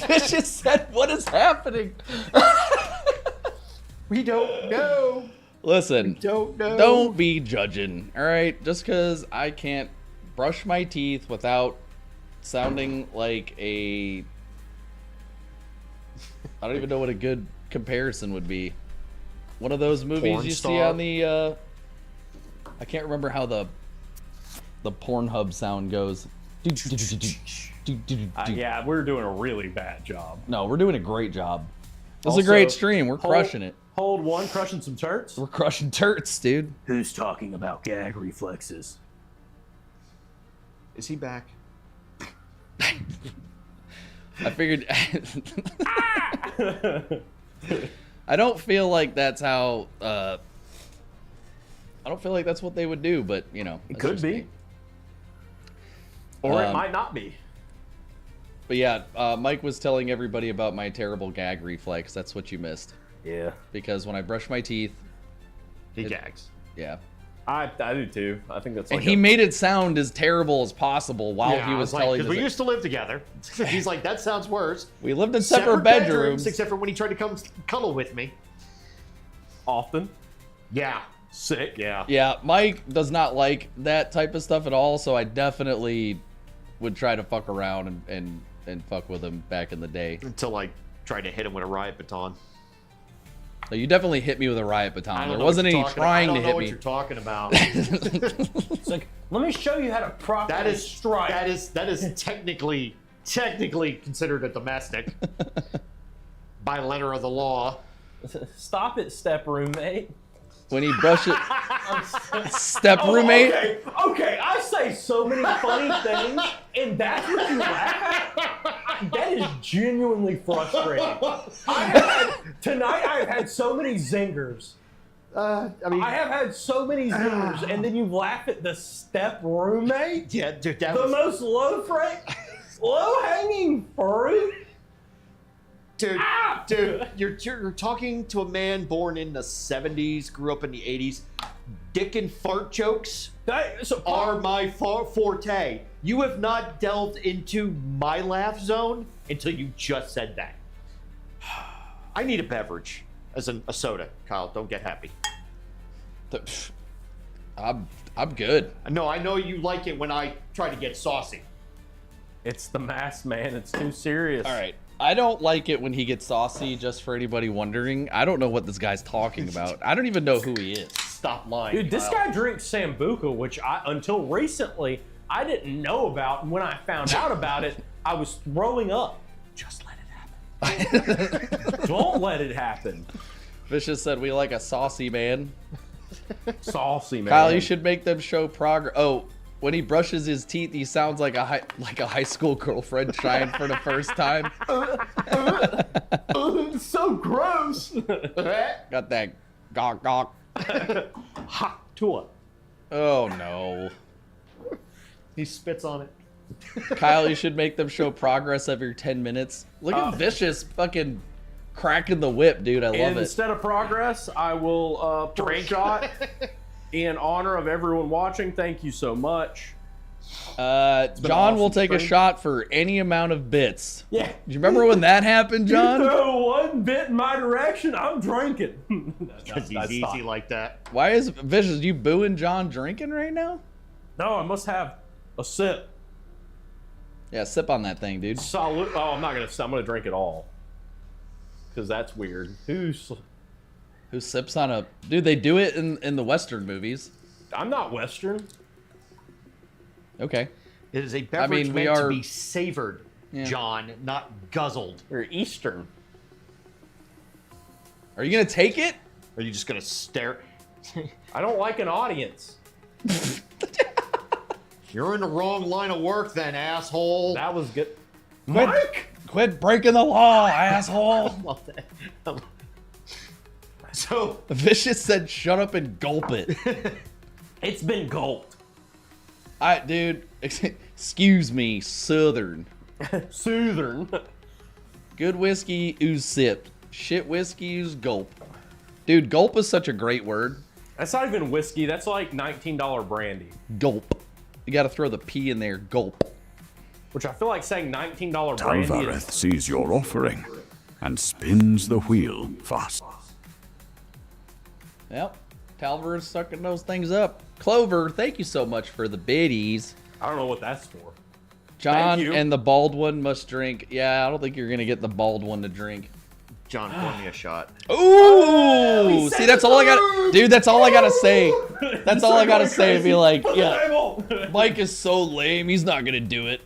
Vicious said, what is happening? We don't know. Listen, We don't know. Don't be judging, all right? Just because I can't brush my teeth without sounding like a... I don't even know what a good comparison would be. One of those movies Porn you star? see on the... I can't remember how the Pornhub sound goes. Yeah, we're doing a really bad job. No, we're doing a great job. This is Also, a great stream. We're crushing it. Hold one, crushing some turts. We're crushing turts, dude. Who's talking about gag reflexes? Is he back? I figured. I don't feel like that's how. I don't feel like that's what they would do, but you know, It that's could just be. me. Or it might not be. But yeah, Mike was telling everybody about my terrible gag reflex. That's what you missed. Yeah. Because when I brush my teeth, He gags. yeah. I do too. I think that's like And he made it sound as terrible as possible while Yeah, he I was like, telling 'cause us. we used to live together. He's like, that sounds worse. We lived in separate bedrooms. except for when he tried to come cuddle with me. often. Yeah. Sick. Yeah. Yeah, Mike does not like that type of stuff at all, so I definitely would try to fuck around and fuck with him back in the day. Until I tried to hit him with a riot baton. So you definitely hit me with a riot I baton. don't There know wasn't what any you're talking trying about. to I don't know hit what me. you're talking about. It's like, let me show you how to properly That is strike. that is technically considered a domestic by letter of the law. Stop it, step roommate. When he brushes step roommate. Okay, I say so many funny things, and that's what you laugh at? That is genuinely frustrating. Tonight I have had so many zingers. I mean, I have had so many zingers, and then you laugh at the step roommate? yeah, dude, that The was, most low-hanging fruit? dude, you're talking to a man born in the 70s, grew up in the 80s. Dick and fart jokes are my forte. You have not delved into my laugh zone until you just said that. I need a beverage, as in a soda. Kyle, don't get happy. I'm good. No, I know you like it when I try to get saucy. It's the mask, man. It's too serious. All right. I don't like it when he gets saucy, just for anybody wondering. I don't know what this guy's talking about. I don't even know who he is. Stop lying. Dude, this Kyle. guy drinks Sambuca, which until recently, I didn't know about. And when I found out about it, I was throwing up. Just let it happen. Don't let it happen. Vicious said we like a saucy man. Saucy, man. Kyle, you should make them show progress. Oh, when he brushes his teeth, he sounds like a high school girlfriend trying for the first time. It's so gross. Got that gawk gawk. Hot Tua. Oh no. He spits on it. Kyle, you should make them show progress every 10 minutes. Look at Vicious fucking cracking the whip, dude. I love it. Instead of progress, I will pour a shot in honor of everyone watching. Thank you so much. John will awesome take a stream. shot for any amount of bits. Yeah. Do you remember when that happened, John? You throw one bit in my direction, I'm drinking. Because he's easy like that. Why is Vicious, you booing John drinking right now? No, I must have a sip. Yeah, sip on that thing, dude. Salute. Oh, I'm gonna drink it all. Because that's weird. Who sips on a... Dude, they do it in the Western movies. I'm not Western. Okay. It is a beverage we meant are- to be savored, Yeah. John, not guzzled. Or Eastern. Are you going to take it? Or are you just going to stare? I don't like an audience. You're in the wrong line of work then, asshole. That was good. Quit, Mike! quit breaking the law, asshole. So, Vicious said, shut up and gulp it. It's been gulped. Dude, excuse me, Southern. Southern. Good whiskey, ooze sipped. Shit whiskey, ooze gulp. Dude, gulp is such a great word. That's not even whiskey. That's like $19 brandy. Gulp. You got to throw the P in there. Gulp. Which I feel like saying $19 brandy Talvareth is... sees your offering and spins the wheel fast. Yep. Talvareth's sucking those things up. Clover, thank you so much for the biddies. I don't know what that's for. John Thank you. and the bald one must drink. Yeah, I don't think you're going to get the bald one to drink. John, pour me a shot. Ooh! See, that's all I got. Dude, that's all I got to say. That's all I got to say to be like, yeah, Mike is so lame. He's not going to do it.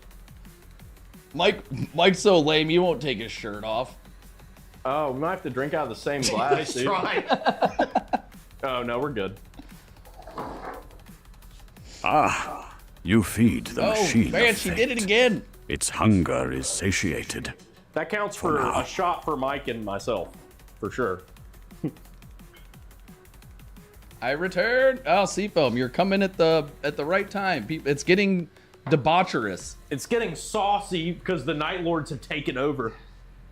Mike's so lame, he won't take his shirt off. Oh, we might have to drink out of the same glass, dude. Oh, no, we're good. Ah, you feed the machine. Oh, man, of she fate. did it again. Its hunger is satiated. That counts for now. a shot for Mike and myself, for sure. I returned. Oh, Seafoam, you're coming at the right time. It's getting debaucherous. It's getting saucy because the Nightlords have taken over.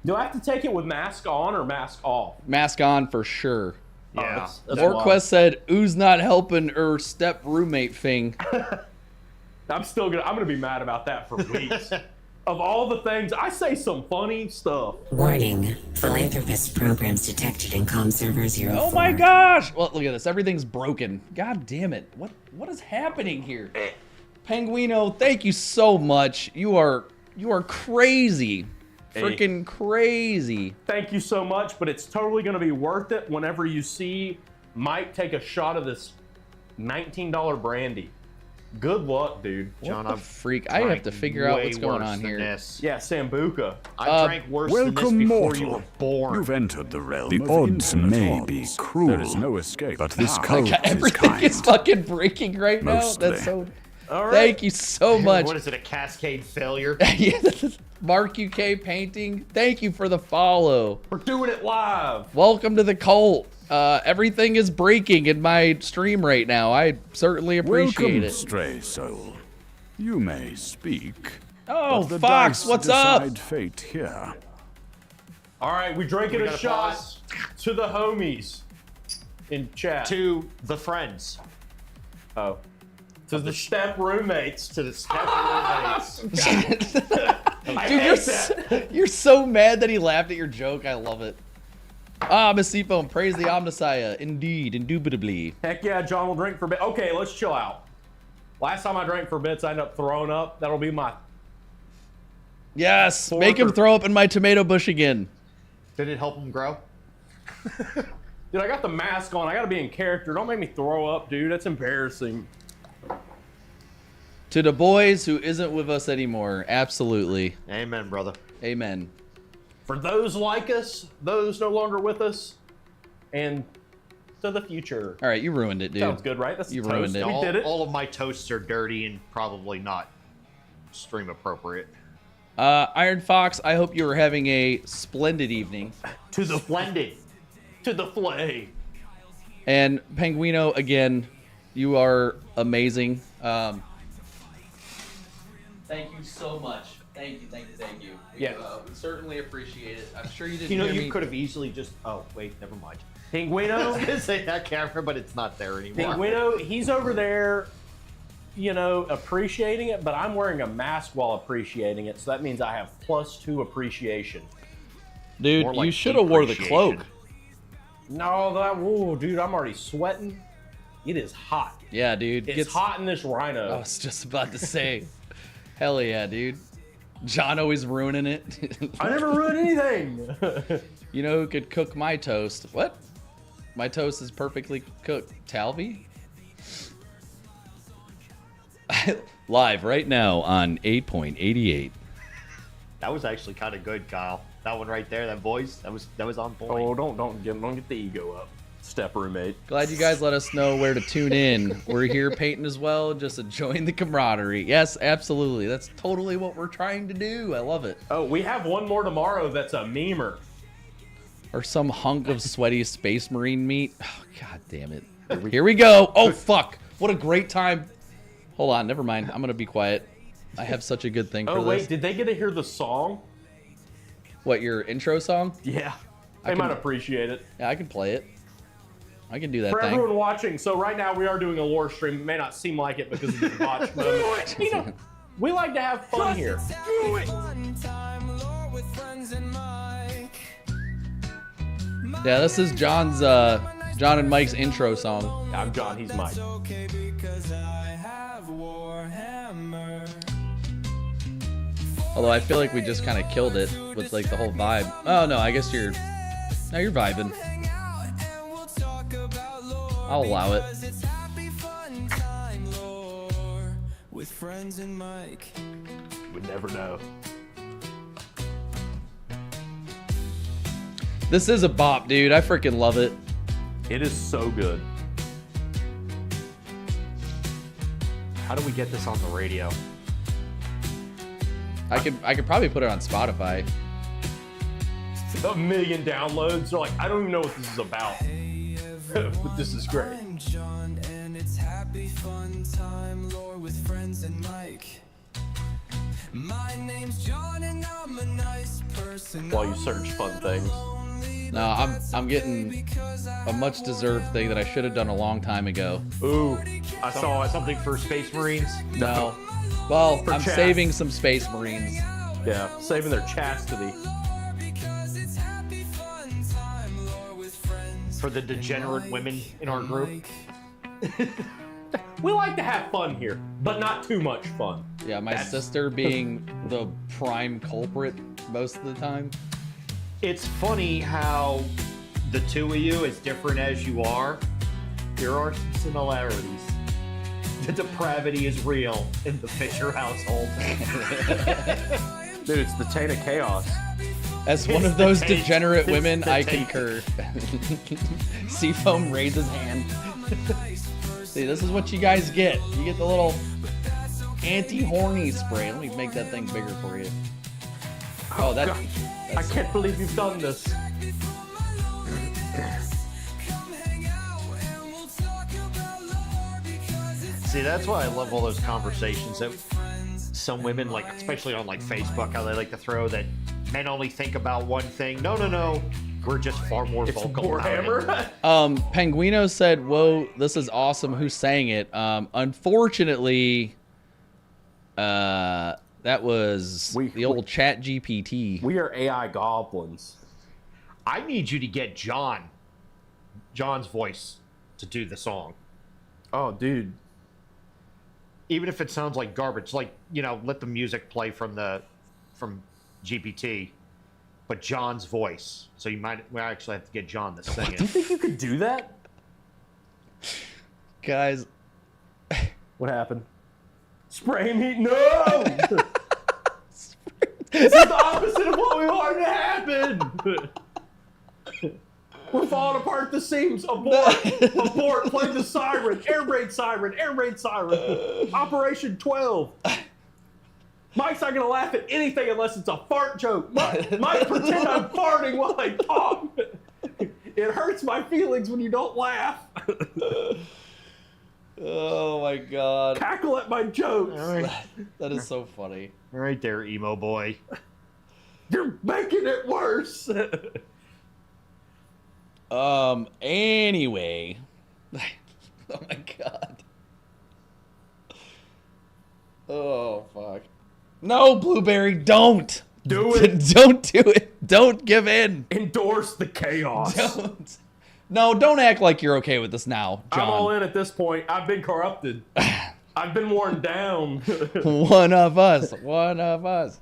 Do I have to take it with mask on or mask off? Mask on for sure. Yeah. Orquest said, "Oo's not helping her step roommate thing." I'm gonna be mad about that for weeks. Of all the things, I say some funny stuff. Warning, philanthropist programs detected in comm server 04. Oh my gosh! Well, look at this. Everything's broken. God damn it! What is happening here? Penguino, thank you so much. You are crazy. Freaking crazy. Thank you so much, but it's totally gonna be worth it whenever you see Mike take a shot of this $19 brandy. Good luck, dude. John, I'm freak. I have to figure out what's going on here. Yeah, Sambuca. I drank worse than this Welcome, before mortal. you were born. You've entered the realm. The odds may be cruel. There is no escape, but this cult is Everything kind. is fucking breaking right now. Mostly. That's so. All right. Thank you so much. What is it, a cascade failure? Yeah, Mark UK Painting, thank you for the follow. We're doing it live. Welcome to the cult. Everything is breaking in my stream right now. I certainly appreciate Welcome, it. stray soul. You may speak. Oh, but the Fox, dice what's up? decide fate here. All right, we drinking We a gotta shot pause. to the homies in chat. To the friends. Oh. To the step roommates. To the step roommates. Dude, you're so mad that he laughed at your joke. I love it. Ah, Miss Seafoam, praise the Omnissiah. Indeed, indubitably. Heck yeah, John will drink for bits. Okay, let's chill out. Last time I drank for bits, I ended up throwing up. That'll be my... Yes, make him throw up in my tomato bush again. Did it help him grow? Dude, I got the mask on. I gotta be in character. Don't make me throw up, dude. That's embarrassing. To the boys who isn't with us anymore, absolutely. Amen, brother. Amen. For those like us, those no longer with us, and to the future. All right, you ruined it, dude. Sounds good, right? That's You toast. ruined it. We did it. All of my toasts are dirty and probably not stream appropriate. Iron Fox, I hope you were having a splendid evening. To the Splendid. to the flay. And Penguino, again, you are amazing. Thank you so much. Thank you. Yeah. We certainly appreciate it. I'm sure you didn't You know, hear you me. could have easily just... Oh, wait, never mind. I was Pinguino, going to say that camera, but it's not there anymore. Pinguino, he's over there, you know, appreciating it, but I'm wearing a mask while appreciating it, so that means I have +2 appreciation. Dude, More like you should have wore the depreciation. cloak. No, whoa, dude, I'm already sweating. It is hot. Yeah, dude. It's hot in this rhino. I was just about to say. Hell yeah, dude. John always ruining it. I never ruined anything. You know who could cook my toast? What? My toast is perfectly cooked. Talvi? Live right now on 8.88. That was actually kind of good, Kyle. That one right there, that voice, that was on point. Oh, don't get the ego up, step roommate. Glad you guys let us know where to tune in. We're here painting as well, just enjoying the camaraderie. Yes, absolutely. That's totally what we're trying to do. I love it. Oh, we have one more tomorrow that's a memer. Or some hunk of sweaty space marine meat. Oh, God damn it. Here we go. Oh, fuck. What a great time. Hold on, never mind. I'm going to be quiet. I have such a good thing for Oh, wait, this. did they get to hear the song? What, your intro song? Yeah. They might appreciate it. Yeah, I can play it. I can do that For thing. everyone watching, so right now we are doing a lore stream. It may not seem like it because of the botch, but you know, we like to have fun here. Do it! Lore with friends and Mike. Yeah, this is John's, John and Mike's intro song. I'm John, he's Mike. Okay, because I have Warhammer. Although I feel like we just kind of killed it with like the whole vibe. Oh no, I guess you're vibing. I'll allow it. It's happy fun time, lore with friends and Mike. Would never know. This is a bop, dude. I freaking love it. It is so good. How do we get this on the radio? I could probably put it on Spotify. A million downloads. They're like, I don't even know what this is about. But this is great. I'm John, and it's happy fun time, lore with friends and Mike. My name's John, and I'm a nice person. While you search fun things. No, I'm getting a much deserved thing that I should have done a long time ago. Ooh, I saw something for Space Marines. No. Well, For I'm chat. saving some Space Marines. Yeah, saving their chastity. For the degenerate women in our group. We like to have fun here, but not too much fun. Yeah, my sister being the prime culprit most of the time. It's funny how the two of you, as different as you are, there are some similarities. The depravity is real in the Fisher household. Dude, it's the taint of chaos. As one of those degenerate women, I concur. Seafoam raises hand. See, this is what you guys get. You get the little anti-horny spray. Let me make that thing bigger for you. Oh, God. I can't believe you've done this. See, that's why I love all those conversations that some women, like, especially on like Facebook, how they like to throw that men only think about one thing. No. We're just far more vocal about it. Penguino said, "Whoa, this is awesome. Who sang it?" Unfortunately, that was the old Chat GPT. We are AI goblins. I need you to get John's voice to do the song. Oh, dude. Even if it sounds like garbage, like, you know, let the music play from GPT, but John's voice. So we actually have to get John to sing Do you it. think you could do that? Guys, what happened? Spray me? No! This is the opposite of what we wanted to happen! We're falling apart at the seams. Abort! Abort! Play the siren! Air raid siren! Air raid siren! Operation 12! Mike's not gonna laugh at anything unless it's a fart joke. Mike pretend I'm farting while I talk. It hurts my feelings when you don't laugh. Oh my god. Cackle at my jokes. That is so funny. Right there, emo boy. You're making it worse. Anyway. Oh my god. Oh fuck. No, Blueberry, don't. Do it. Don't do it. Don't give in. Endorse the chaos. Don't. No, don't act like you're okay with this now, John. I'm all in at this point. I've been corrupted. I've been worn down. One of us. One of us.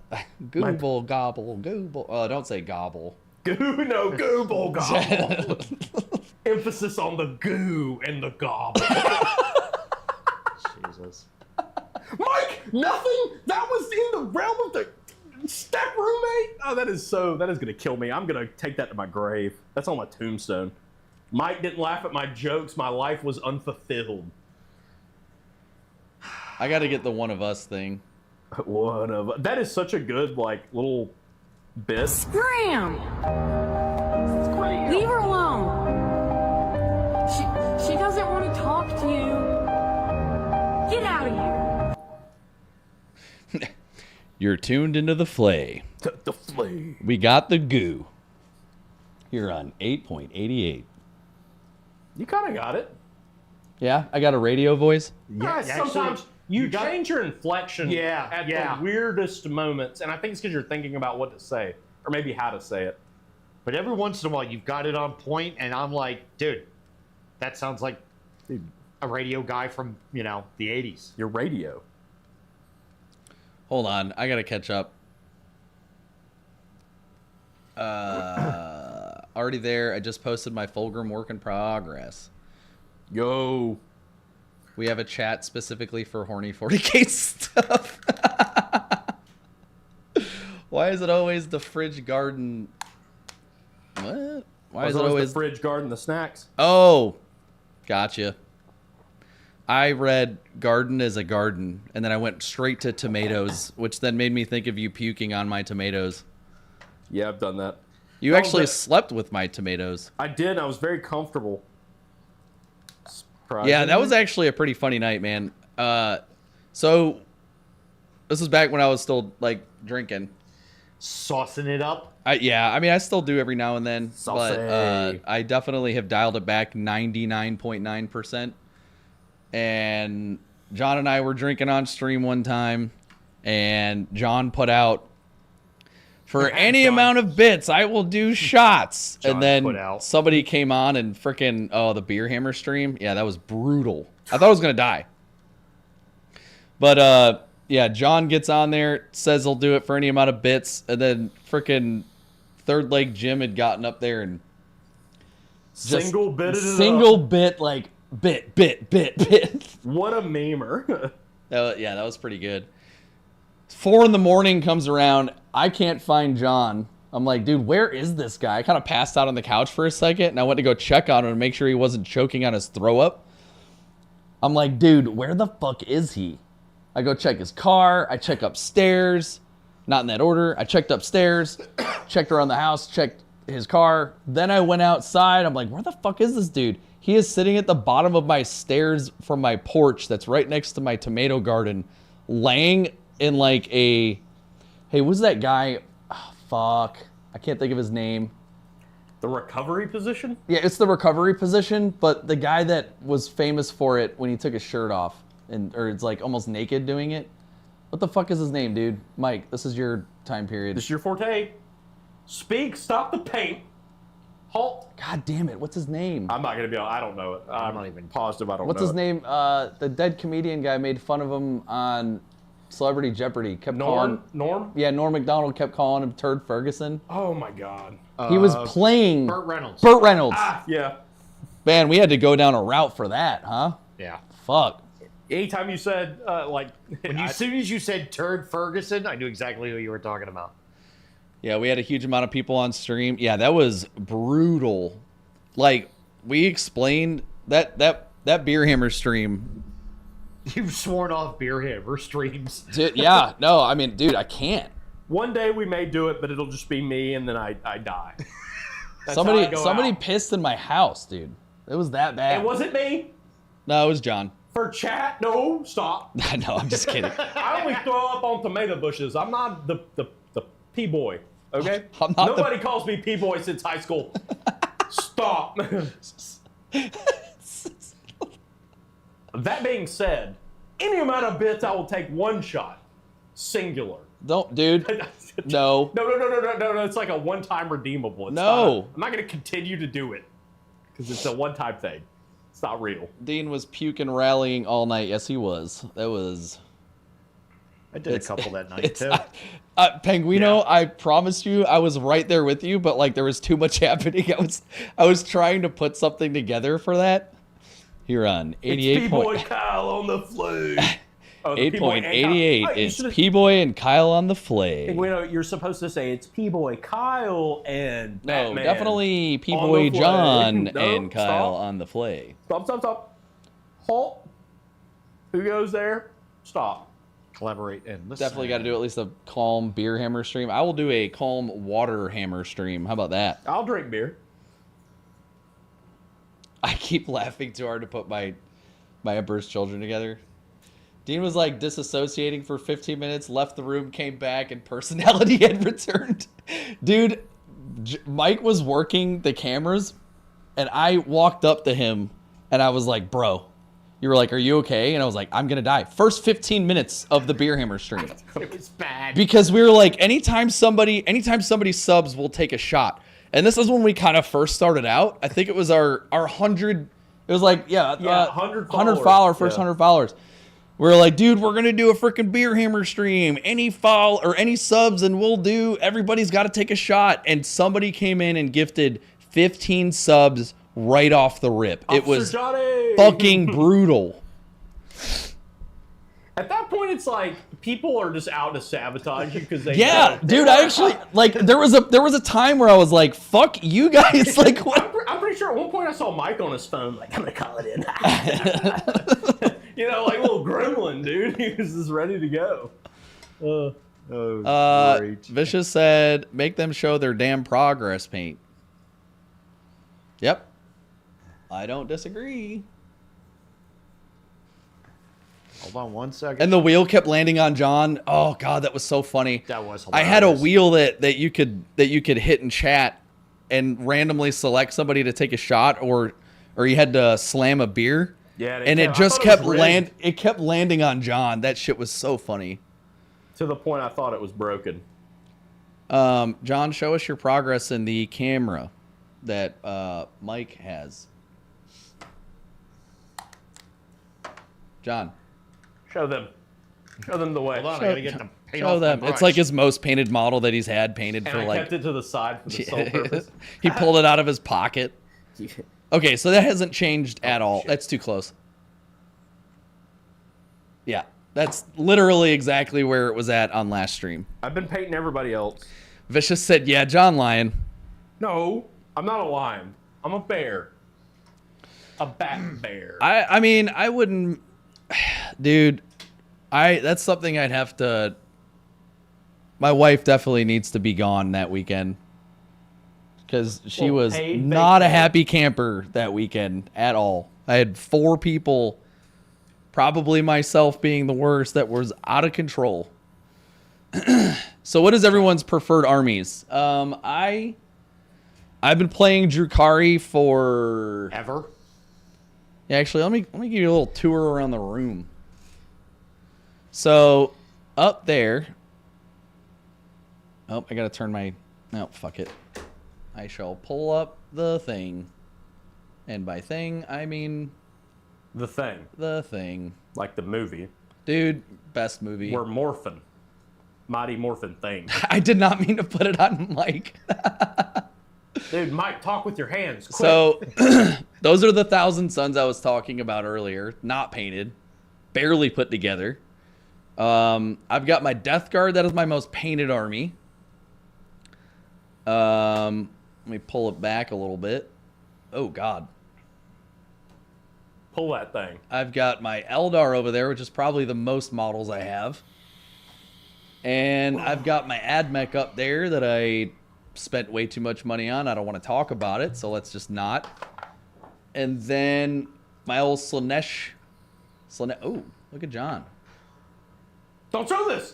Gooble, gobble, gooble. Oh, don't say gobble. No, gooble gobble. Emphasis on the goo and the gobble. Jesus. Mike, nothing? That was in the realm of the step roommate? Oh, that is gonna kill me. I'm gonna take that to my grave. That's on my tombstone. Mike didn't laugh at my jokes. My life was unfulfilled. I gotta get the one of us thing. One of that is such a good like little bit. Scram! Leave her alone. She doesn't want to talk to you. Get out of here. You're tuned into the flay. The flay. We got the goo. Here on 8.88. You kind of got it. Yeah, I got a radio voice. Yeah, sometimes you change your inflection at the weirdest moments, and I think it's because you're thinking about what to say, or maybe how to say it. But every once in a while, you've got it on point, and I'm like, dude, that sounds like a radio guy from, the 80s. Your radio. Hold on, I gotta catch up. Already there. I just posted my Fulgrim work in progress. Yo. We have a chat specifically for horny 40k stuff. Why is it always the fridge garden? What? Why is it always the fridge garden, the snacks? Oh, gotcha. I read garden as a garden, and then I went straight to tomatoes, which then made me think of you puking on my tomatoes. Yeah, I've done that. You actually slept with my tomatoes. I did. I was very comfortable. Yeah, that was actually a pretty funny night, man. So this was back when I was still drinking, saucing it up. Yeah, I mean I still do every now and then, Saucy. but I definitely have dialed it back 99.9%. And John and I were drinking on stream one time, and John put out, for any amount of bits, I will do shots. And then somebody came on and frickin' the Beer Hammer stream. Yeah, that was brutal. I thought I was going to die. But, yeah, John gets on there, says he'll do it for any amount of bits. And then frickin' Third Leg Jim had gotten up there and single bit. Bit. What a memer. That was pretty good. 4 a.m. comes around. I can't find John. I'm like, dude, where is this guy? I kind of passed out on the couch for a second, and I went to go check on him to make sure he wasn't choking on his throw up. I'm like, dude, where the fuck is he? I go check his car. I check upstairs. Not in that order. I checked upstairs, checked around the house, checked his car. Then I went outside. I'm like, where the fuck is this dude? He is sitting at the bottom of my stairs from my porch that's right next to my tomato garden, laying in hey, who's that guy? Oh, fuck. I can't think of his name. The recovery position? Yeah, it's the recovery position, but the guy that was famous for it when he took his shirt off, or it's almost naked doing it. What the fuck is his name, dude? Mike, this is your time period. This is your forte. Speak, stop the paint. Halt. God damn it, what's his name? I'm not going to be able, I don't know it. I'm not even positive I don't What's know his name? The dead comedian guy made fun of him on Celebrity Jeopardy. Norm? Yeah, Norm Macdonald kept calling him Turd Ferguson. Oh my God. He was playing Burt Reynolds. Ah, yeah. Man, we had to go down a route for that, huh? Yeah. Fuck. Anytime you said, as soon as you said Turd Ferguson, I knew exactly who you were talking about. Yeah, we had a huge amount of people on stream. Yeah, that was brutal. We explained that Beer Hammer stream. You've sworn off Beer Hammer streams. Dude, yeah, no, I mean, dude, I can't. One day we may do it, but it'll just be me, and then I die. Somebody pissed in my house, dude. It was that bad. It wasn't me. No, it was John. For chat? No, stop. No, I'm just kidding. I only throw up on tomato bushes. I'm not the P-boy, okay? I'm not Nobody calls me P-boy since high school. Stop. That being said, any amount of bits I will take one shot. Singular. Don't, dude. No. No. It's like a one-time redeemable. I'm not going to continue to do it because it's a one-time thing. It's not real. Dean was puking, rallying all night. Yes, he was. That was. I did a couple that night too. Penguino, yeah. I promise you, I was right there with you, but there was too much happening. I was trying to put something together for that. Here on 88. It's P-Boy Kyle on the flay. 8.88 is P-Boy and Kyle on the flay. Penguino, you're supposed to say it's P-Boy Kyle and Batman. No, definitely P-Boy John and Kyle on the flay. Stop. Halt. Who goes there? Stop. Collaborate and listen. Definitely got to do at least a calm Beer Hammer stream. I will do a calm Water Hammer stream. How about that? I'll drink beer. I keep laughing too hard to put my Emperor's Children together. Dean was like disassociating for 15 minutes, left the room, came back, and personality had returned. Dude, Mike was working the cameras, and I walked up to him, and I was like, bro, you were like, are you okay? And I was like, I'm going to die. First 15 minutes of the Beer Hammer stream. It was bad. Because we were like, anytime somebody subs, we'll take a shot. And this is when we kind of first started out. I think it was our 100, it was like, 100 followers, first 100 followers. We were like, dude, we're going to do a freaking Beer Hammer stream. Any subs, and we'll do, everybody's got to take a shot. And somebody came in and gifted 15 subs right off the rip. It was fucking brutal. At that point, it's like people are just out to sabotage you because they. Yeah, dude. I actually like there was a time where I was like, "Fuck you guys!" Like, what? I'm pretty sure at one point I saw Mike on his phone, like, "I'm gonna call it in." You know, like a little gremlin, dude. He was just ready to go. Great. Vicious said, "Make them show their damn progress paint." Yep. I don't disagree. Hold on one second. And the wheel kept landing on John. Oh god, that was so funny. That was hilarious. I had a wheel that you could hit in chat and randomly select somebody to take a shot, or you had to slam a beer. Yeah, and it just kept landing on John. That shit was so funny. To the point I thought it was broken. John, show us your progress in the camera that Mike has. John. Show them the way. Hold on, I gotta get the paint Show off them. my It's like his most painted model that he's had painted and for I like. kept it to the side for the sole purpose. He pulled it out of his pocket. Okay, so that hasn't changed at all. Shit. That's too close. Yeah, that's literally exactly where it was at on last stream. I've been painting everybody else. Vicious said, "Yeah, John Lion." No, I'm not a lion. I'm a bear. A bat bear. I mean, I wouldn't, dude. That's something I'd have to. My wife definitely needs to be gone that weekend because she was not a happy camper that weekend at all. I had 4 people, probably myself being the worst, that was out of control. So, what is everyone's preferred armies? I've been playing drukhari for ever. Yeah, actually, let me give you a little tour around the room. So, up there. Oh, I gotta turn my. No, fuck it. I shall pull up the thing, and by thing I mean the thing. The thing. Like the movie. Dude, best movie. We're morphin'. Mighty Morphin Thing. I did not mean to put it on Mike. Dude, Mike, talk with your hands. Quick. So, those are the 1,000 Suns I was talking about earlier. Not painted. Barely put together. I've got my Death Guard. That is my most painted army. Let me pull it back a little bit. Oh, God. Pull that thing. I've got my Eldar over there, which is probably the most models I have. And I've got my AdMech up there that I spent way too much money on. I don't want to talk about it, so let's just not. And then my old Slanesh. Oh, look at John. Don't show this!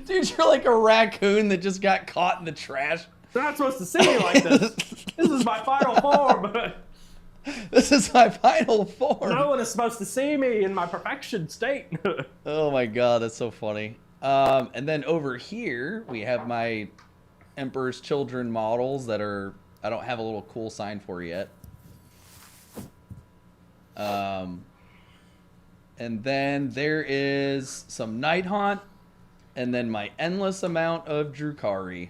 Dude, you're like a raccoon that just got caught in the trash. They're not supposed to see me like this. This is my final form. This is my final form. No one is supposed to see me in my perfection state. Oh my god, that's so funny. And then over here, we have my Emperor's Children models that are... I don't have a little cool sign for yet. And then there is some Night Haunt, and then my endless amount of drukhari.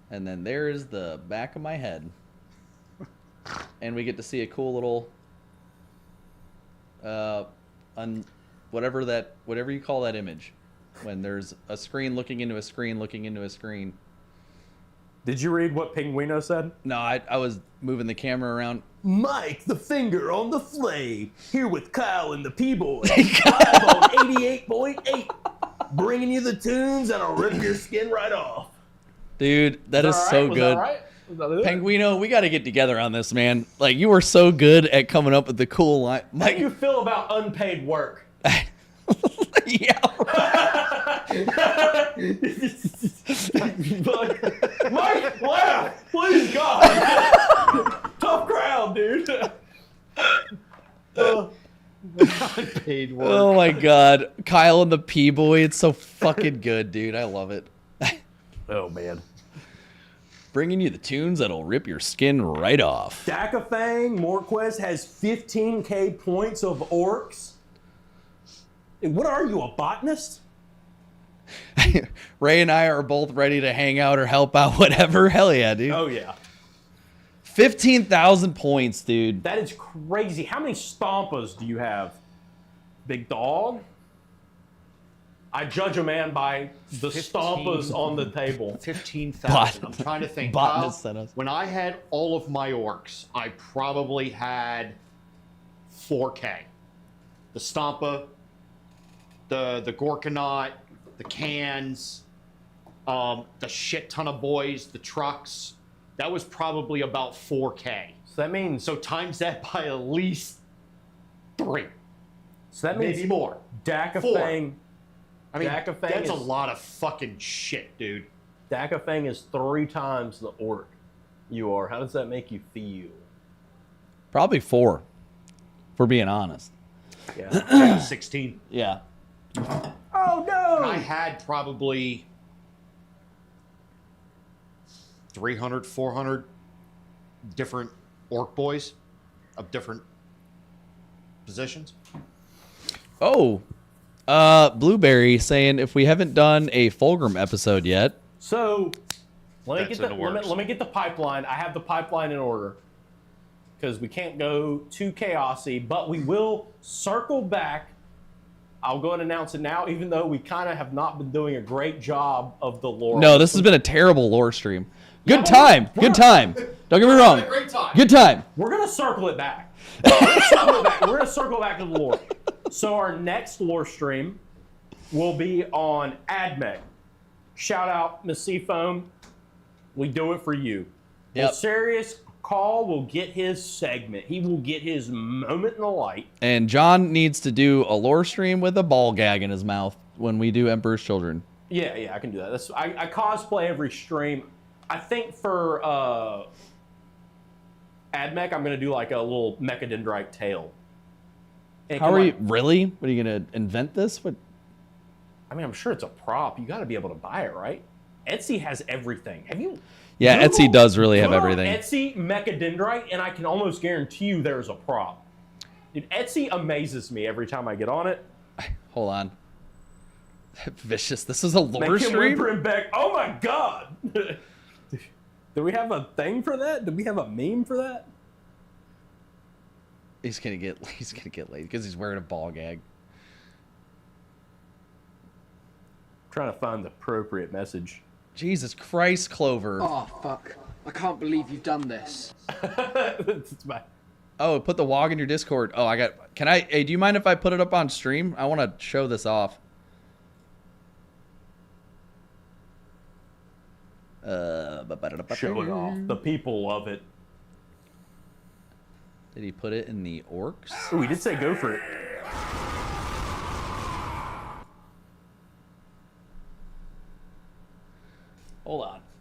And then there's the back of my head. And we get to see a cool little... whatever you call that image. When there's a screen looking into a screen looking into a screen. Did you read what Pinguino said? No, I was moving the camera around. Mike, the finger on the flay, here with Kyle and the P-Boy, live on 88.8, bringing you the tunes that'll rip your skin right off. Dude, that is so good. Was Penguino, we got to get together on this, man. Like, you were so good at coming up with the cool line. How do you feel about unpaid work? Yeah. Mike, laugh, please, God. Tough crowd, dude. Paid work. Oh my God, Kyle and the P-boy, it's so fucking good, dude. I love it. Oh man, bringing you the tunes that'll rip your skin right off. Dakafang Morquez has 15k points of orcs. What are you, a botanist? Ray and I are both ready to hang out or help out, whatever. Hell yeah, dude. Oh yeah. 15,000 points, dude. That is crazy. How many stompas do you have, big dog? I judge a man by the stompas on the table. 15,000. I'm trying to think. Botanist sent us. When I had all of my orcs, I probably had 4K. The Stompa, the Gorkanaut, the cans, the shit ton of boys, the trucks. That was probably about 4K. So that means... So times that by at least 3. So that means... Maybe more. Dakafang... I mean, Dakafang that's a is, lot of fucking shit, dude. Dakafang is 3 times the orc you are. How does that make you feel? Probably 4, if we're being honest. Yeah. 16. Yeah. Oh, no! And I had probably 300, 400 different orc boys of different positions. Oh, Blueberry saying if we haven't done a Fulgrim episode yet. So, let me That's get in the the works. let me get the pipeline. I have the pipeline in order because we can't go too chaosy, but we will circle back. I'll go and announce it now, even though we kind of have not been doing a great job of the lore. No, this has been a terrible lore stream. Good Yeah, time. Good time. Don't get me wrong. Great time. Good time. We're gonna circle it back. We're gonna circle back to the lore. So our next lore stream will be on Admech. Shout out Miss Seafoam. We do it for you. Yep. Serious Call will get his segment. He will get his moment in the light. And John needs to do a lore stream with a ball gag in his mouth when we do Emperor's Children. Yeah, I can do that. I cosplay every stream. I think for Admech, I'm gonna do like a little mechadendrite tail. And How are you really? What are you gonna invent this? What? I mean, I'm sure it's a prop. You got to be able to buy it, right? Etsy has everything. Have you? Yeah, Google- Etsy does really have Google everything. Etsy mechadendrite, and I can almost guarantee you there's a prop. Dude, Etsy amazes me every time I get on it. Hold on. Vicious. This is a lore Make him stream. reprint back. Oh my god! Do we have a thing for that? Do we have a meme for that? He's gonna get laid because he's wearing a ball gag. Trying to find the appropriate message. Jesus Christ, Clover. Oh, fuck. I can't believe you've done this. It's my... Oh, put the WOG in your Discord. Oh, can I, hey, do you mind if I put it up on stream? I want to show this off. Show it off. The people love it. Did he put it in the orcs? Oh, he did say go for it.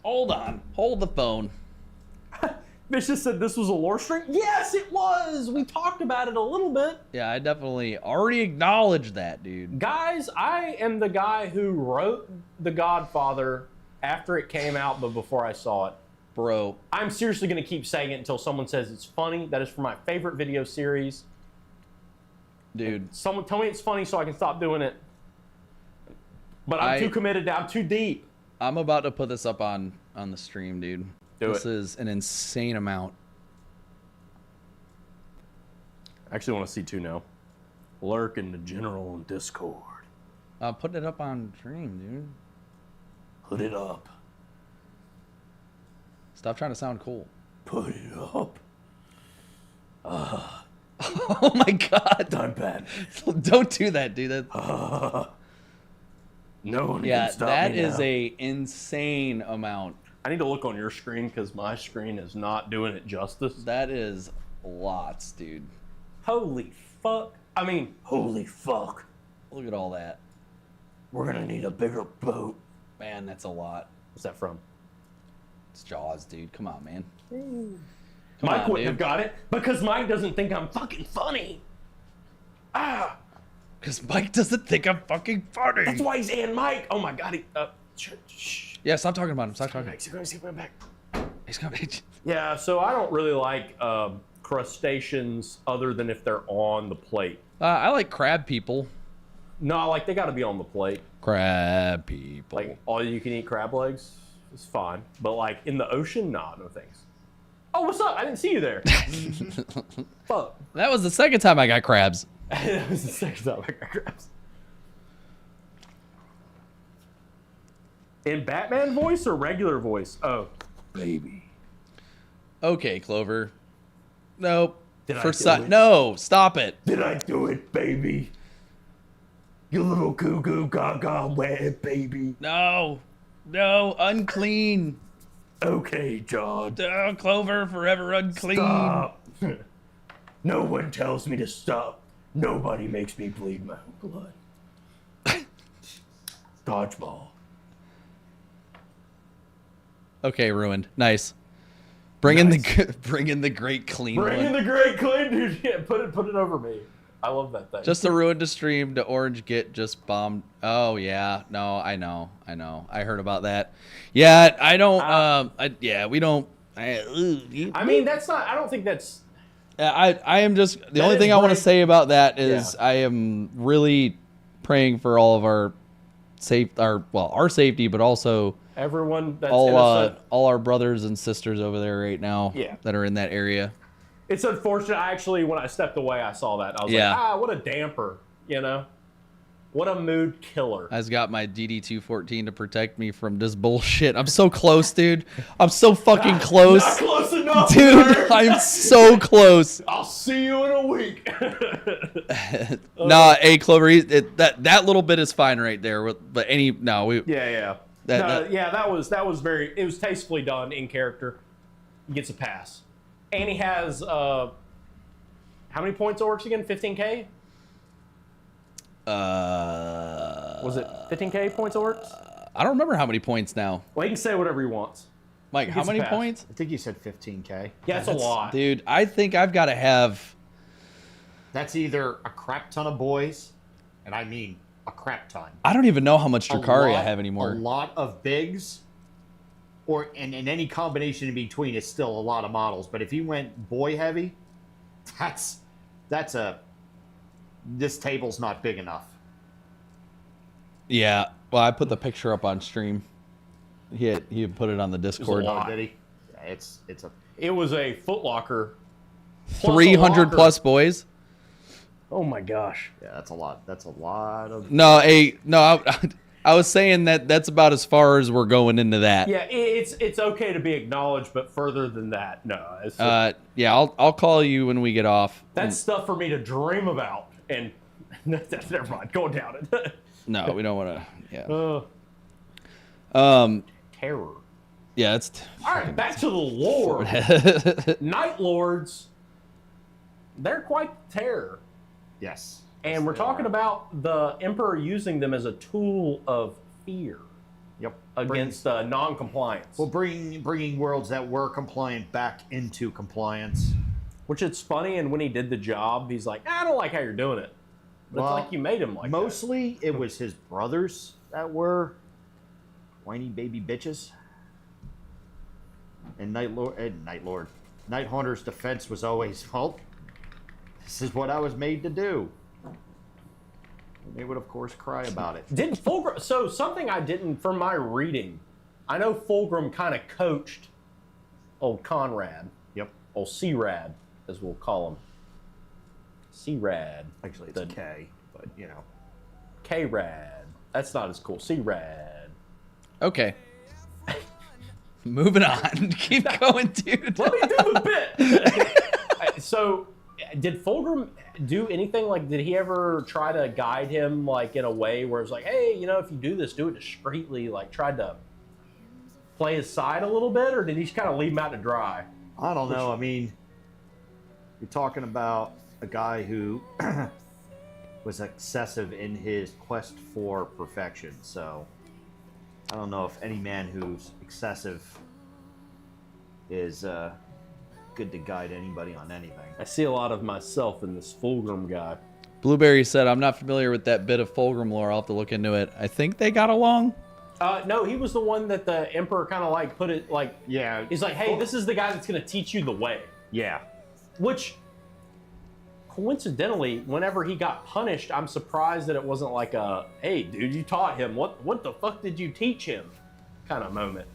Hold on. Hold the phone. Vicious said this was a lore stream. Yes, it was. We talked about it a little bit. Yeah, I definitely already acknowledged that, dude. Guys, I am the guy who wrote The Godfather after it came out, but before I saw it. Bro. I'm seriously going to keep saying it until someone says it's funny. That is for my favorite video series. Dude. And someone tell me it's funny so I can stop doing it. But I'm too committed now. I'm too deep. I'm about to put this up on the stream, dude. This is an insane amount. I actually want to see two now. Lurk in the general Discord. Put it up on stream, dude. Put it up. Stop trying to sound cool. Put it up. Oh my god. I'm bad. Don't do that, dude. No one yeah, can stop that me is now. a insane amount. I need to look on your screen because my screen is not doing it justice. That is lots, dude. Holy fuck. I mean, holy fuck. Look at all that. We're gonna need a bigger boat. Man, that's a lot. What's that from? It's Jaws, dude. Come on, man. Mike wouldn't have got it because Mike doesn't think I'm fucking funny. Ah. Because Mike doesn't think I'm fucking funny. That's why he's and Mike. Oh my god. Yeah, stop talking about him. Stop talking. He's coming back. He's coming. Yeah, so I don't really like crustaceans other than if they're on the plate. I like crab people. No, like they got to be on the plate. Crab people. Like all you can eat crab legs is fine, but like in the ocean, nah, no thanks. Oh, what's up? I didn't see you there. Fuck. That was the second time I got crabs. That was the second time I got crabs. In Batman voice or regular voice? Oh, baby. Okay, Clover. Nope. Did I do it? No, stop it. Did I do it, baby? You little goo goo gaga wet baby. No. No, unclean. Okay, John. Oh, Clover, forever unclean. Stop. No one tells me to stop. Nobody makes me bleed my own blood. Dodgeball. Okay, ruined. Nice. Bring in the great clean Bring one. in the great clean, dude. Yeah, put it over me. I love that thing. Just the ruin to stream to Orange get just bombed. Oh yeah, no, I know. I heard about that. Yeah, I don't. We don't. I mean, that's not. I don't think that's. I am just the That only is thing I want to great. say about that is Yeah. I am really praying for all of our our safety, but also Everyone that's innocent. all our brothers and sisters over there right now Yeah. that are in that area. It's unfortunate. I actually, when I stepped away, I saw that. I was Yeah. like, what a damper, you know? What a mood killer. I've got my DD-214 to protect me from this bullshit. I'm so close, dude. I'm so fucking close. Not close enough, Dude, nerd. I'm so close. I'll see you in a week. Nah, hey, Clover, that little bit is fine right there. But Yeah. That was very. It was tastefully done in character. He gets a pass, and he has how many points orcs again? 15k. Was it 15k points orcs? I don't remember how many points now. Well, he can say whatever he wants. Mike, He how gets a many pass. points? I think you said 15k. Yeah, that's a lot. Dude, I think I've got to have. That's either a crap ton of boys, and I mean a crap ton. I don't even know how much drukhari I lot- have anymore. A lot of bigs, and any combination in between is still a lot of models. But if you went boy heavy, this table's not big enough. Yeah. Well, I put the picture up on stream. He had put it on the Discord. lot. Did he? Yeah, It was a Foot Locker. plus a 300 locker. plus boys. Oh my gosh. Yeah, that's a lot. That's a lot of. No, I was saying that's about as far as we're going into that. Yeah, it's okay to be acknowledged, but further than that, no. It's Yeah, I'll call you when we get off. that's stuff for me to dream about, and never mind. Going down it. No, we don't want to. Yeah. Terror. Yeah, it's. All right, back to the lore. Nightlords, they're quite the terror. Yes. And we're talking about the Emperor using them as a tool of fear. Yep. Against non-compliance. Well, bringing worlds that were compliant back into compliance. Which it's funny, and when he did the job, he's like, I don't like how you're doing it. But Well, it's like you made him like mostly it was his brothers that were whiny baby bitches. And Nighthunter's defense was always, well, this is what I was made to do. And they would, of course, cry about it. Didn't Fulgrim... So, something I didn't... From my reading, I know Fulgrim kind of coached old Conrad. Yep. Old C-Rad, as we'll call him. C-Rad. Actually, it's K, but, you know. K-Rad. That's not as cool. C-Rad. Okay. Moving on. Keep going, dude. Let me do the bit. So, did Fulgrim do anything? Like, did he ever try to guide him, like, in a way where it's like, hey, you know, if you do this, do it discreetly. Like, tried to play his side a little bit, or did he just kind of leave him out to dry? I don't know. I mean, you're talking about a guy who was excessive in his quest for perfection. So I don't know if any man who's excessive is good to guide anybody on anything. I see a lot of myself in this Fulgrim guy. Blueberry said, I'm not familiar with that bit of Fulgrim lore. I'll have to look into it. I think they got along. No, he was the one that the Emperor kind of like put it like... Yeah. He's like, hey, this is the guy that's going to teach you the way. Yeah. Which, coincidentally, whenever he got punished, I'm surprised that it wasn't like a, hey, dude, you taught him. What the fuck did you teach him? Kind of moment.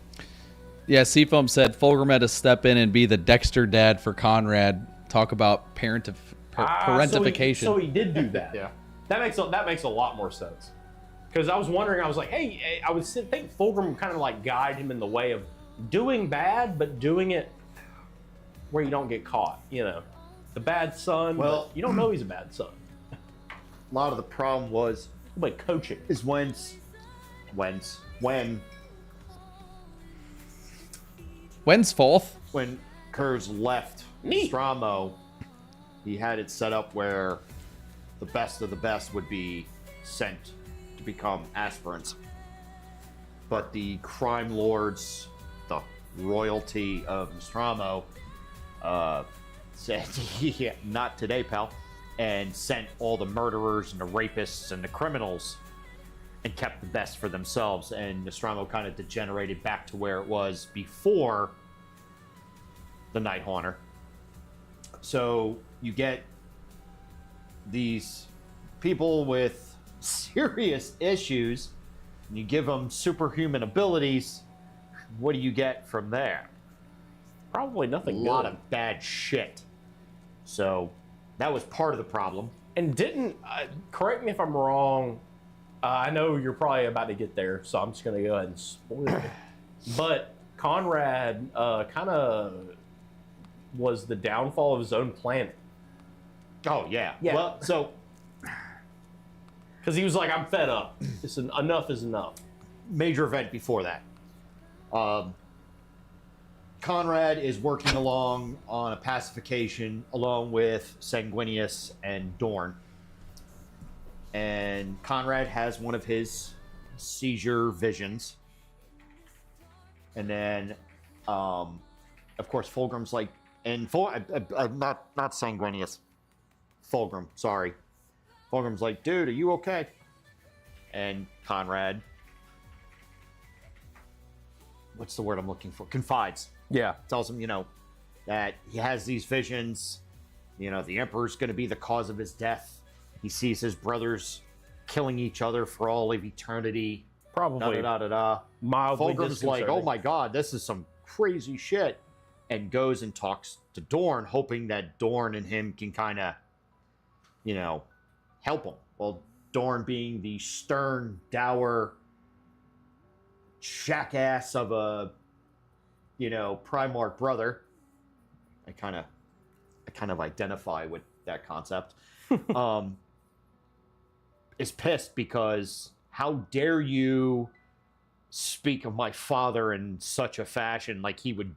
Yeah, Seafoam said Fulgrim had to step in and be the Dexter dad for Conrad. Talk about parentification. So he did do that. Yeah. That makes a lot more sense. Because I was wondering, I was like, hey, I would think Fulgrim kind of like guide him in the way of doing bad, but doing it where you don't get caught. You know, the bad son. Well, you don't know he's a bad son. A lot of the problem was, but coaching is when When's when Kurz left Nostromo, he had it set up where the best of the best would be sent to become aspirants. But the crime lords, the royalty of Nostromo, said, yeah, not today, pal, and sent all the murderers and the rapists and the criminals and kept the best for themselves. And Nostromo kind of degenerated back to where it was before the Night Haunter. So you get these people with serious issues, and you give them superhuman abilities. What do you get from there? Probably nothing good. A lot of bad shit. So that was part of the problem. And didn't, correct me if I'm wrong, I know you're probably about to get there, so I'm just going to go ahead and spoil it. But Conrad kind of was the downfall of his own planet. Oh, yeah. Yeah. Well, so... Because he was like, I'm fed up. Enough is enough. Major event before that. Conrad is working along on a pacification along with Sanguinius and Dorn. And Conrad has one of his seizure visions. And then, of course, Fulgrim's like, and not Sanguinius. Fulgrim, sorry. Fulgrim's like, dude, are you okay? And Conrad, what's the word I'm looking for? Confides. Yeah. Tells him, that he has these visions. The Emperor's going to be the cause of his death. He sees his brothers killing each other for all of eternity. Probably. Mildly Fulgrim's like, oh my god, this is some crazy shit. And goes and talks to Dorn, hoping that Dorn and him can kind of, help him. Well, Dorn being the stern, dour jackass of a, Primarch brother. I kind of identify with that concept. Is pissed because how dare you speak of my father in such a fashion, like he would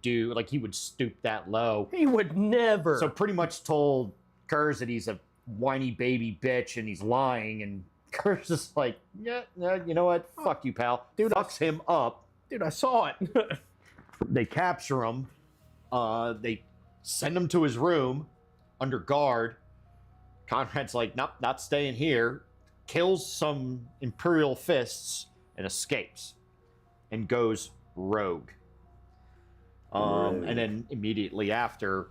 stoop that low. He would never. So pretty much told Kurz that he's a whiny baby bitch and he's lying, and Kurz is like, yeah, you know what? Fuck you, pal. Dude, fucks him up. Dude, I saw it. They capture him. They send him to his room under guard. Conrad's like, nope, not staying here. Kills some Imperial fists and escapes. And goes rogue. And then immediately after,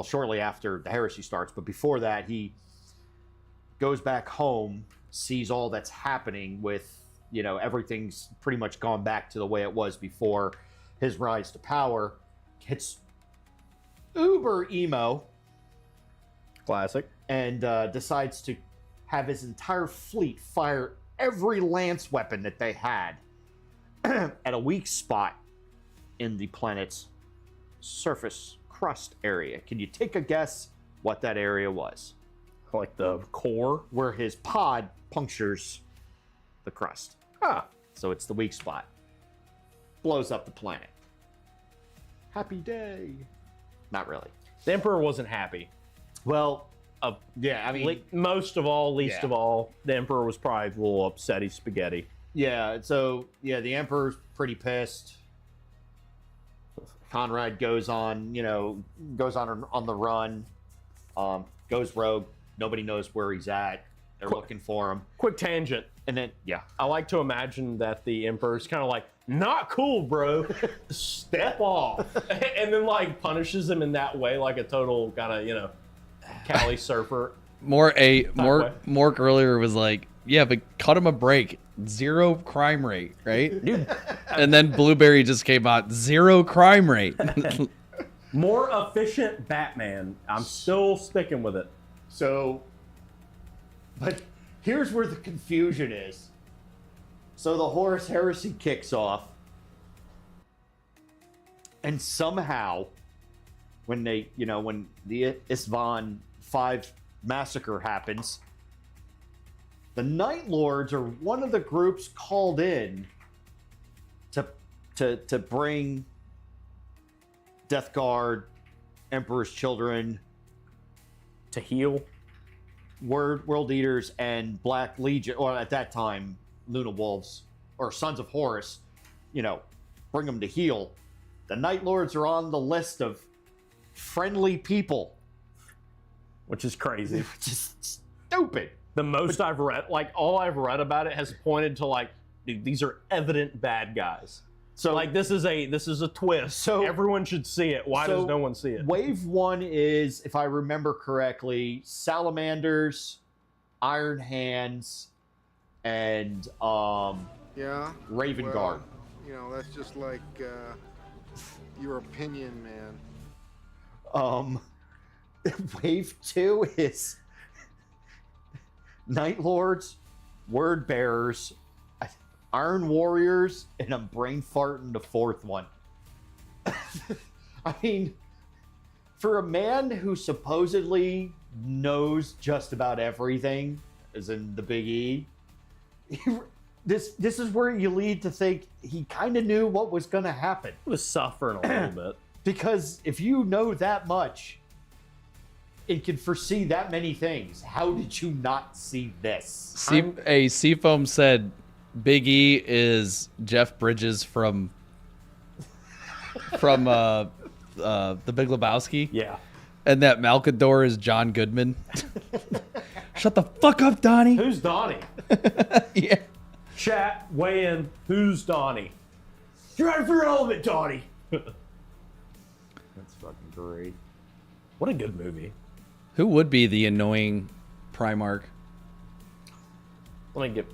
shortly after the heresy starts, but before that, he goes back home, sees all that's happening with, everything's pretty much gone back to the way it was before his rise to power. Gets uber emo. Classic. And decides to have his entire fleet fire every lance weapon that they had at a weak spot in the planet's surface crust area. Can you take a guess what that area was? Like the core? Where his pod punctures the crust. Ah. So it's the weak spot. blows up the planet. Happy day. Not really. The Emperor wasn't happy. Well, yeah, I mean... most of all, least yeah. of all, the Emperor was probably a little upsetty spaghetti. Yeah, so, yeah, the Emperor's pretty pissed. Conrad goes on on the run, goes rogue. Nobody knows where he's at. They're looking for him. Quick tangent. And then, yeah. I like to imagine that the Emperor's kind of like, not cool, bro. Step off. And then, like, punishes him in that way, like a total kind of, Cali surfer. Mork earlier was like, yeah, but cut him a break. 0 crime rate, right? Dude. And then Blueberry just came out, 0 crime rate. More efficient Batman. I'm still sticking with it. So, but here's where the confusion is. So the Horus Heresy kicks off, and somehow, when the Isvan 5 massacre happens, the Nightlords are one of the groups called in to bring Death Guard, Emperor's Children, to heal World Eaters, and Black Legion, or at that time, Luna Wolves, or Sons of Horus, bring them to heal. The Nightlords are on the list of friendly people. Which is crazy. Just stupid. The most I've read, like, all I've read about it has pointed to, like, dude, these are evident bad guys. So, like, this is a twist. So everyone should see it. Why does no one see it? Wave 1 is, if I remember correctly, Salamanders, Iron Hands, and Raven Guard. That's just like your opinion, man. Wave 2 is Nightlords, Word Bearers, Iron Warriors, and I'm brain farting the 4th one. I mean, for a man who supposedly knows just about everything, as in the Big E, this is where you lead to think he kind of knew what was going to happen. He was suffering a little bit. Because if you know that much and can foresee that many things, how did you not see this? Seafoam said Big E is Jeff Bridges from The Big Lebowski. Yeah. And that Malcador is John Goodman. Shut the fuck up, Donnie. Who's Donnie? Yeah. Chat, weigh in. Who's Donnie? You're out of your element, Donnie. That's fucking great. What a good movie. Who would be the annoying Primarch? Let me get...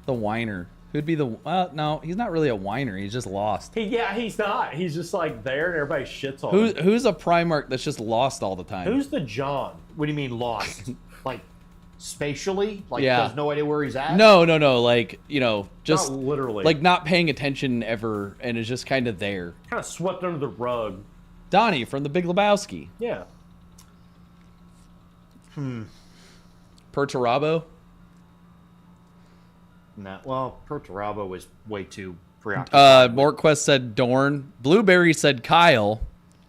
The whiner. Who'd be the... no, he's not really a whiner. He's just lost. He's not. He's just like there and everybody shits on him. Who's a Primarch that's just lost all the time? Who's the John? What do you mean lost? Like spatially? Like Yeah. has no idea where he's at? No. Like, just... Not literally. Like not paying attention ever and is just kind of there. Kind of swept under the rug. Donnie from The Big Lebowski. Yeah. Perturabo? No. Well, Perturabo was way too preoccupied. Mortquest said Dorn. Blueberry said Kyle.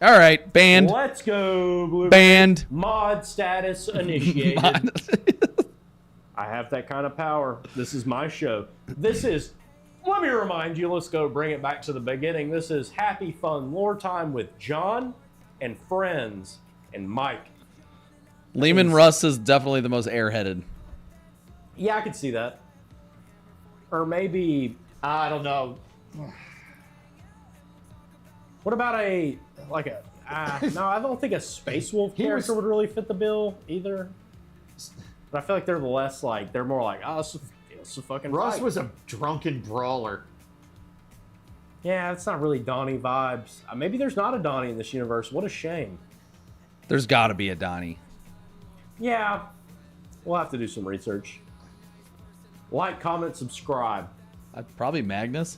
All right, banned. Let's go, Blueberry. Banned. Mod status initiated. I have that kind of power. This is my show. Let me remind you, let's go bring it back to the beginning. This is happy, fun lore time with John and friends and Mike. Lehman Russ is definitely the most airheaded. Yeah, I could see that. Or maybe... I don't know. What about no, I don't think a Space Wolf character would really fit the bill either. But I feel like they're they're more like, oh, it's a fucking Russ fight. was a drunken brawler. Yeah, it's not really Donnie vibes. Maybe there's not a Donnie in this universe. What a shame. There's got to be a Donnie. Yeah, we'll have to do some research. Like, comment, subscribe. Probably Magnus.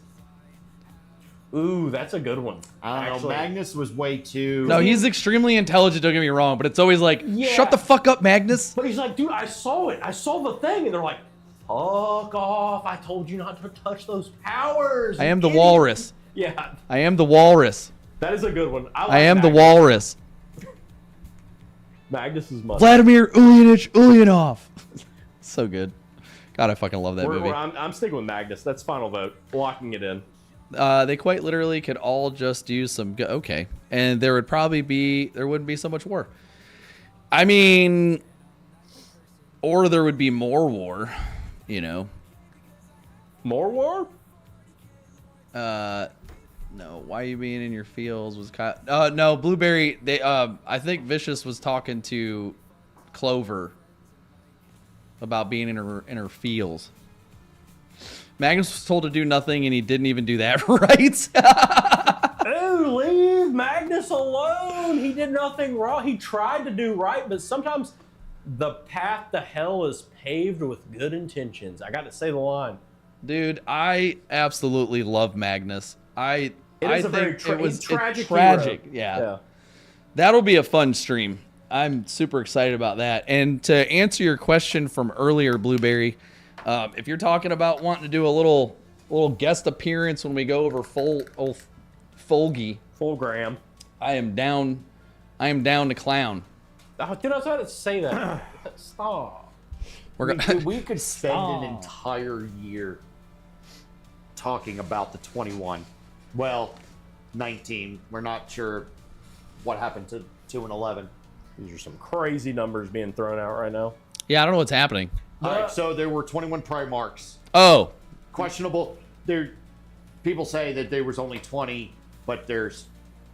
Ooh, that's a good one. I don't know. Magnus was way too... No, he's extremely intelligent, don't get me wrong, but it's always like, shut the fuck up, Magnus. But he's like, dude, I saw it. I saw the thing. And they're like, fuck off. I told you not to touch those powers. I am the walrus. Yeah, I am the walrus. that is a good one. I am the Magnus. walrus. Magnus is money. Vladimir Ulyanich Ulyanov. So good. God, I fucking love that movie. I'm sticking with Magnus. That's final vote. Locking it in. They quite literally could all just use some. Okay, and there wouldn't be so much war. I mean, or there would be more war. You know. More war? No. Why are you being in your fields? Was no Blueberry. They I think Vicious was talking to Clover about being in her fields. Magnus was told to do nothing, and he didn't even do that right. Oh, leave Magnus alone. He did nothing wrong. He tried to do right, but sometimes the path to hell is paved with good intentions. I got to say the line. Dude, I absolutely love Magnus. I It think was tragic. Yeah. That'll be a fun stream. I'm super excited about that. And to answer your question from earlier, Blueberry, if you're talking about wanting to do a little guest appearance when we go over Fulgram, I am down to clown. Oh, dude, I was about to say that. Stop. We could spend an entire year talking about the 21. Well, 19. We're not sure what happened to 2 and 11. These are some crazy numbers being thrown out right now. Yeah, I don't know what's happening. All right, so there were 21 Primarchs. Oh. Questionable. People say that there was only 20, but there's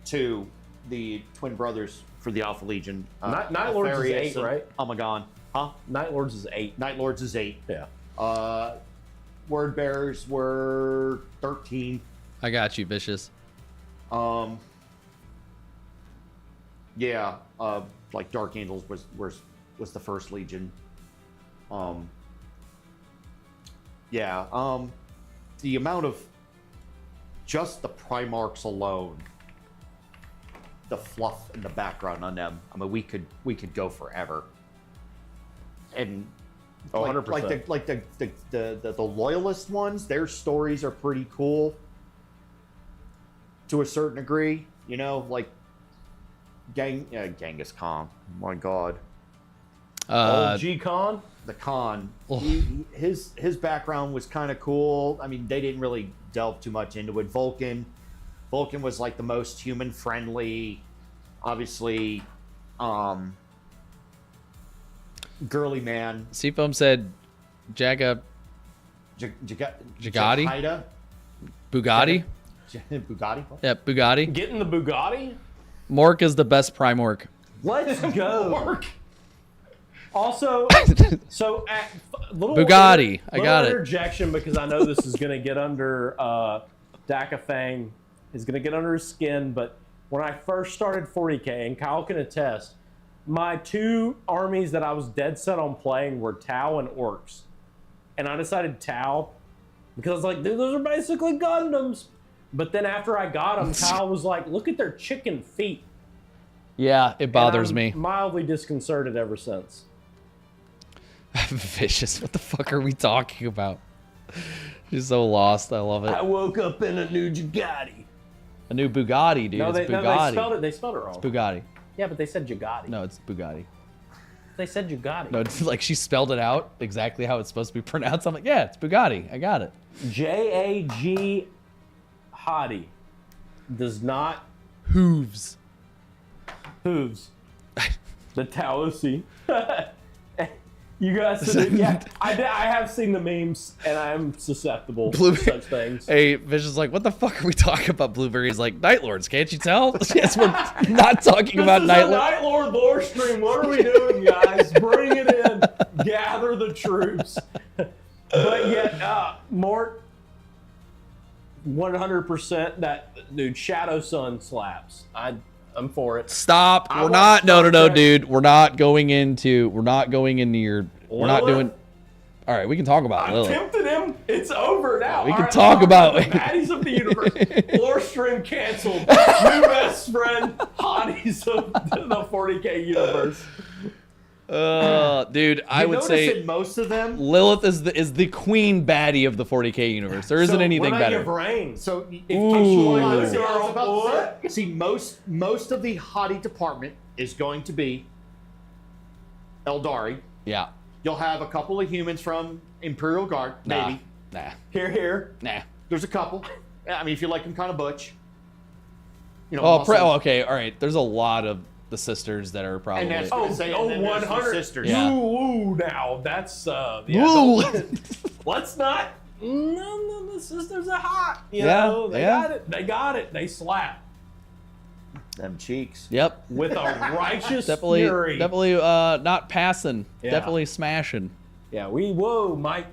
2, the twin brothers for the Alpha Legion. Nightlords is 8, right? Amagon. Huh? Nightlords is 8. Nightlords is 8. Yeah. Word bearers were 13. I got you, Vicious. Yeah. Like Dark Angels was the first Legion. Yeah. The amount of just the Primarchs alone, the fluff in the background on them. I mean, we could go forever. And 100%. Like the loyalist ones, their stories are pretty cool to a certain degree. You know, like Genghis Khan. My God. Old G Khan. The Khan. His background was kind of cool. I mean, they didn't really delve too much into it. Vulcan was like the most human friendly. Obviously, girly man. Seafoam said Jagati? Bugatti? Bugatti? What? Yeah, Bugatti. Getting the Bugatti? Mork is the best Primork. Let's go. Mork. Also, so Bugatti. I got it. Interjection because I know this is going to get under Dakafang. Is going to get under his skin. But when I first started 40K, and Kyle can attest, my 2 armies that I was dead set on playing were Tau and Orcs. And I decided Tau because I was like, dude, those are basically Gundams. But then after I got them, Kyle was like, look at their chicken feet. Yeah, it bothers and me. Mildly disconcerted ever since. Vicious. What the fuck are we talking about? She's so lost. I love it. I woke up in a new Bugatti. A new Bugatti, dude. It's Bugatti. No, they spelled it wrong. It's Bugatti. Yeah, but they said Jugatti. No, it's Bugatti. They said Jugatti. No, it's like she spelled it out exactly how it's supposed to be pronounced. I'm like, yeah, it's Bugatti. I got it. J-A-G Hottie does not... Hooves. The Taosi. You guys, yeah, I have seen the memes, and I'm susceptible to such things. Hey, Vision's like, what the fuck are we talking about? Blueberry's like, Nightlords, can't you tell? Yes, we're not talking about Nightlords. Nightlord lore stream. What are we doing, guys? Bring it in. Gather the troops. But yet, Mort, 100% that dude. Shadow Sun slaps. I'm for it. Stop. We're not. No, dude. We're not going into your. We're not doing. All right, we can talk about Lilith. I tempted him. It's over now. We can talk about the baddies of the universe. Lore stream canceled. New best friend. Hotties of the 40K universe. Dude, I would notice say in most of them, Lilith is the queen baddie of the 40K universe. There isn't anything what about better. Your brain? So if Ooh. see, most of the hottie department is going to be Eldari. Yeah. You'll have a couple of humans from Imperial Guard, maybe. Nah. Here. Nah. There's a couple. I mean, if you like them kind of butch. You know. Okay, all right. There's a lot of the sisters that are probably. And that's Oh, and then there's the 100 sisters. Yeah. Ooh, now that's Woo. let's not. No, the sisters are hot. You Yeah, know, they yeah. got it. They got it. They slap Them cheeks. Yep. with a righteous Definitely, fury. definitely not passing. Yeah. Definitely smashing. Yeah, whoa, Mike.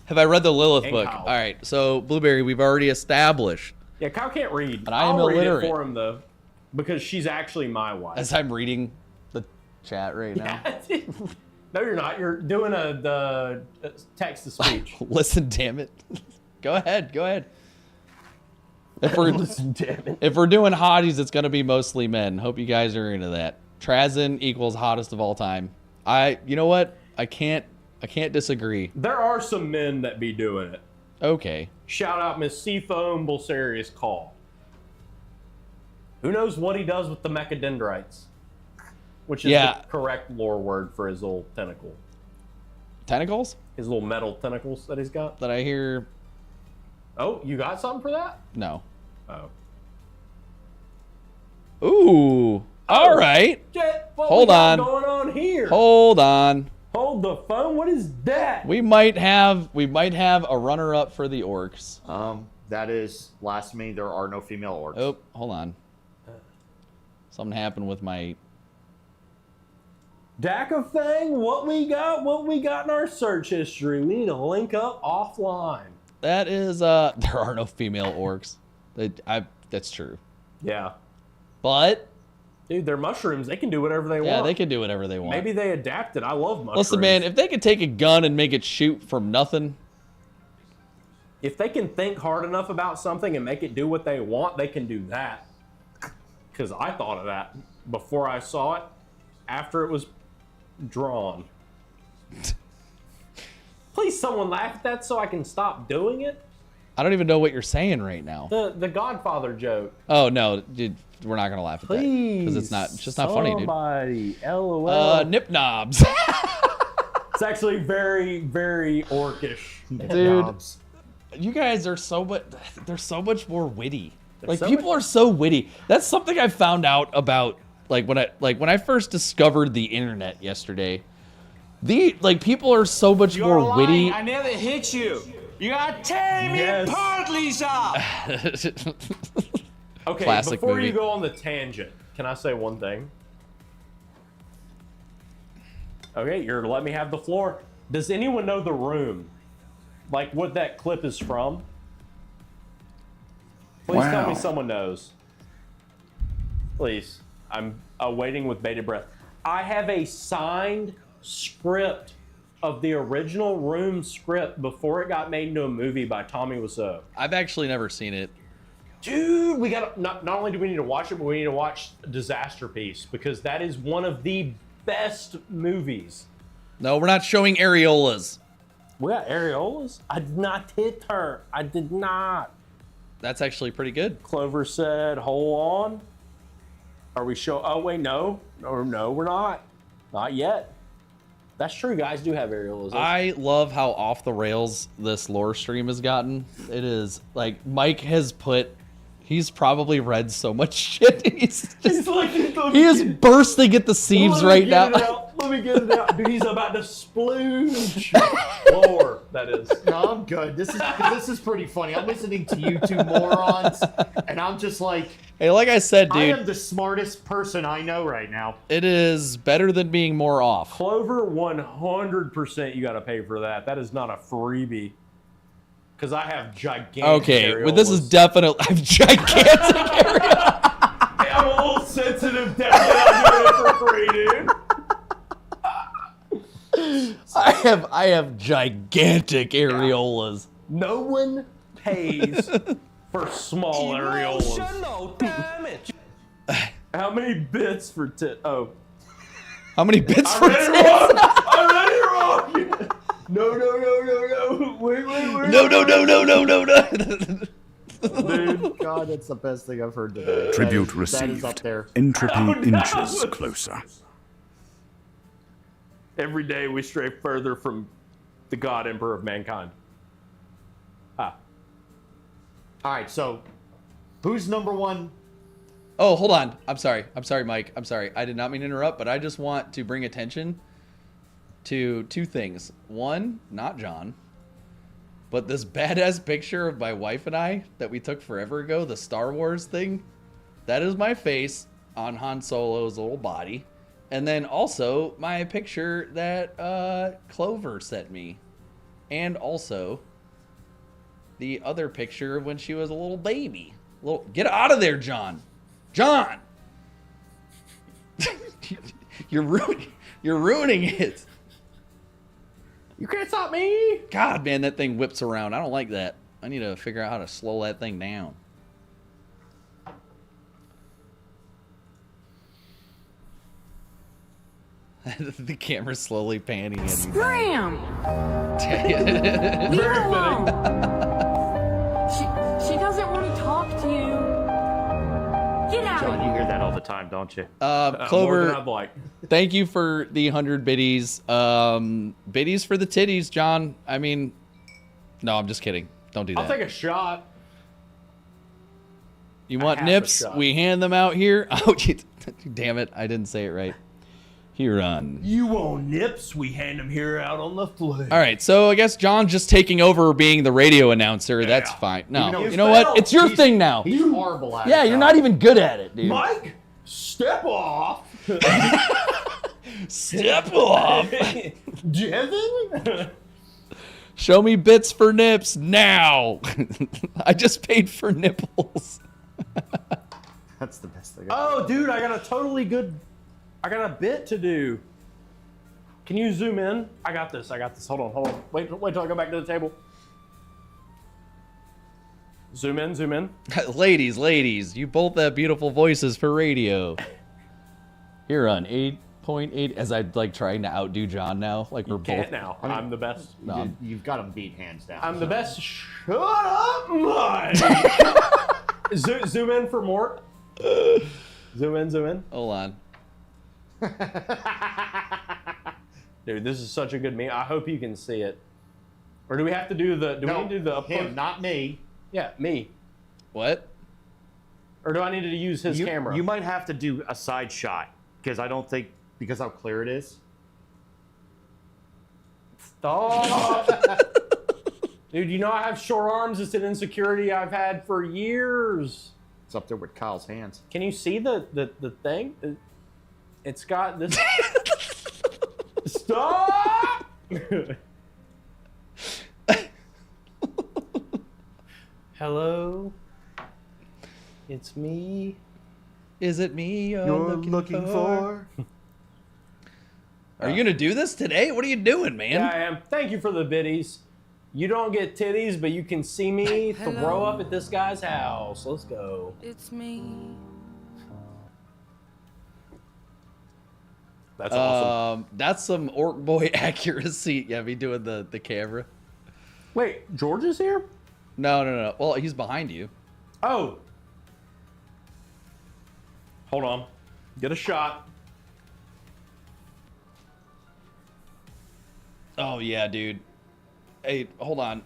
Have I read the Lilith And book? Kyle. All right, so Blueberry, we've already established. Yeah, Kyle can't read. But I am I'll read illiterate. it for him though, because she's actually my wife. As I'm reading the chat right now. No, you're not. You're doing the text to speech. Listen, damn it. Go ahead. If Listen, damn it. if we're doing hotties, it's gonna be mostly men. Hope you guys are into that. Trazin equals hottest of all time. You know what? I can't disagree. There are some men that be doing it. Okay. Shout out Miss Seafoam Bulsarius Call. Who knows what he does with the mechadendrites? Which is Yeah. the correct lore word for his little tentacle. Tentacles? His little metal tentacles that he's got. That I hear. Oh, you got something for that? No. Oh. Ooh. All right. Shit, what Hold we got on. going on here? Hold on. Hold the phone. What is that? We might have a runner-up for the orcs. That is blasphemy. There are no female orcs. Oh, hold on. Something happened with my. DACA thing? What we got in our search history? We need to link up offline. That is there are no female orcs. That's true. Yeah. But dude, they're mushrooms. They can do whatever they want. yeah, they can do whatever they want. Maybe they adapted. I love mushrooms. Listen, man, if they could take a gun and make it shoot from nothing. If they can think hard enough about something and make it do what they want, they can do that. Because I thought of that before I saw it, after it was drawn. Please, someone laugh at that so I can stop doing it. I don't even know what you're saying right now. The Godfather joke. Oh no, dude, we're not gonna laugh at that because it's just not funny, dude. Somebody, LOL. Nip knobs. It's actually very, very orcish, dude. You guys are so much. They're so much more witty. Like so people are so witty. That's something I found out about. When I first discovered the internet yesterday. People are so much You're more witty. lying. I never hit you. You gotta tear me partlies up. Okay, Classic before movie. you go on the tangent, can I say one thing? Okay, you're letting me have the floor. Does anyone know The Room? Like what that clip is from? Please tell me someone knows. Please. I'm awaiting with bated breath. I have a signed script of the original Room script before it got made into a movie by Tommy Wiseau. I've actually never seen it. Dude, we got not only do we need to watch it, but we need to watch Disaster Piece because that is one of the best movies. No, we're not showing areolas. We got areolas? I did not hit her. I did not. That's actually pretty good. Clover said, hold on. Are we show? Oh, wait, no, we're not. Not yet. That's true, guys do have areolas. I love how off the rails this lore stream has gotten. It is like Mike has he's probably read so much shit. He's bursting at the seams right now. Let me get it out. Dude, he's about to splooge. Lore, that is. No, I'm good. This is pretty funny. I'm listening to you two morons, and I'm just like, hey, like I said, dude, I am the smartest person I know right now. It is better than being more off. Clover, 100% you got to pay for that. That is not a freebie. Because I have gigantic Okay, well, this is definitely I have gigantic area. Hey, I'm a little sensitive down there. I'm doing it for free, dude. I have gigantic areolas. No one pays for small areolas. Emotional damage. How many bits for Oh. How many bits I for read it tits? wrong. I read it wrong. No. Wait. No. Dude, God, that's the best thing I've heard today. Tribute That is received. up there. Entropy inches closer. Every day we stray further from the God Emperor of mankind. All right, so who's number one? Oh, hold on. I'm sorry, Mike. I'm sorry. I did not mean to interrupt, but I just want to bring attention to two things. One, not John, but this badass picture of my wife and I that we took forever ago, the Star Wars thing. That is my face on Han Solo's little body. And then also my picture that Clover sent me. And also the other picture of when she was a little baby. Get out of there, John. John! You're ruining it. You can't stop me. God, man, that thing whips around. I don't like that. I need to figure out how to slow that thing down. The camera's slowly panning in. Scram! Leave her alone. She doesn't want to talk to you. Get out. John, you hear that all the time, don't you? Clover, More than I'd like. thank you for the 100 biddies. Biddies for the titties, John. I mean, no, I'm just kidding. Don't do that. I'll take a shot. You want half a nips? shot. We hand them out here. Oh, damn it. I didn't say it right. Here on. You want nips? We hand them here out on the floor. All right, so I guess John's just taking over being the radio announcer. Yeah. That's fine. No, you know what? It's your thing now. He's horrible at it. Yeah, you're not even good at it, dude. Mike, step off. Step off. Jevin? Show me bits for nips now. I just paid for nipples. That's the best thing. Oh, dude, I got a bit to do. Can you zoom in? I got this. Hold on. Wait till I go back to the table. Zoom in. Ladies, you both have beautiful voices for radio. Here on 8.8, as I'm like trying to outdo John now. Like we're Can't both. now. I'm the best. No, You've got him beat hands down. I'm the best. Shut up, Mike. Zoom in for more. Zoom in. Hold on. Dude, this is such a good meme. I hope you can see it. Or do we have to do the? Do we need to do the? Him, not me. Yeah, me. What? Or do I need to use his camera? You might have to do a side shot because I don't think because how clear it is. Stop. Dude, you know I have short arms. It's an insecurity I've had for years. It's up there with Kyle's hands. Can you see the thing? It's got this. Stop! Hello? It's me. Is it me You're looking for? Are you gonna do this today? What are you doing, man? Yeah, I am. Thank you for the biddies. You don't get titties, but you can see me throw up at this guy's house. Let's go. It's me. That's awesome. That's some orc boy accuracy. Yeah, me doing the camera. Wait, George is here? No. Well, he's behind you. Oh. Hold on. Get a shot. Oh yeah, dude. Hey, hold on.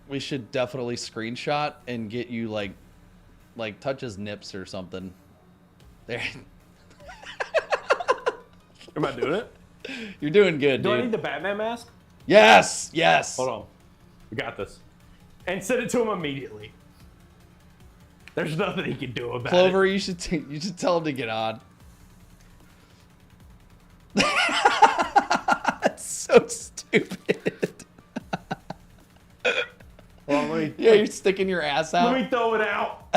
We should definitely screenshot and get you like touch his nips or something. There. Am I doing it? You're doing good, Do dude. I need the Batman mask? Yes. Hold on. We got this. And send it to him immediately. There's nothing he can do about Clover, it. you should tell him to get on. That's so stupid. Well, Yeah, you're sticking your ass out. Let me throw it out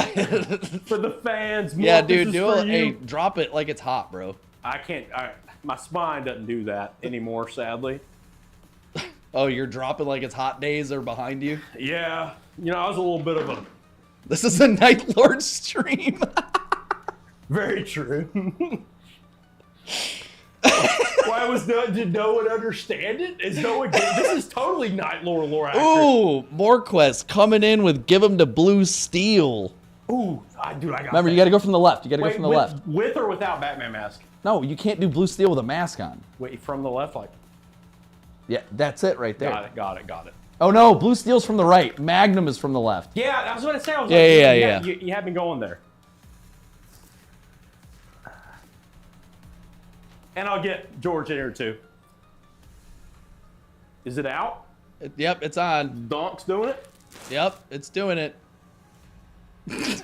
for the fans. Yeah, Mark, this dude, is do for it. Hey, you. drop it like it's hot, bro. I can't. My spine doesn't do that anymore, sadly. Oh, you're dropping like it's hot days are behind you? Yeah. You know, I was a little bit of a... This is a Nightlords stream. Very true. Why Why did no one understand it? Is no one this is totally Nightlord lore accurate. Ooh, more quests coming in with give them to Blue Steel. Ooh, dude, I got Remember, that. you got to go from the left. You got to go Wait, from the left. With or without Batman mask? No, you can't do Blue Steel with a mask on. Wait, from the left, like. Yeah, that's it right there. Got it. Oh no, Blue Steel's from the right. Magnum is from the left. Yeah, I was going to say. I was Yeah. You had me going there. And I'll get George in here too. Is it out? Yep, it's on. Donk's doing it? Yep, it's doing it. Did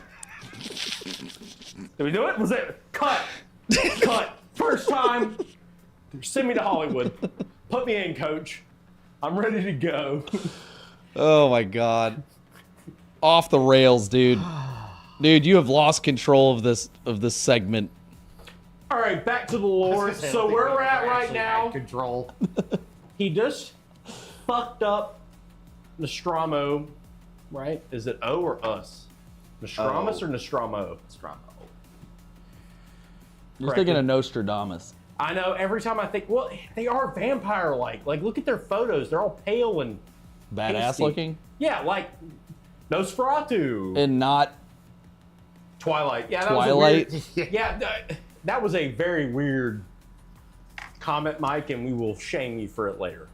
we do it? Was it? Cut. Cut. First time. Send me to Hollywood. Put me in, coach. I'm ready to go. Oh my god. Off the rails, dude. Dude, you have lost control of this segment. All right, back to the lore. So where we're at right now, control. He just fucked up Nostromo, right? Is it O or us? Nostramus or Nostromo? Nostromo. You're thinking of Nostradamus. I know. Every time I think, well, they are vampire-like. Like, look at their photos. They're all pale and Badass pasty. looking? Yeah, like Nosferatu. And not Twilight. Yeah, that Twilight? was a weird, that was a very weird comment, Mike, and we will shame you for it later.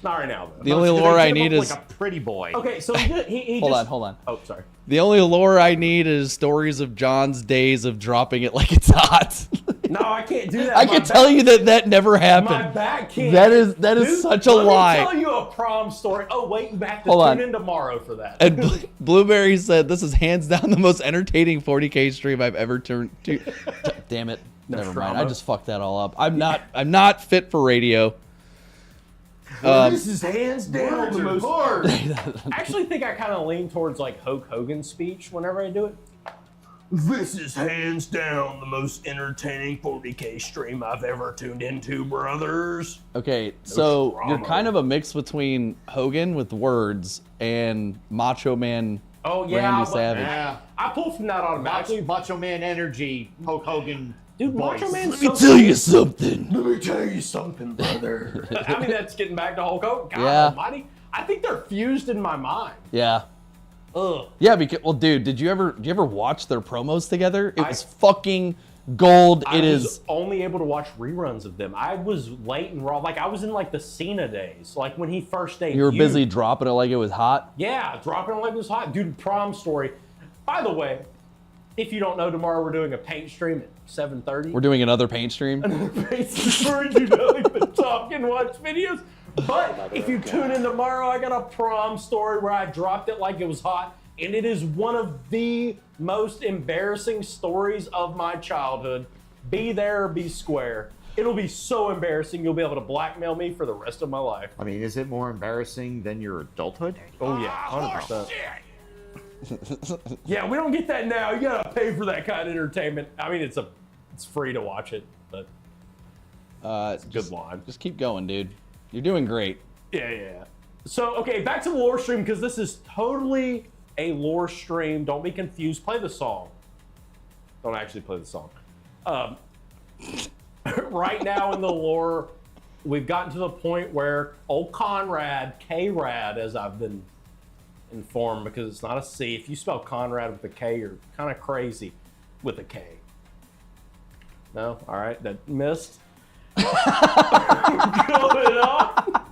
Not right now, though. The only lore I need is like a pretty boy. Okay, so he Hold on. Oh, sorry. The only lore I need is stories of John's days of dropping it like it's hot. No, I can't do that. I can tell you that never happened. My back can't. That is Dude, such a lie. Let me tell you a prom story. Oh, wait, you have to Hold on. tune in tomorrow for that. And Blueberry said, "This is hands down the most entertaining 40K stream I've ever turned to." Damn it! Never mind. I just fucked that all up. I'm not fit for radio. This is hands down the most. I actually think I kind of lean towards like Hulk Hogan's speech whenever I do it. This is hands down the most entertaining 40K stream I've ever tuned into, brothers. Okay, so you're kind of a mix between Hogan with words and Macho Man. Oh yeah, Randy Savage. Yeah. I pulled from that automatically. Macho Man energy, Hulk Hogan. Dude, voice. Macho Man's Let me tell you something. Let me tell you something, brother. I mean, that's getting back to Hulk Hogan. God Yeah. almighty. I think they're fused in my mind. Yeah. Ugh. Yeah, because dude, did you ever watch their promos together? It was fucking gold. I was only able to watch reruns of them. I was late and raw. Like I was in like the Cena days, like when he first debuted. You were busy dropping it like it was hot. Yeah, dropping it like it was hot, dude. Prom story. By the way, if you don't know, tomorrow we're doing a paint stream at 7:30. We're doing another paint stream. Another paint stream. You know, like the talk and watch videos. But if you tune in tomorrow, I got a prom story where I dropped it like it was hot. And it is one of the most embarrassing stories of my childhood. Be there or be square. It'll be so embarrassing, you'll be able to blackmail me for the rest of my life. I mean, is it more embarrassing than your adulthood? Oh yeah, 100%. Yeah, we don't get that now. You gotta pay for that kind of entertainment. I mean, it's free to watch it, but it's a good line. Just keep going, dude. You're doing great. Yeah. So, okay, back to the lore stream, because this is totally a lore stream. Don't be confused. Play the song. Don't actually play the song. Right now in the lore, we've gotten to the point where old Conrad, K-Rad, as I've been informed, because it's not a C. If you spell Conrad with a K, you're kind of crazy with a K. No? All right, that missed. Going on.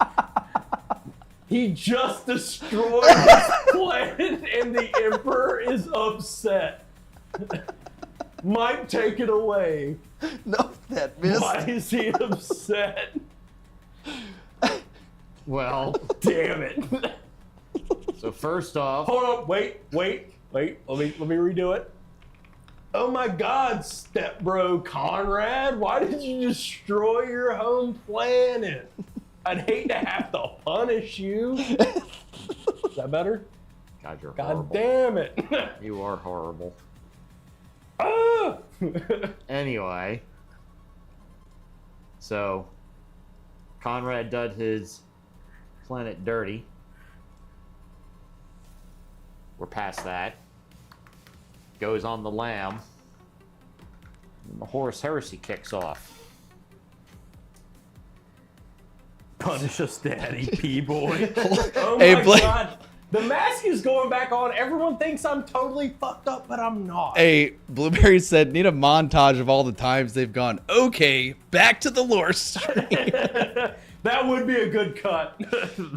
He just destroyed his planet and the Emperor is upset. Mike, take it away. No, that missed. Why is he upset? Well, damn it. So first off, hold up, wait. Let me redo it. Oh my God, stepbro Conrad, why did you destroy your home planet? I'd hate to have to punish you. Is that better? God, you're God horrible. damn it. You are horrible. Ah! Anyway, so Conrad did his planet dirty. We're past that. Goes on the lamb. And the Horus Heresy kicks off. Punish us, Daddy, P-boy. Oh Hey, my Blake. God. The mask is going back on. Everyone thinks I'm totally fucked up, but I'm not. Hey, Blueberry said, need a montage of all the times they've gone, okay, back to the lore stream. That would be a good cut.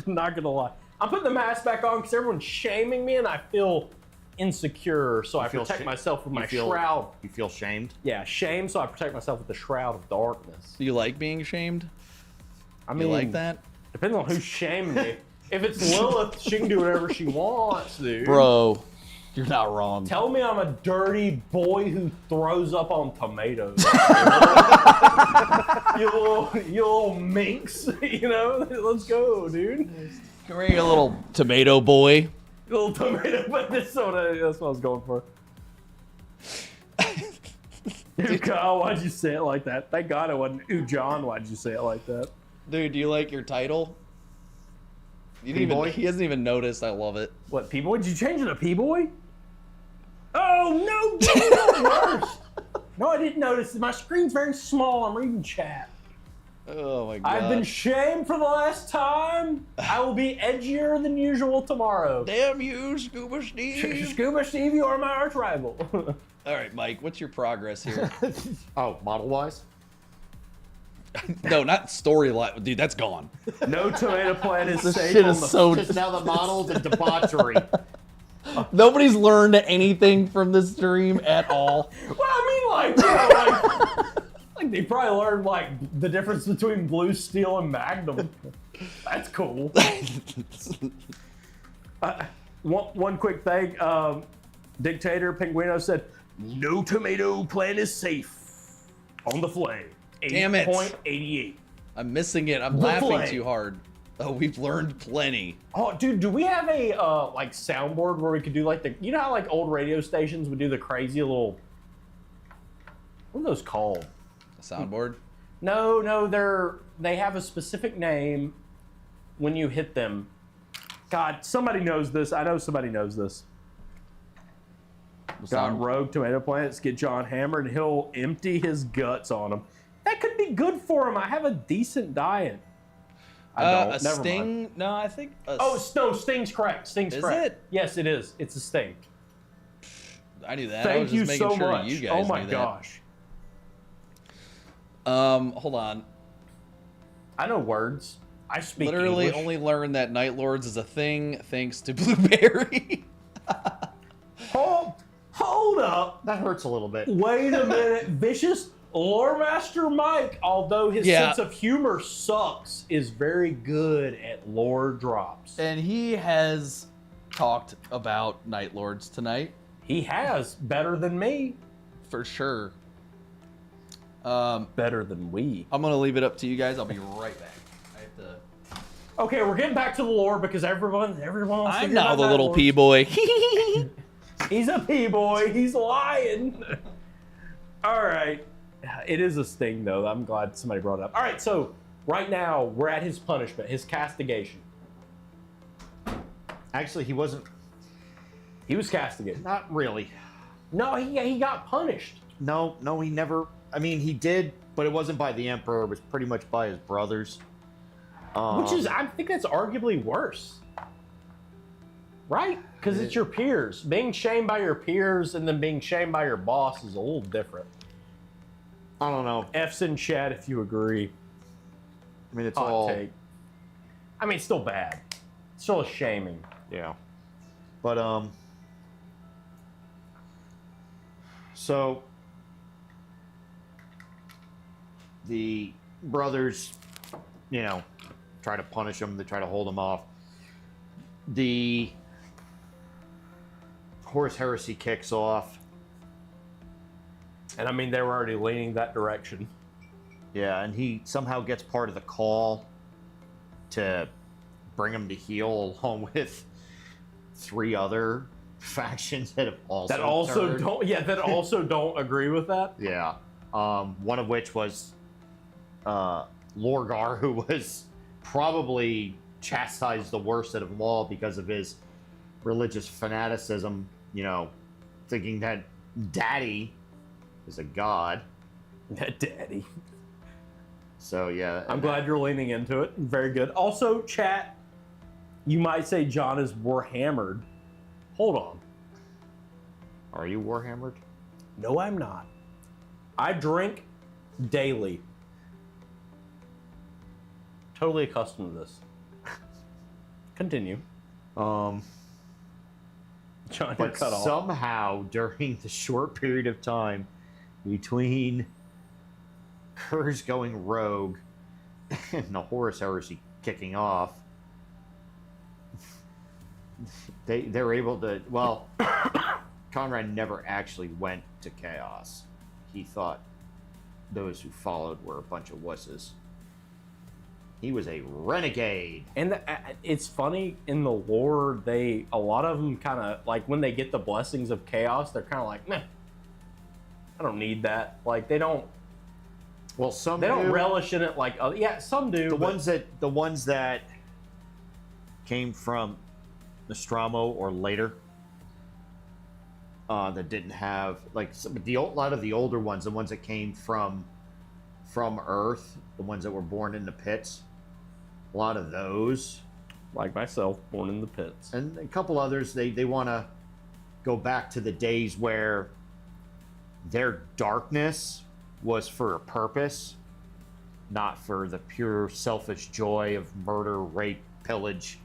Not gonna lie. I'm putting the mask back on because everyone's shaming me and I feel insecure, so I protect myself with my shroud. You feel shamed? Yeah, shame, so I protect myself with the shroud of darkness. Do you like being shamed? I mean, you like that? Depends on who's shaming me. If it's Lilith, she can do whatever she wants, dude. Bro, you're not wrong. Tell me I'm a dirty boy who throws up on tomatoes. you little minx, you know? Let's go, dude. Come here, you little tomato boy. Little tomato, but that's what I was going for. Dude, Kyle, why'd you say it like that? Thank God it wasn't, ooh, John, why'd you say it like that? Dude, do you like your title? You didn't even, he hasn't even noticed. I love it. What, P-boy? Did you change it to P-boy? Oh, no, dude, worse. No, I didn't notice. My screen's very small. I'm reading chat. Oh, my God. I've been shamed for the last time. I will be edgier than usual tomorrow. Damn you, Scuba Steve. Scuba Steve, you are my arch rival. All right, Mike, what's your progress here? Oh, model-wise? No, not storyline. Dude, that's gone. No tomato plant is This safe shit on is the... so... Just now the models and debauchery. Nobody's learned anything from this stream at all. Well, I mean, like, you know, like they probably learned, like, the difference between Blue Steel and Magnum. That's cool. One quick thing. Dictator Pinguino said, no tomato plant is safe on the flame. Damn it. 8.88. I'm missing it. I'm laughing too hard. Oh, we've learned plenty. Oh, dude, do we have a, like, soundboard where we could do, like, the... You know how, like, old radio stations would do the crazy little... What are those called? A soundboard? No, they have a specific name when you hit them. God, somebody knows this. I know somebody knows this. Got rogue tomato plants, get John hammered, he'll empty his guts on them. That could be good for him. I have a decent diet. I don't. A Never sting? mind. No, I think. No, Sting's correct. Sting's correct. Is it? Yes, it is. It's a Sting. I knew that. I Thank was you just making so sure much. you guys Oh my knew that. gosh. Hold on. I know words. I speak Literally English. only learned that Nightlords is a thing thanks to Blueberry. Hold up. That hurts a little bit. Wait a minute. Vicious Lore Master Mike, although his sense of humor sucks, is very good at lore drops. And he has talked about Nightlords tonight. He has. Better than me. For sure. Better than we. I'm going to leave it up to you guys. I'll be right back. I have to... Okay, we're getting back to the lore because everyone wants to I'm hear now about the little Nightlords. P-boy. He's a P-boy. He's lying. All right. It is a sting, though. I'm glad somebody brought it up. All right, so right now we're at his punishment, his castigation. Actually, he wasn't. He was castigated. Not really. No, he got punished. No, he never. I mean, he did, but it wasn't by the Emperor. It was pretty much by his brothers. Which is, I think that's arguably worse. Right? Because it's your peers. Being shamed by your peers and then being shamed by your boss is a little different. I don't know. F's in chat if you agree. I mean, it's Hot all. take. I mean, it's still bad. It's still shaming. Yeah. But, so the brothers, try to punish him. They try to hold him off. The Horus Heresy kicks off. And I mean, they were already leaning that direction. Yeah, and he somehow gets part of the call to bring him to heel along with 3 other factions that have also don't agree with that. Yeah. One of which was Lorgar, who was probably chastised the worst out of them all because of his religious fanaticism, thinking that Daddy is a god. That Daddy. So yeah, I'm glad you're leaning into it. Very good. Also, chat, you might say John is warhammered. Hold on. Are you warhammered? No, I'm not. I drink daily. Totally accustomed to this. Continue. John, you're But cut off. somehow during the short period of time between Kurz going rogue and the Horus heresy kicking off, they're able to. Well, Conrad never actually went to chaos. He thought those who followed were a bunch of wusses. He was a renegade. And it's funny, in the lore, a lot of them kind of, like, when they get the blessings of chaos, they're kind of like, meh, I don't need that. Like, they don't. Well, some they don't do. relish in it like, yeah, some do. The ones that came from Nostromo or later, that didn't have like a lot of the older ones, the ones that came from Earth, the ones that were born in the pits. A lot of those, like myself, born in the pits, and a couple others, they want to go back to the days where their darkness was for a purpose, not for the pure selfish joy of murder, rape, pillage,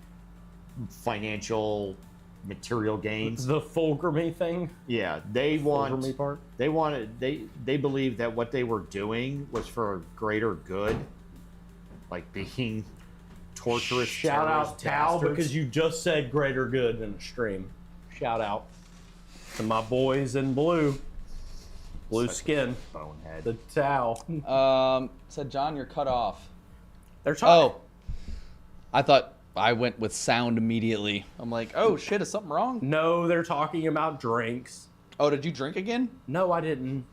financial, material gains. The Fulgurmy thing. Yeah, they want. Fulgurmy part. They wanted. They believed that what they were doing was for a greater good, like being torturous. Shout out Tao, bastards. because you just said greater good in the stream. Shout out to my boys in blue skin. Bonehead. The Tao. Said John, you're cut off. They're talking. Oh, I thought I went with sound immediately. I'm like, oh shit, is something wrong? No, they're talking about drinks. Oh, did you drink again? No, I didn't. Do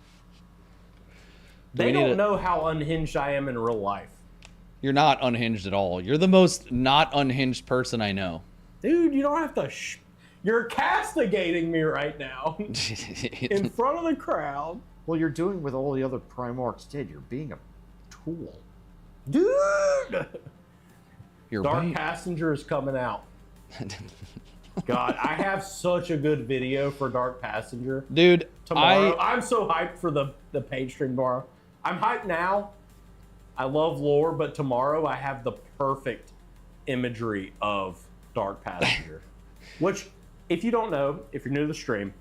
They we need don't know how unhinged I am in real life. You're not unhinged at all. You're the most not unhinged person I know. Dude, you don't have to. You're castigating me right now in front of the crowd. Well, you're doing what all the other Primarchs did. You're being a tool. Dude! You're Dark right. Passenger is coming out. God, I have such a good video for Dark Passenger. Dude, tomorrow. I'm so hyped for the page stream tomorrow. I'm hyped now. I love lore, but tomorrow I have the perfect imagery of Dark Passenger. Which, if you don't know, if you're new to the stream,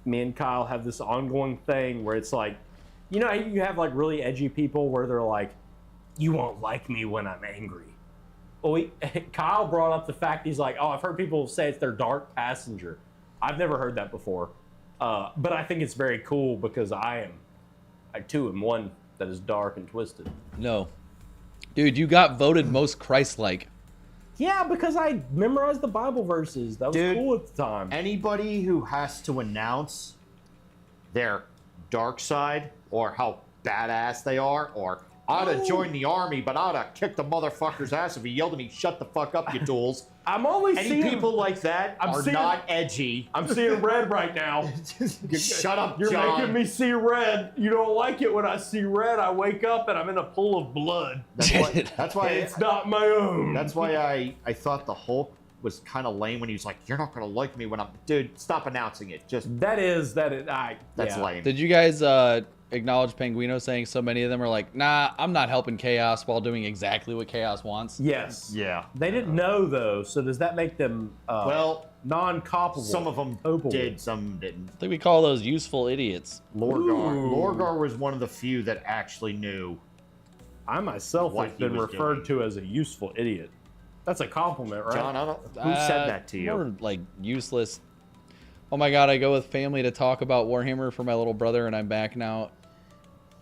me and Kyle have this ongoing thing where it's like, you know, you have like really edgy people where they're like, you won't like me when I'm angry. Well, Kyle brought up the fact, he's like, oh, I've heard people say it's their Dark Passenger. I've never heard that before. But I think it's very cool because I too am one that is dark and twisted. No. Dude, you got voted most Christ-like. Yeah, because I memorized the Bible verses. That was cool at the time. Anybody who has to announce their dark side or how badass they are, or I ought to join the army, but I ought to kick the motherfucker's ass if he yelled at me, shut the fuck up, you tools. I'm only Any seeing people like that are not edgy. I'm seeing red right now. Shut up, You're John. making me see red. You don't like it when I see red. I wake up and I'm in a pool of blood. That's why it's not my own. That's why I thought the Hulk was kind of lame when he was like, "You're not gonna like me when I'm." Dude, stop announcing it. Just that's lame. Did you guys acknowledge Penguino saying so many of them are like, nah, I'm not helping Chaos while doing exactly what Chaos wants? Yes. Yeah. They didn't know though, so does that make them non-copable? Some of them did, some didn't. I think we call those useful idiots. Lorgar was one of the few that actually knew. I myself what have he been was referred to as a useful idiot. That's a compliment, right? John, I don't. Who said that to you? More like useless. Oh my god, I go with family to talk about Warhammer for my little brother, and I'm back now,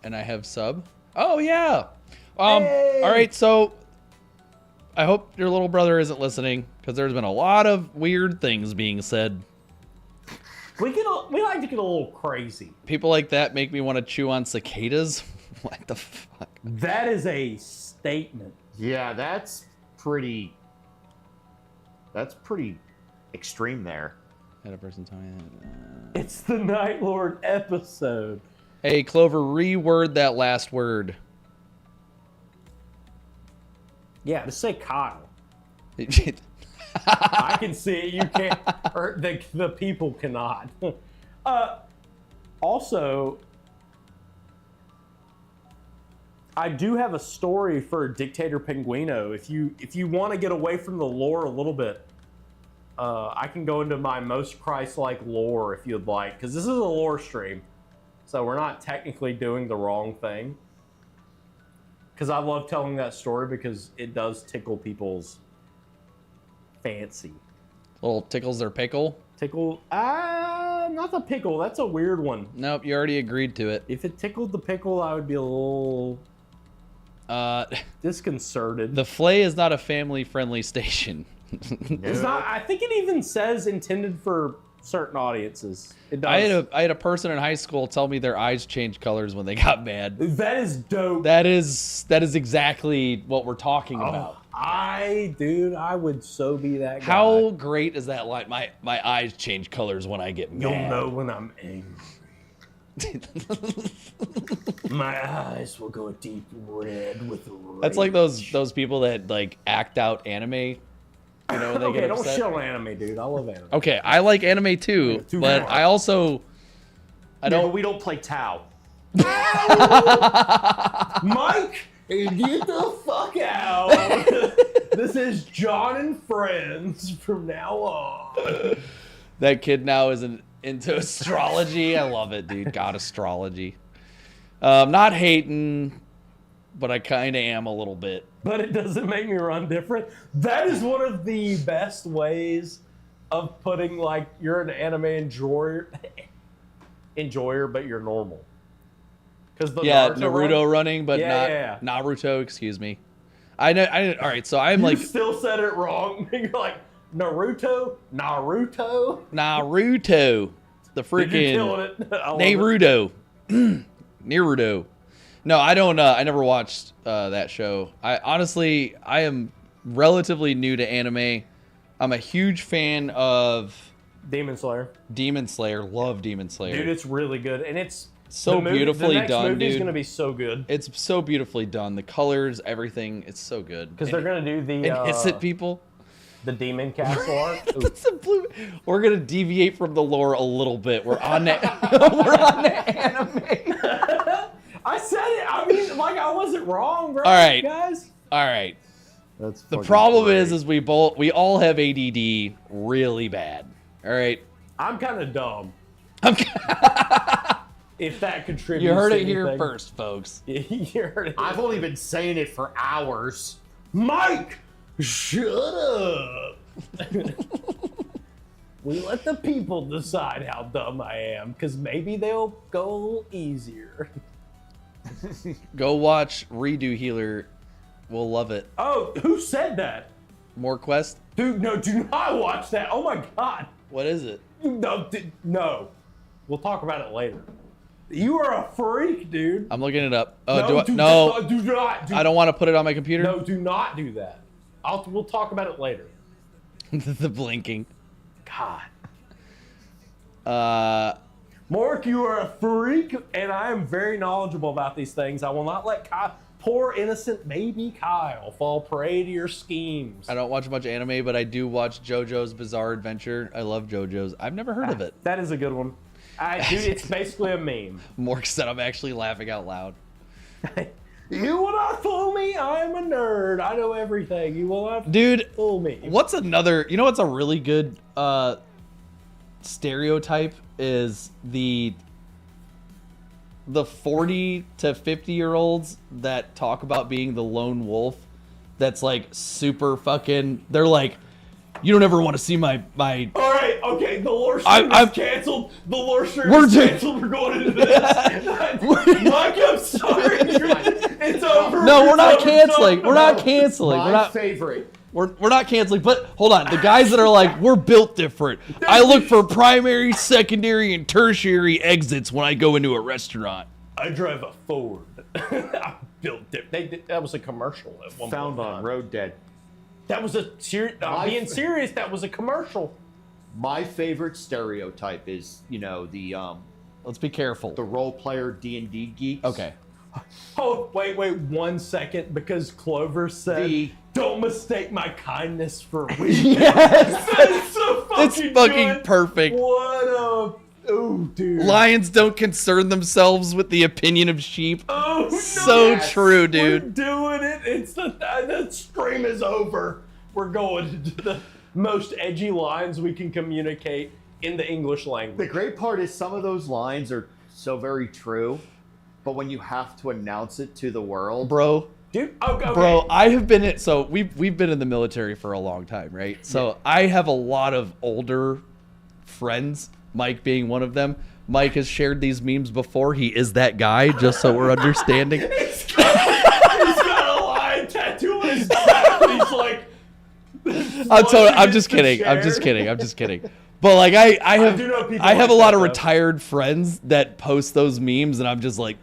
and I have sub. Oh yeah. Hey! All right, so I hope your little brother isn't listening because there's been a lot of weird things being said. We like to get a little crazy. People like that make me want to chew on cicadas. What the fuck? That is a statement. Yeah, that's pretty extreme there. Had a person tell me that. It's the Nightlord episode. Hey, Clover, reword that last word. Yeah, just say Kyle. I can see it. You can't. Or the people cannot. Also, I do have a story for Dictator Pinguino. If you want to get away from the lore a little bit, I can go into my most Christ-like lore if you'd like, because this is a lore stream, so we're not technically doing the wrong thing. Because I love telling that story because it does tickle people's fancy. Little tickles their pickle. Tickle? Not the pickle. That's a weird one. Nope, you already agreed to it. If it tickled the pickle, I would be a little disconcerted. The Flay is not a family-friendly station. It's not. I think it even says intended for certain audiences. It does. I had a person in high school tell me their eyes changed colors when they got mad. That is dope. That is exactly what we're talking about. Dude, I would so be that guy. How great is that line? My eyes change colors when I get mad. You'll know when I'm angry. My eyes will go deep red with rage. That's like those people that like act out anime. You know, when they get upset. Don't show anime, dude. I love anime. Okay, I like anime too, but I also but we don't play Tau. Mike, get the fuck out. This is John and Friends from now on. That kid now is into astrology. I love it, dude. God, astrology. Not hating, but I kind of am a little bit. But it doesn't make me run different. That is one of the best ways of putting, like, you're an anime enjoyer, but you're normal. Because Naruto running, but not Naruto. Excuse me. I know. All right, so I'm like. You still said it wrong. You're like Naruto. The freaking Naruto. Naruto. No, I don't. I never watched that show. I am relatively new to anime. I'm a huge fan of Demon Slayer. Love Demon Slayer. Dude, it's really good, and it's so beautifully done, dude. The next movie's gonna be so good. It's so beautifully done. The colors, everything. It's so good. Because they're gonna do the Innocent people. The Demon Castle arc. We're gonna deviate from the lore a little bit. We're on the anime. I said it. I mean, like, I wasn't wrong, bro. All right, guys. All right. That's the problem is we all have ADD really bad. All right. I'm kind of dumb. If that contributes. You heard to it here anything. first, folks. You heard it. I've only been saying it for hours. Mike, shut up. We let the people decide how dumb I am, because maybe they'll go a little easier. Go watch Redo Healer. We'll love it. Oh, who said that? More Quest? Dude, no, do not watch that. Oh my God. What is it? No. We'll talk about it later. You are a freak, dude. I'm looking it up. Oh, do not. I don't want to put it on my computer. No, do not do that. We'll talk about it later. The blinking. God. Mark, you are a freak, and I am very knowledgeable about these things. I will not let poor innocent baby Kyle fall prey to your schemes. I don't watch much anime, but I do watch JoJo's Bizarre Adventure. I love JoJo's. I've never heard of it. That is a good one. Dude, it's basically a meme. Mork said I'm actually laughing out loud. You will not fool me. I'm a nerd. I know everything. You will not fool me. What's another... You know what's a really good stereotype is the 40 to 50-year-olds that talk about being the lone wolf. That's like super fucking... They're like, you don't ever want to see my... All right, okay, the lore stream is canceled. The lore stream is canceled. We're going into this. Mike, I'm sorry. It's over. No, we're not canceling. We're not canceling. My we're not favorite. We're not canceling, but hold on. The guys that are like, we're built different. I look for primary, secondary, and tertiary exits when I go into a restaurant. I drive a Ford. I'm built different. That was a commercial at one Found point. on Road Dead. That was being serious. That was a commercial. My favorite stereotype is, the let's be careful. The role player D&D geeks. Okay. Oh, wait 1 second, because Clover said, "Don't mistake my kindness for weakness." Yes! That's so It's fucking perfect. What a... Oh, dude. Lions don't concern themselves with the opinion of sheep. Oh, no. So true, dude. We're doing it. It's the stream is over. We're going to the most edgy lines we can communicate in the English language. The great part is some of those lines are so very true, but when you have to announce it to the world, bro. Dude, okay. Bro, I have been in, so we've been in the military for a long time, right? So I have a lot of older friends, Mike being one of them. Mike has shared these memes before. He is that guy, just so we're understanding. He's got a lion tattoo on his back. And he's like, I'm just kidding. But like I have a lot of retired friends that post those memes, and I'm just like,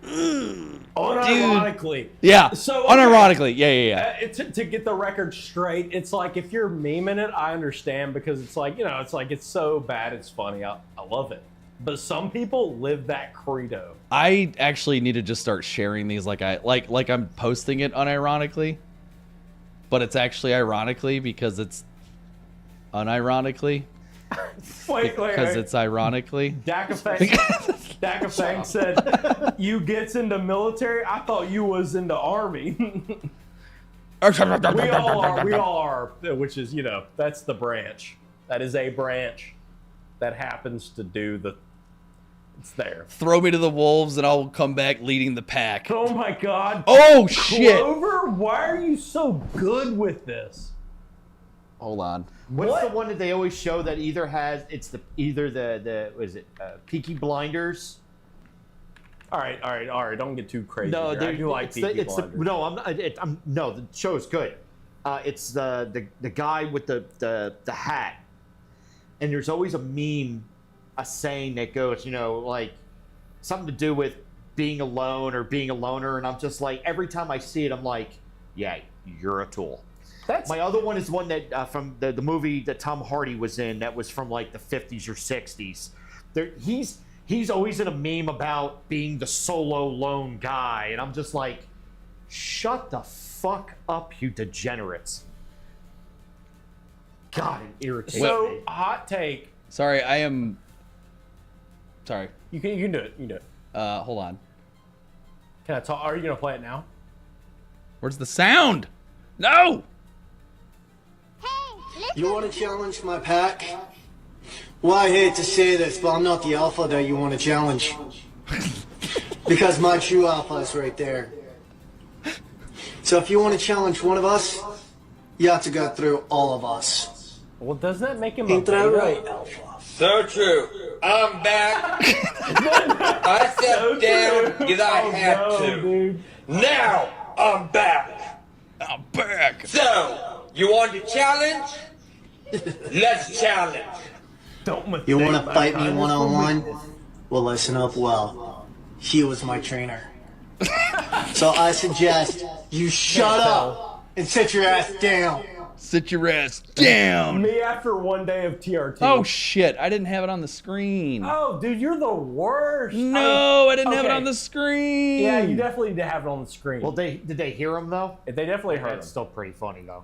unironically. Dude. Yeah. So unironically. Yeah. To get the record straight, it's like if you're memeing it, I understand, because it's like, it's so bad it's funny. I love it. But some people live that credo. I actually need to just start sharing these like I'm posting it unironically. But it's actually ironically because it's unironically. Wait. Because it's ironically. Dakafang said, "You gets into military? I thought you was into army." we all are, which is, that's the branch. That is a branch that happens to do the... It's there. Throw me to the wolves and I'll come back leading the pack. Oh my God. Oh shit. Clover, why are you so good with this? Hold on. What's the one that they always show that either has Peaky Blinders? All right. Don't get too crazy. No, I do like Peaky Blinders. No, I'm not. No, the show is good. It's the guy with the hat, and there's always a meme, a saying that goes, like something to do with being alone or being a loner, and I'm just like, every time I see it, I'm like, yeah, you're a tool. My other one is one that from the movie that Tom Hardy was in, that was from like the 50s or 60s. He's always in a meme about being the solo lone guy, and I'm just like, shut the fuck up, you degenerates. God, it irritates me. Hot take. Sorry, I am... Sorry. You can do it. You can do it. Hold on. Can I talk? Are you going to play it now? Where's the sound? No! You want to challenge my pack? Well, I hate to say this, but I'm not the alpha that you want to challenge. Because my true alpha is right there. So if you want to challenge one of us, you have to go through all of us. Well, doesn't that make him Ain't a that beta? right, alpha? So true. I'm back. I stepped down because I had to. Dude. Now I'm back. I'm back. So, you want to challenge? Let's challenge. You want to fight me one-on-one? Well, listen up well. He was my trainer. So I suggest you shut up and sit your ass down. Sit your ass down. Me after one day of TRT. Oh shit, I didn't have it on the screen. Oh, dude, you're the worst. No, I didn't have it on the screen. Yeah, you definitely need to have it on the screen. Well, did they hear him though? They definitely heard him. It's still pretty funny though.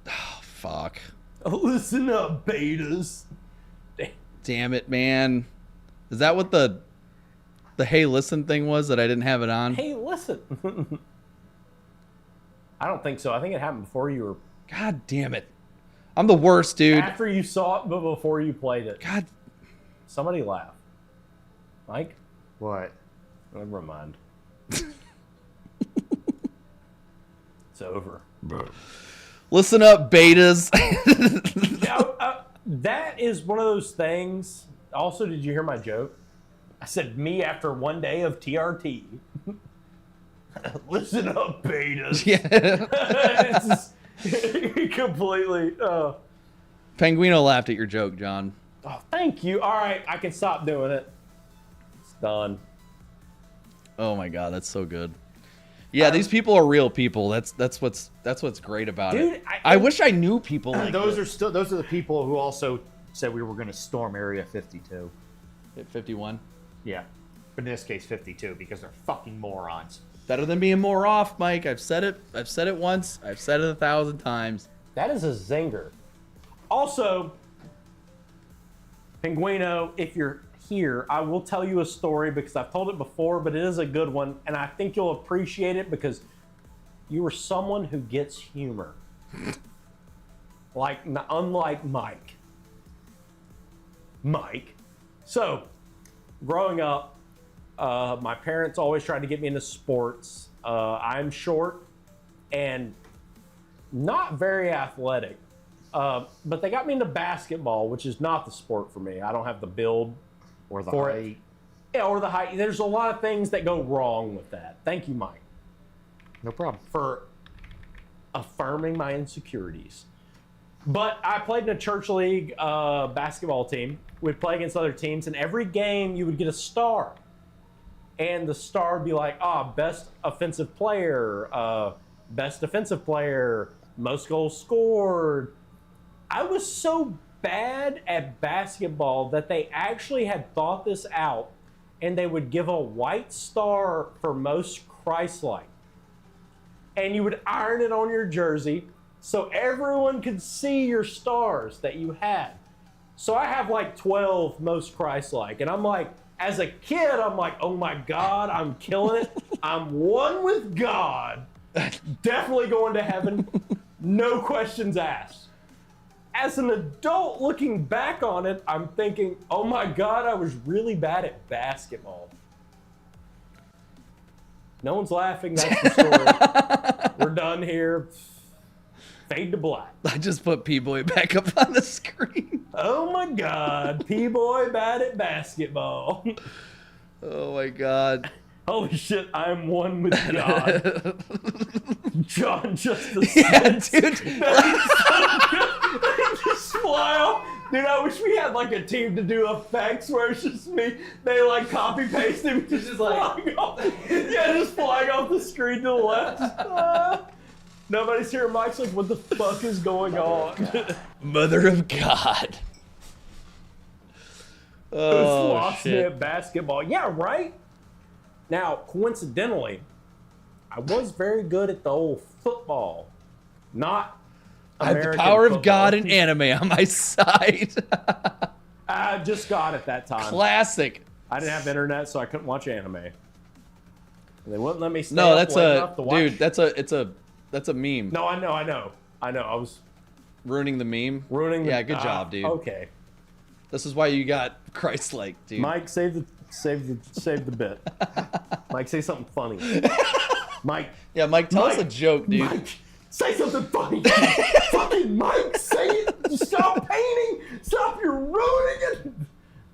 Oh, fuck. Listen up, betas. Damn it, man. Is that what the hey listen thing was that I didn't have it on? Hey, listen. I don't think so. I think it happened before you were... God damn it. I'm the worst, dude. After you saw it, but before you played it. God. Somebody laugh. Mike? What? Never mind. It's over. Listen up, betas. That is one of those things. Also, did you hear my joke? I said, me after one day of TRT. Listen up, betas. Yeah. It's just completely. Penguino laughed at your joke, John. Oh, thank you. All right, I can stop doing it. It's done. Oh my god, that's so good. Yeah, these people are real people. That's what's great about it. I wish I knew people like those this. are the people who also said we were going to storm Area 52. At 51. Yeah. But in this case, 52, because they're fucking morons. Better than being more off, Mike. I've said it. I've said it once. I've said it 1,000 times. That is a zinger. Also, Pinguino, if you're here, I will tell you a story because I've told it before, but it is a good one, and I think you'll appreciate it because you are someone who gets humor. Unlike Mike. So, growing up, my parents always tried to get me into sports. I'm short and not very athletic, but they got me into basketball, which is not the sport for me. I don't have the build or the for height. it. Yeah, or the height. There's a lot of things that go wrong with that. Thank you, Mike. No problem. For affirming my insecurities. But I played in a church league basketball team. We'd play against other teams, and every game you would get a star. And the star would be like, best offensive player, best defensive player, most goals scored. I was so bad at basketball that they actually had thought this out, and they would give a white star for most Christ-like. And you would iron it on your jersey so everyone could see your stars that you had. So I have like 12 most Christ-like, and I'm like, as a kid, I'm like, oh my God, I'm killing it. I'm one with God. Definitely going to heaven. No questions asked. As an adult looking back on it, I'm thinking, oh my God, I was really bad at basketball. No one's laughing. That's the story. We're done here. Fade to black. I just put P-Boy back up on the screen. Oh my God, P-Boy bad at basketball. Oh my God. Holy shit, I'm one with God. John Justice. Yeah, dude. Just fly off. Dude, I wish we had like a team to do effects where it's just me. They like copy paste him, just flying off. Yeah, just flying off the screen to the left. Nobody's here. Mike's like, what the fuck is going on? Mother of God. Who's Oh, lost me shit. at basketball? Yeah, right? Now, coincidentally, I was very good at the old football. Not I have the American power football. of God and anime on my side. I just got it that time. Classic. I didn't have internet, so I couldn't watch anime. And they wouldn't let me stay No, up that's late a enough to watch. dude. That's a meme. No, I know. I was Ruining the meme. ruining. Yeah, good job, dude. Okay, This is why you got Christ-like, dude. Mike, save the bit. Mike, say something funny. Mike. Yeah, Mike, tell us a joke, dude. Mike, say something funny. Fucking Mike, say it. Stop painting. Stop. You're ruining it.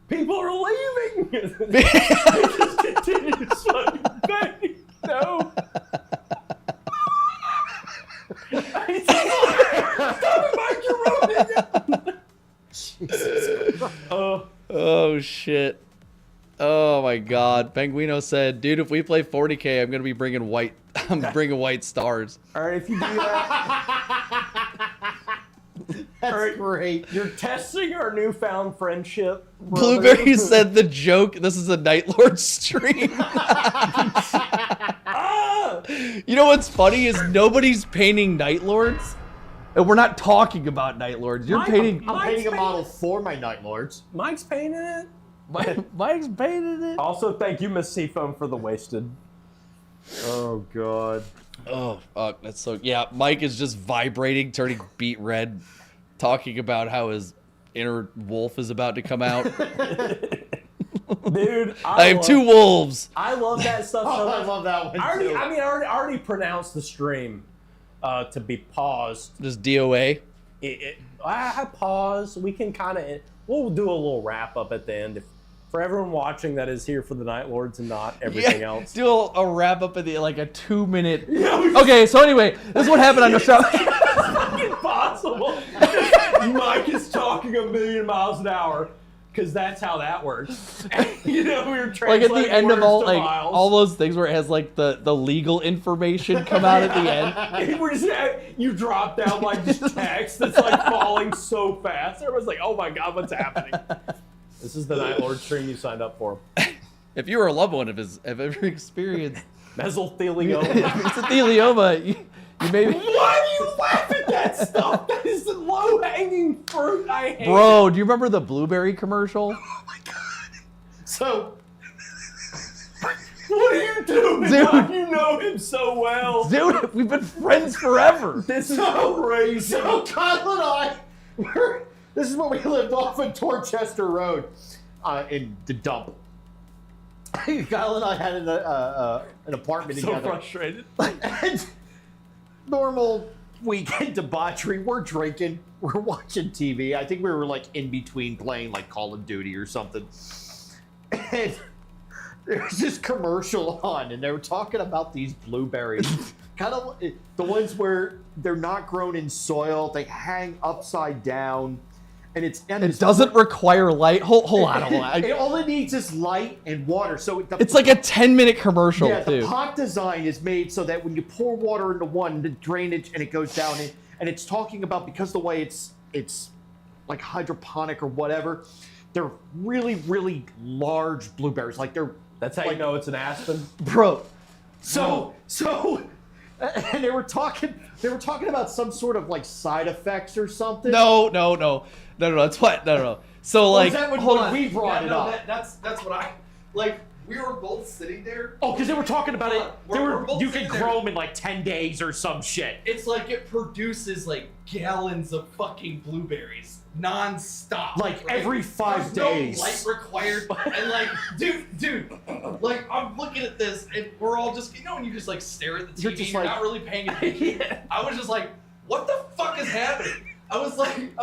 People are leaving. They just continue to fucking paint. No. Stop it, Mike. You're ruining it. Jesus Christ. Oh shit. Oh my God. Penguino said, "Dude, if we play 40K, I'm gonna be bringing white. I'm bringing white stars." All right, if you do that, That's great. you're testing our newfound friendship. Blueberry said the joke. This is a Nightlords stream. You know what's funny is nobody's painting Nightlords, and we're not talking about Nightlords. You're painting. I'm painting a model for my Nightlords. Mike's painting it. Mike's painted it. Also, thank you, Miss Seafoam, for the wasted. Oh God. Oh fuck, that's so. Yeah, Mike is just vibrating, turning beet red, talking about how his inner wolf is about to come out. Dude, I have two wolves. I love that stuff so much. I love that one I too. already pronounced the stream to be paused. Just DOA. I pause. We can kind of. We'll do a little wrap up at the end. For everyone watching that is here for the Nightlords and not everything else. Do a wrap up at the like a 2-minute. Okay, so anyway, this is what happened on the show. It's fucking possible. Mike is talking 1,000,000 miles an hour because that's how that works. You know, we were Like at translating the end of words to all miles. all those things where it has like the legal information come out at the end. We're just, you drop down like just text that's like falling so fast. Everyone's like, oh my God, what's happening? This is the Nightlord stream you signed up for. If you were a loved one of his, have ever experienced mesothelioma, mesothelioma, you maybe. Why do you laugh at that stuff? That is the low-hanging fruit. I hate Bro, do you remember the blueberry commercial? Oh my god. So, what are you doing? Dude. Why you know him so well? Dude, we've been friends forever. This is crazy. So Kyle and I, this is when we lived off of Dorchester Road, in the dump. Kyle and I had an apartment so together. Frustrated. And normal weekend debauchery. We're drinking. We're watching TV. I think we were like in between playing like Call of Duty or something. And there was this commercial on, and they were talking about these blueberries. Kind of the ones where they're not grown in soil. They hang upside down. And it doesn't require light. Hold on. All it needs is light and water. So it's like a 10-minute commercial, yeah, too. The pot design is made so that when you pour water into one, the drainage, and it goes down. And it's talking about, because the way it's like hydroponic or whatever, they're really, really large blueberries. Like they're... That's how you know it's an aspen? Bro. So... And they were talking about some sort of like side effects or something. No. That's what. No. So like, is that when hold on. we brought it up? That's what I like. We were both sitting there. Oh, because they were talking about it. We're both You sitting could there. grow them in like 10 days or some shit. It's like it produces like gallons of fucking blueberries non-stop. Like every 5 There's days. no light required. And like, dude, like I'm looking at this and we're all just, when you just like stare at the TV, You're just you're like- not really paying attention. Yeah. I was just like, what the fuck is happening? I was like,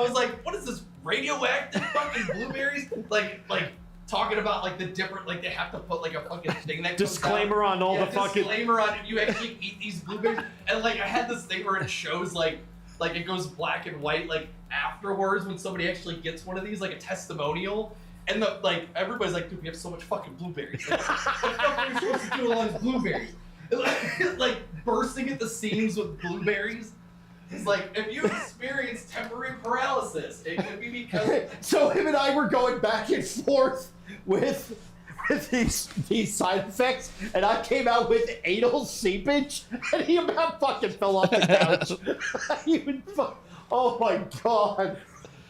what is this, radioactive fucking blueberries? Like talking about like the different, like they have to put like a fucking thing that comes Disclaimer out. on all the fucking... Disclaimer on if you actually eat these blueberries. And like I had this thing where it shows like it goes black and white like afterwards when somebody actually gets one of these, like a testimonial. And the like everybody's like, dude, we have so much fucking blueberries. Like, what the fuck are we supposed to do with all these blueberries? Like bursting at the seams with blueberries. It's like, if you experience temporary paralysis, it could be because... So him and I were going back and forth with these side effects, and I came out with anal seepage, and he about fucking fell off the couch. Oh my god.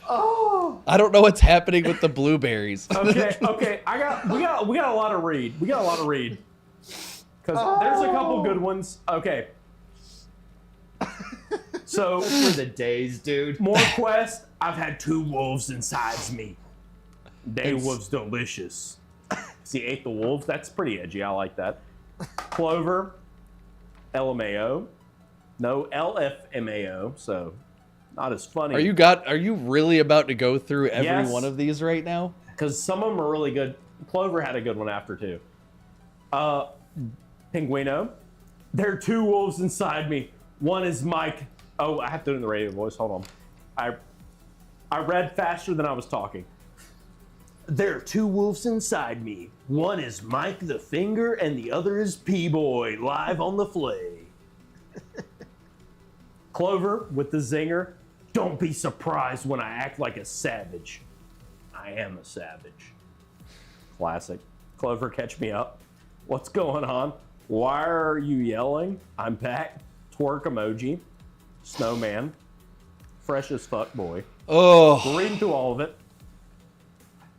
Oh. I don't know what's happening with the blueberries. Okay. We got a lot of read. Because there's a couple good ones. Okay. So for the days, dude. More quest. I've had 2 wolves inside me. They was delicious. See, ate the wolves. That's pretty edgy. I like that. Clover, LMAO, no LFMAO. So not as funny. Are you really about to go through every Yes. one of these right now? Because some of them are really good. Clover had a good one after too. Pinguino. There are 2 wolves inside me. One is Mike. Oh, I have to do it in the radio voice. Hold on. I read faster than I was talking. There are 2 wolves inside me. One is Mike the Finger, and the other is P-Boy, live on the flay. Clover with the zinger. Don't be surprised when I act like a savage. I am a savage. Classic. Clover, catch me up. What's going on? Why are you yelling? I'm back. Twerk emoji. Snowman. Fresh as fuck boy. Oh. Reading through all of it.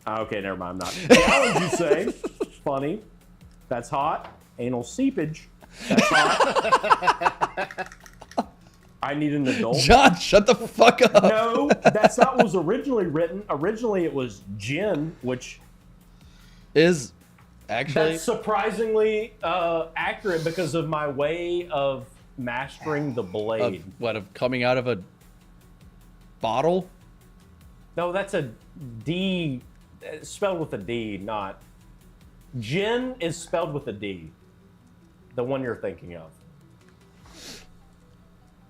Okay, never mind. I'm not. Challenge, you say? Funny. That's hot. Anal seepage. That's hot. I need an adult. John, shut the fuck up. No, that's not what was originally written. Originally, it was gin, which is actually that's surprisingly accurate because of my way of mastering the blade. Of coming out of a bottle? No, that's a D. It's spelled with a D, not. Gin is spelled with a D. The one you're thinking of.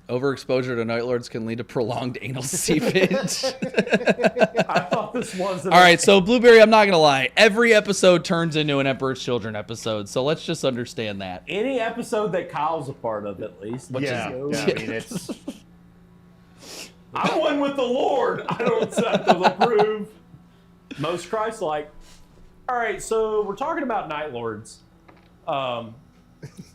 Overexposure to Nightlords can lead to prolonged anal seepage. I thought this wasn't. All right, so Blueberry, I'm not going to lie. Every episode turns into an Emperor's Children episode, so let's just understand that. Any episode that Kyle's a part of, at least. Which is, I mean, it's... I'm one with the Lord. I don't have to approve. Most Christ-like. All right, so we're talking about Nightlords.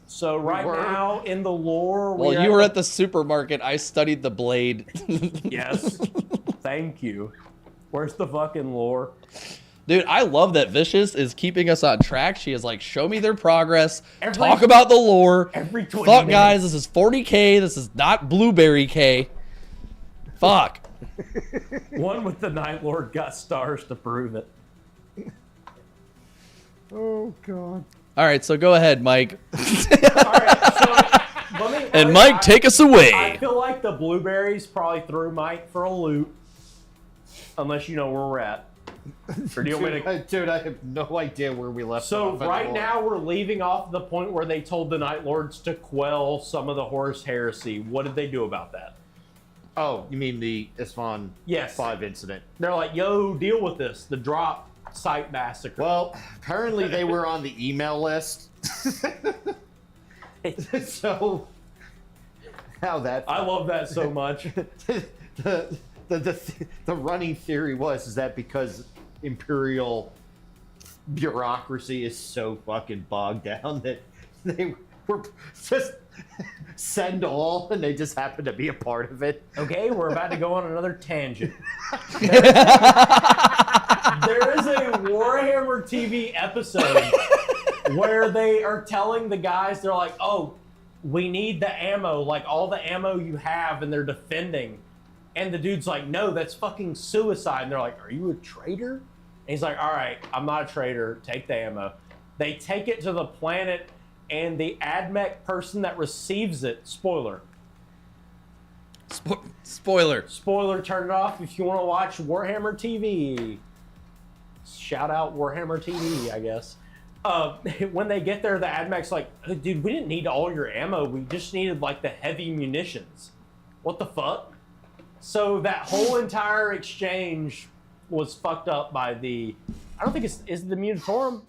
So right now in the lore, Well, you were at the supermarket. I studied the blade. Yes. Thank you. Where's the fucking lore? Dude, I love that Vicious is keeping us on track. She is like, show me their progress. Talk about the lore. Every 20 Fuck, minutes. guys, this is 40K. This is not Blueberry K. Fuck. One with the Nightlord got stars to prove it. Oh, God. All right, so go ahead, Mike. And Mike, take us away. I feel like the blueberries probably threw Mike for a loop. Unless you know where we're at. Or do you want me to... Dude, I have no idea where we left So off right anymore. now we're leaving off the point where they told the Nightlords to quell some of the horse heresy. What did they do about that? Oh, you mean the Isfahan 5 incident? They're like, yo, deal with this. The drop site massacre. Well, apparently they were on the email list. So, how that... I love that so much. The running theory is that because imperial bureaucracy is so fucking bogged down that they were just send all and they just happen to be a part of it. Okay, we're about to go on another tangent. There is a Warhammer TV episode where they are telling the guys, they're like, oh, we need the ammo, like all the ammo you have, and they're defending. And the dude's like, no, that's fucking suicide. And they're like, are you a traitor? And he's like, all right, I'm not a traitor. Take the ammo. They take it to the planet, and the AdMech person that receives it, spoiler. Spoiler, turn it off if you want to watch Warhammer TV. Shout out Warhammer TV, I guess. When they get there, the AdMech's like, oh, dude, we didn't need all your ammo. We just needed, like, the heavy munitions. What the fuck? So that whole entire exchange was fucked up by the... I don't think is it the Munitorum?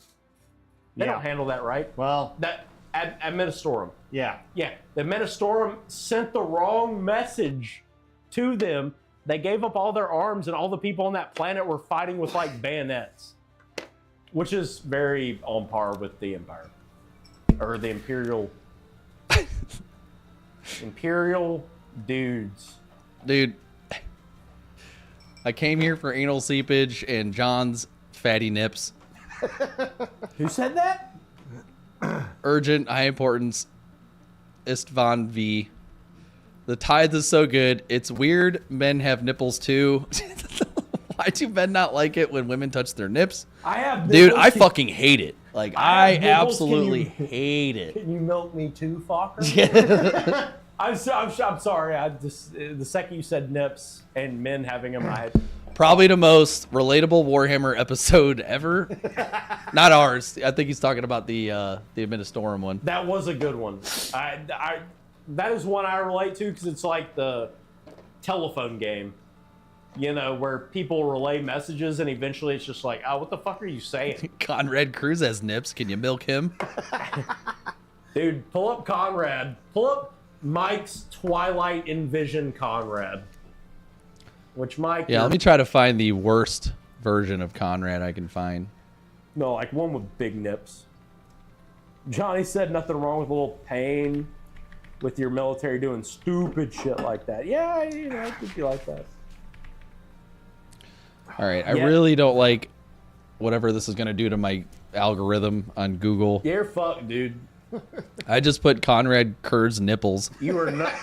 They don't handle that right. Well... That Administorum. Yeah. Yeah. The Administorum sent the wrong message to them. They gave up all their arms, and all the people on that planet were fighting with, like, bayonets. Which is very on par with the Empire. Or the Imperial... Imperial dudes. Dude, I came here for anal seepage and John's fatty nips. Who said that? Urgent, high importance, Istvan V. The tithe is so good. It's weird men have nipples too. Why do men not like it when women touch their nips? I have Dude, nipples. I fucking hate it. Like, I nipples. absolutely hate it. Can you milk me too, Fokker? I'm sorry. I just the second you said nips and men having them, I had... Probably the most relatable Warhammer episode ever. Not ours. I think he's talking about the Administorum one. That was a good one. That is one I relate to because it's like the telephone game, you know, where people relay messages and eventually it's just like, oh, what the fuck are you saying? Conrad Cruz has nips. Can you milk him? Dude, pull up Conrad. Pull up Mike's Twilight Envision Conrad. Which Mike... Yeah, let me try to find the worst version of Conrad I can find. No, like one with big nips. Johnny said nothing wrong with a little pain with your military doing stupid shit like that. Yeah, you know, I think you like that. All right, I really don't like whatever this is going to do to my algorithm on Google. You're fucked, dude. I just put Conrad Kurz nipples. You are not...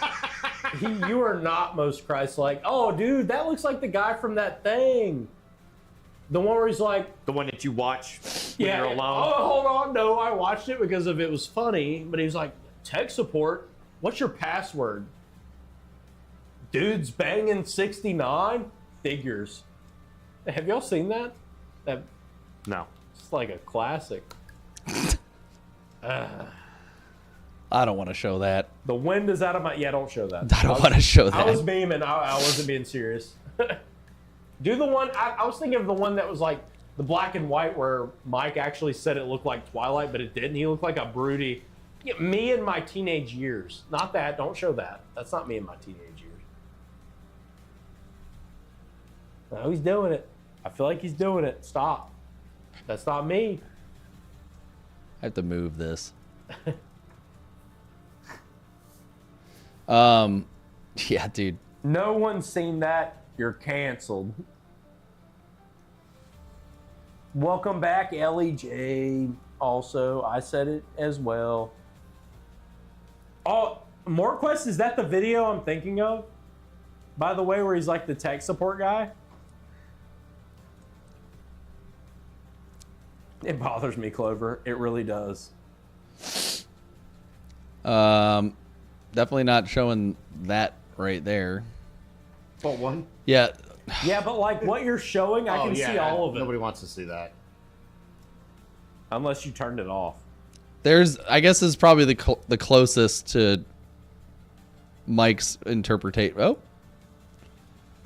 you are not most Christ-like. Oh, dude, that looks like the guy from that thing. The one where he's like... The one that you watch when you're alone? Oh, hold on. No, I watched it because of it was funny. But he was like, tech support, what's your password? Dude's banging 69? Figures. Have y'all seen that? No. It's like a classic. I don't want to show that. The wind is out of my... Yeah, don't show that. I don't want to show that. I was beaming. I wasn't being serious. Do the one... I was thinking of the one that was like the black and white where Mike actually said it looked like Twilight, but it didn't. He looked like a broody... Yeah, me in my teenage years. Not that. Don't show that. That's not me in my teenage years. No, he's doing it. I feel like he's doing it. Stop. That's not me. I have to move this. Yeah, dude. No one's seen that. You're canceled. Welcome back, LEJ. Also, I said it as well. Oh, More Quest, is that the video I'm thinking of? By the way, where he's like the tech support guy? It bothers me, Clover. It really does. Definitely not showing that right there. What one? Yeah. Yeah, but like what you're showing, I can see all of it. Nobody wants to see that. Unless you turned it off. There's, I guess, is probably the closest to Mike's interpretation. Oh,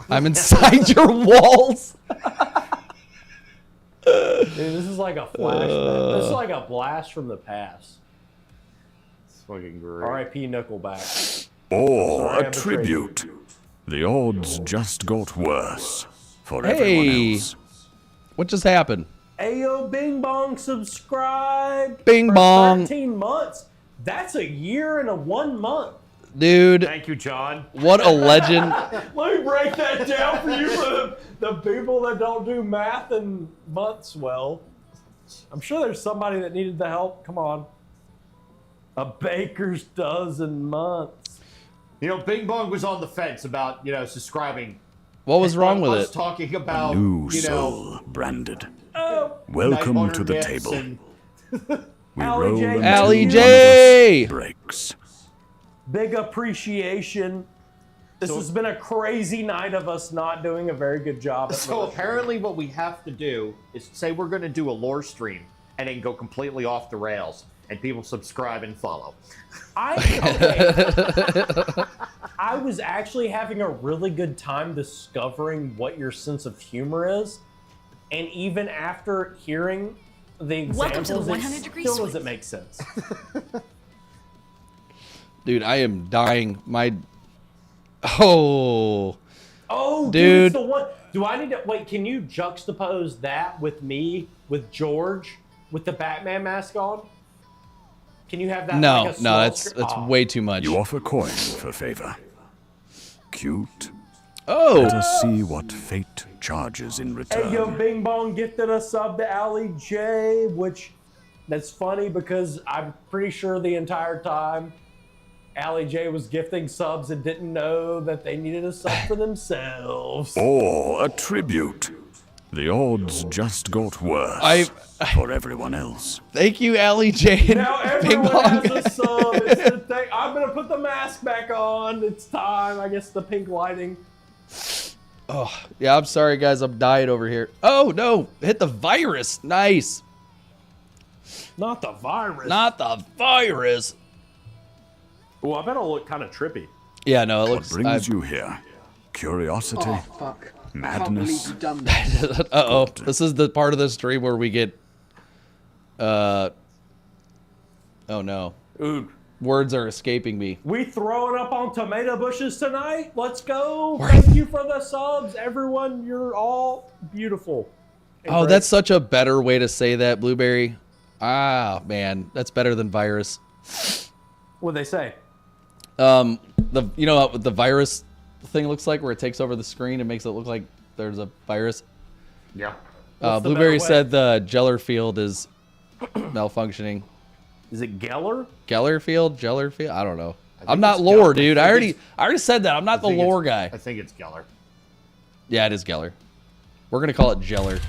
I'm inside your walls. Dude, this is like a flashback. This is like a blast from the past. It's fucking great. R.I.P. Nickelback. Or Sorry, a I betrayed tribute. The odds just got worse for everyone Hey, else. what just happened? Ayo, Bing Bong subscribed. Bing for Bong. 13 months. That's a year and 1 month. Dude. Thank you, John. What a legend. Let me break that down for you for the people that don't do math and months well. I'm sure there's somebody that needed the help. Come on. A baker's dozen months. You know, Bing Bong was on the fence about, subscribing. What was wrong with us it? talking about, New soul branded. Welcome Night to the Nips table. and- We Allie roll J. until Allie one of J. us breaks. Big appreciation. This has been a crazy night of us not doing a very good job. At So apparently what we have to do is say we're going to do a lore stream and then go completely off the rails and people subscribe and follow. I was actually having a really good time discovering what your sense of humor is. And even after hearing the examples, Welcome to the 100 it degree still swing. doesn't make sense. Dude, I am dying. Oh, Dude, dude. it's the one. Do I need to wait? Can you juxtapose that with me, with George, with the Batman mask on? Can you have that? No, like a no, small that's way too much. You offer coin for favor. Cute. Oh. Let us see what fate charges in return. Hey, yo, Bing Bong gifted a sub to Allie J, which that's funny because I'm pretty sure the entire time Allie J was gifting subs and didn't know that they needed a sub for themselves. Or a tribute. The odds just got worse for everyone else. Thank you, Allie J. and Now Bing everyone Bong. has a sub. It's the thing. I'm gonna put the mask back on. It's time. I guess the pink lighting. Oh, yeah, I'm sorry, guys. I'm dying over here. Oh, no. Hit the virus. Nice. Not the virus. Not the virus. Well, I bet it'll look kind of trippy. Yeah, no, it What looks... brings you here? Curiosity? Oh, fuck. I can't believe Madness? you've done this. Uh-oh. This is the part of the stream where we get... Oh, no. Ooh. Words are escaping me. We throwing up on tomato bushes tonight? Let's go. Thank you for the subs. Everyone, you're all beautiful. and Oh, great. that's such a better way to say that, Blueberry. Ah, man. That's better than virus. What'd they say? You know what the virus thing looks like, where it takes over the screen and makes it look like there's a virus? Yeah. What's the Blueberry better way? said the Geller field is malfunctioning. Is it Geller? Geller field? I don't know. think I'm not it's lore, Geller. dude. I I think already said that. I'm not the I think it's- lore guy. I think it's Geller. Yeah, it is Geller. We're gonna call it Geller.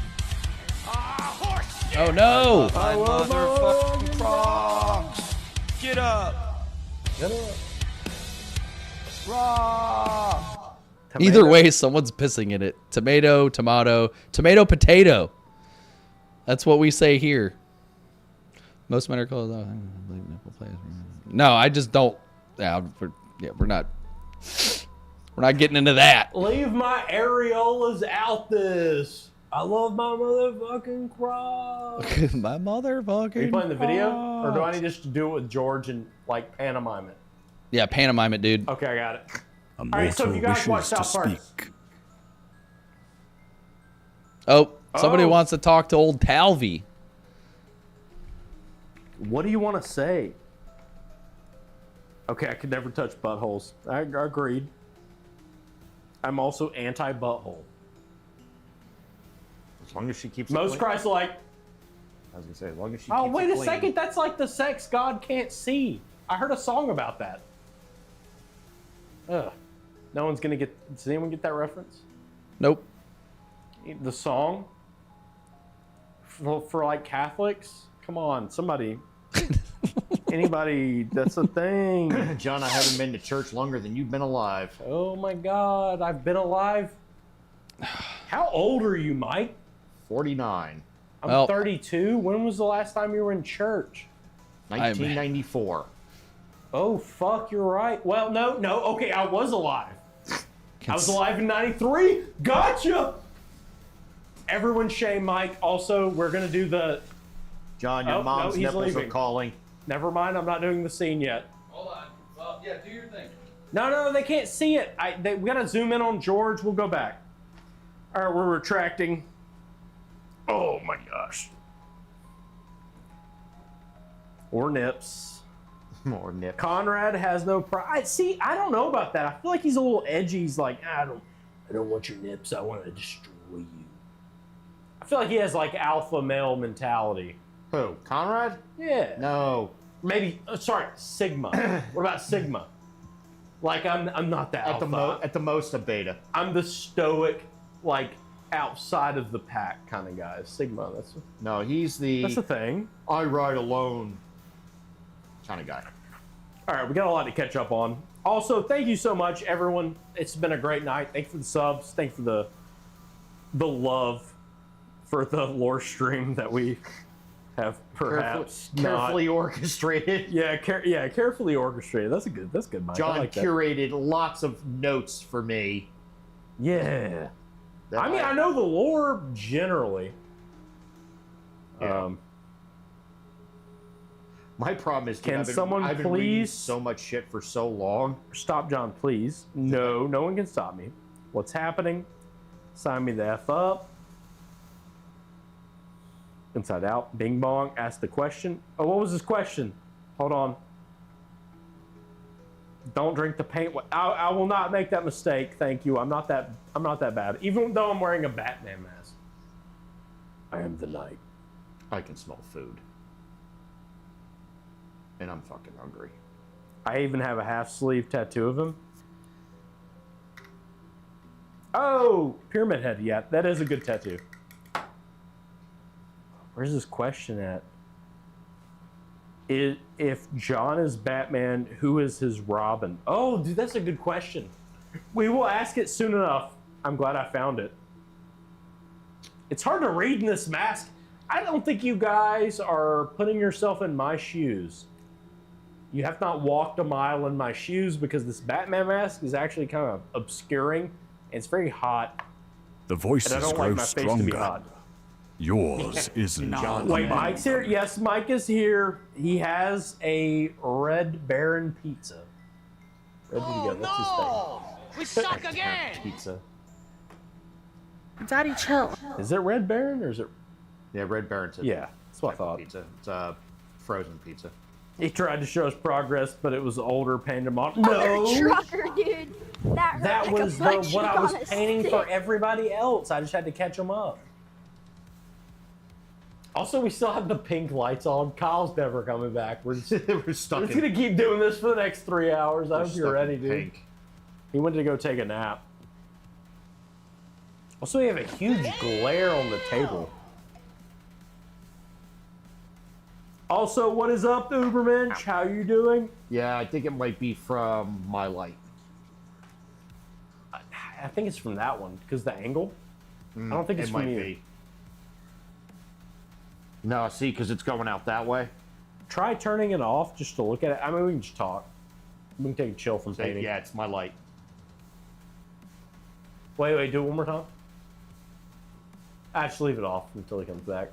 Oh no! My motherfucking frogs! Get up! Get up. Raw! Either way, someone's pissing in it. Tomato, potato. That's what we say here. Most men are called. No, I just don't. Yeah, we're not. We're not getting into that. Leave my areolas out this. I love my motherfucking cross. My motherfucking. Are you playing the video? Or do I need just to do it with George and like pantomime it? Yeah, pantomime it, dude. Okay, I got it. A All right, so if mortal you guys watch wishes to South Park. speak. Oh, Somebody Oh. wants to talk to old Talvy. What do you want to say? Okay, I could never touch buttholes. I agreed. I'm also anti-butthole. As long as she keeps. Most Christ-like. I was gonna say, as long as she. Oh, keeps wait it a clean. second. That's like the sex God can't see. I heard a song about that. Ugh. No one's gonna get. Does anyone get that reference? Nope. The song for like Catholics. Come on, somebody. Anybody? That's a thing. John, I haven't been to church longer than you've been alive. Oh my God, I've been alive. How old are you, Mike? 49. I'm 32. When was the last time you were in church? 1994. Oh, fuck, you're right. Well, no. Okay, I was alive. I was alive in 93. Gotcha! Everyone shame Mike. Also, we're going to do the... John, your mom's nipples are calling. Never mind, I'm not doing the scene yet. Hold on. Yeah, do your thing. No, they can't see it. We got to zoom in on George. We'll go back. All right, we're retracting. Oh, my gosh. Or nips. More nips. Conrad has no pride. See, I don't know about that. I feel like he's a little edgy. He's like, I don't want your nips. I want to destroy you. I feel like he has like alpha male mentality. Who? Conrad? Yeah. No. Maybe. Sorry, Sigma. What about Sigma? Like I'm not that alpha. At the most a beta. I'm the stoic, like outside of the pack kind of guy. Sigma. No, he's the. That's the thing. I ride alone. Kind of guy. All right, we got a lot to catch up on. Also, thank you so much, everyone. It's been a great night. Thank you for the subs. Thank you for the love for the lore stream that we have perhaps carefully orchestrated. Yeah, carefully orchestrated. That's good, Mike. John I like that. curated lots of notes for me. Yeah. I mean, I know the lore generally. Yeah. My problem is, Can I've been someone reading please so much shit for so long. Stop, John, please. No one can stop me. What's happening? Sign me the F up. Inside out. Bing bong. Ask the question. Oh, what was his question? Hold on. Don't drink the paint. I will not make that mistake. Thank you. I'm not that bad. Even though I'm wearing a Batman mask. I am the Knight. I can smell food. And I'm fucking hungry. I even have a half sleeve tattoo of him. Oh, Pyramid Head. Yeah, that is a good tattoo. Where's this question at? If John is Batman, who is his Robin? Oh, dude, that's a good question. We will ask it soon enough. I'm glad I found it. It's hard to read in this mask. I don't think you guys are putting yourself in my shoes. You have not walked a mile in my shoes because this Batman mask is actually kind of obscuring. And it's very hot. The voices and I don't grow like my face to be stronger. hot. Yours isn't. Wait, Mike's here? Yes, Mike is here. He has a Red Baron pizza. Ready to go. That's his thing. We suck again! Pizza. Daddy, chill. Is it Red Baron or is it? Yeah, Red Baron's. Yeah, that's what I thought. Pizza. It's a frozen pizza. He tried to show us progress, but it was older painted model. No, Other trucker, dude. That hurt that like was a butt what cheek I was on a painting stick. for everybody else. I just had to catch them up. Also, we still have the pink lights on. Kyle's never coming back. We're stuck. We're just gonna keep doing this for the next 3 hours. I hope you're ready, dude. Pink. He went to go take a nap. Also, we have a huge glare on the table. Also, what is up, Ubermensch? How you doing? Yeah, I think it might be from my light. I think it's from that one because the angle. I don't think it's it from might you. be. No, see, because it's going out that way. Try turning it off just to look at it. I mean, we can just talk. We can take a chill from So, painting. yeah, it's my light. Wait, do it one more time. Actually, leave it off until he comes back.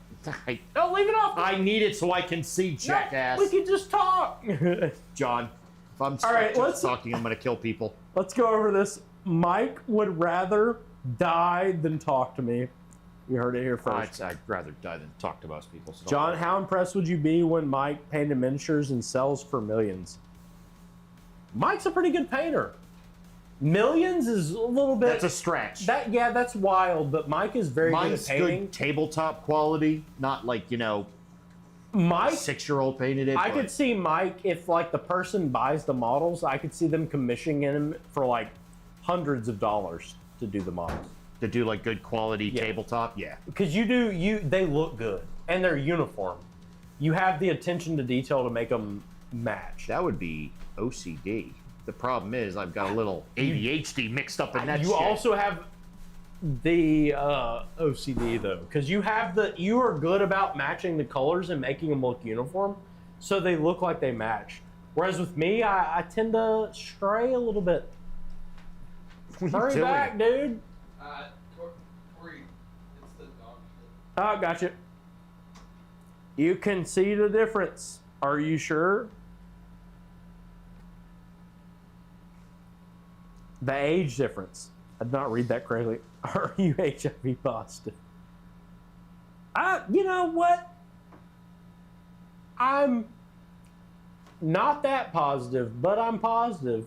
No, leave it off. I need it so I can see, jackass. We can just talk. John, if I'm All right, just let's- talking, I'm going to kill people. Let's go over this. Mike would rather die than talk to me. You heard it here first. I'd rather die than talk to most people. So John, how impressed would you be when Mike painted miniatures and sells for millions? Mike's a pretty good painter. Millions is a little bit. That's a stretch. That's wild. But Mike is very Mike's good at painting. good tabletop quality, not like Mike, 6-year-old painted it. I could see Mike if like the person buys the models. I could see them commissioning him for like hundreds of dollars to do the models. To do like good quality tabletop, yeah. Because they look good and they're uniform. You have the attention to detail to make them match. That would be OCD. The problem is I've got a little ADHD mixed up in that You shit. also have the OCD though, because you are good about matching the colors and making them look uniform, so they look like they match. Whereas with me, I tend to stray a little bit. Hurry back, dude. Corey, it's the dog shit. Oh, gotcha. You can see the difference. Are you sure? The age difference. I did not read that correctly. Are you HIV positive? You know what? I'm not that positive, but I'm positive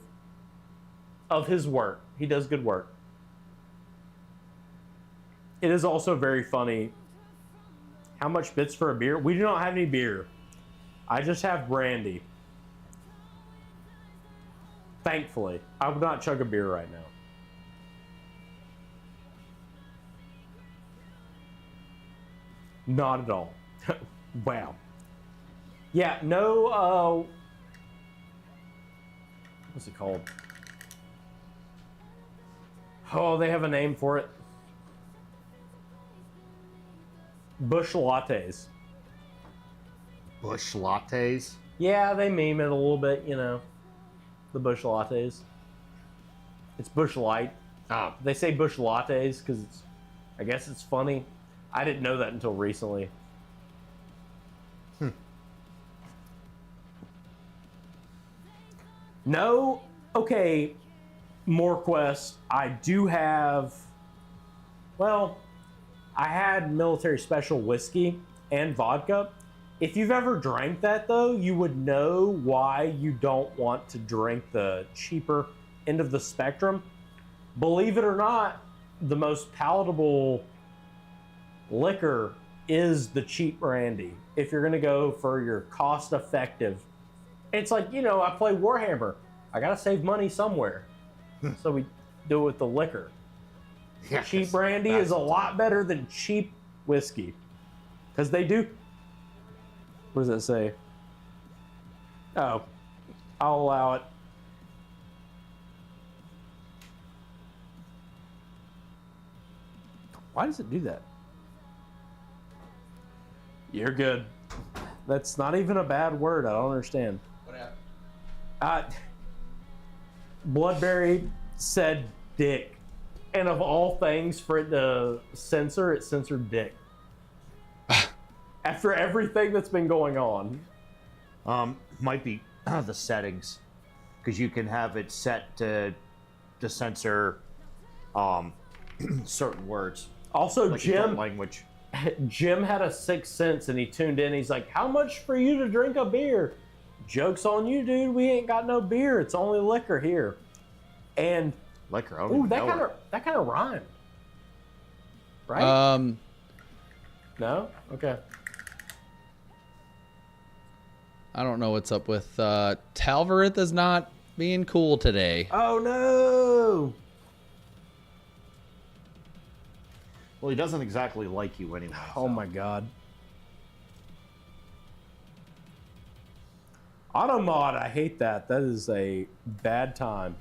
of his work. He does good work. It is also very funny. How much bits for a beer? We do not have any beer. I just have brandy. Thankfully, I would not chug a beer right now. Not at all. Wow. Yeah, no, what's it called? Oh, they have a name for it. Bush lattes. Bush lattes? Yeah, they meme it a little bit, the Bush lattes. It's Bush Light. They say Bush lattes because I guess it's funny. I didn't know that until recently. No, okay, more quests. I do have, I had military special whiskey and vodka. If you've ever drank that though, you would know why you don't want to drink the cheaper end of the spectrum. Believe it or not, the most palatable liquor is the cheap brandy. If you're gonna go for your cost effective, it's like, I play Warhammer. I gotta save money somewhere. So we do it with the liquor. Yes, cheap brandy is a lot better than cheap whiskey. Because they do. What does that say? Oh, I'll allow it. Why does it do that? You're good. That's not even a bad word. I don't understand. What happened? Bloodberry said dick. And of all things for it to censor, it censored dick. After everything that's been going on. Might be the settings. Because you can have it set to censor certain words. Also, like Jim language. Jim had a sixth sense and he tuned in. He's like, how much for you to drink a beer? Joke's on you, dude. We ain't got no beer. It's only liquor here. And liquor. Ooh, that kind of rhymed. Right? No? Okay. I don't know what's up with Talvarith is not being cool today. Oh no. Well, he doesn't exactly like you anyway. Oh my god. Automod, I hate that. That is a bad time.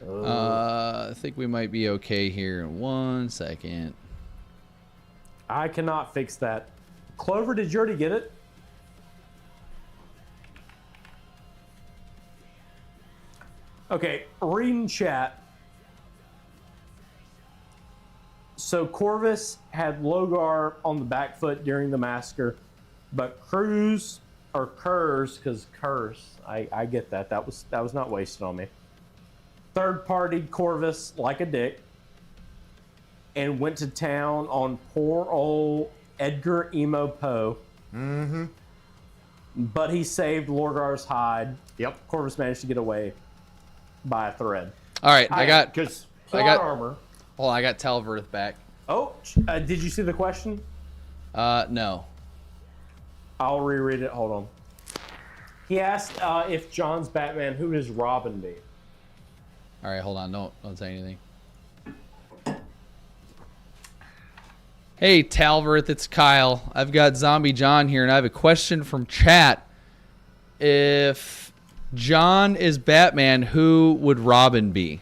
I think we might be okay here in 1 second. I cannot fix that. Clover, did you already get it? Okay, reading chat. So Corvus had Logar on the back foot during the massacre, but Cruz or Kurz, because Curse, I get that. That was not wasted on me. Third party Corvus like a dick. and went to town on poor old Edgar Emo Poe. Mm-hmm. But he saved Lorgar's hide. Yep. Corvus managed to get away by a thread. All right, I got armor. Oh, I got Talvareth back. Oh, did you see the question? No. I'll reread it. Hold on. He asked if John's Batman, who does Robin be? All right, hold on. Don't say anything. Hey, Talvareth, it's Kyle. I've got Zombie John here, and I have a question from chat. If John is Batman, who would Robin be?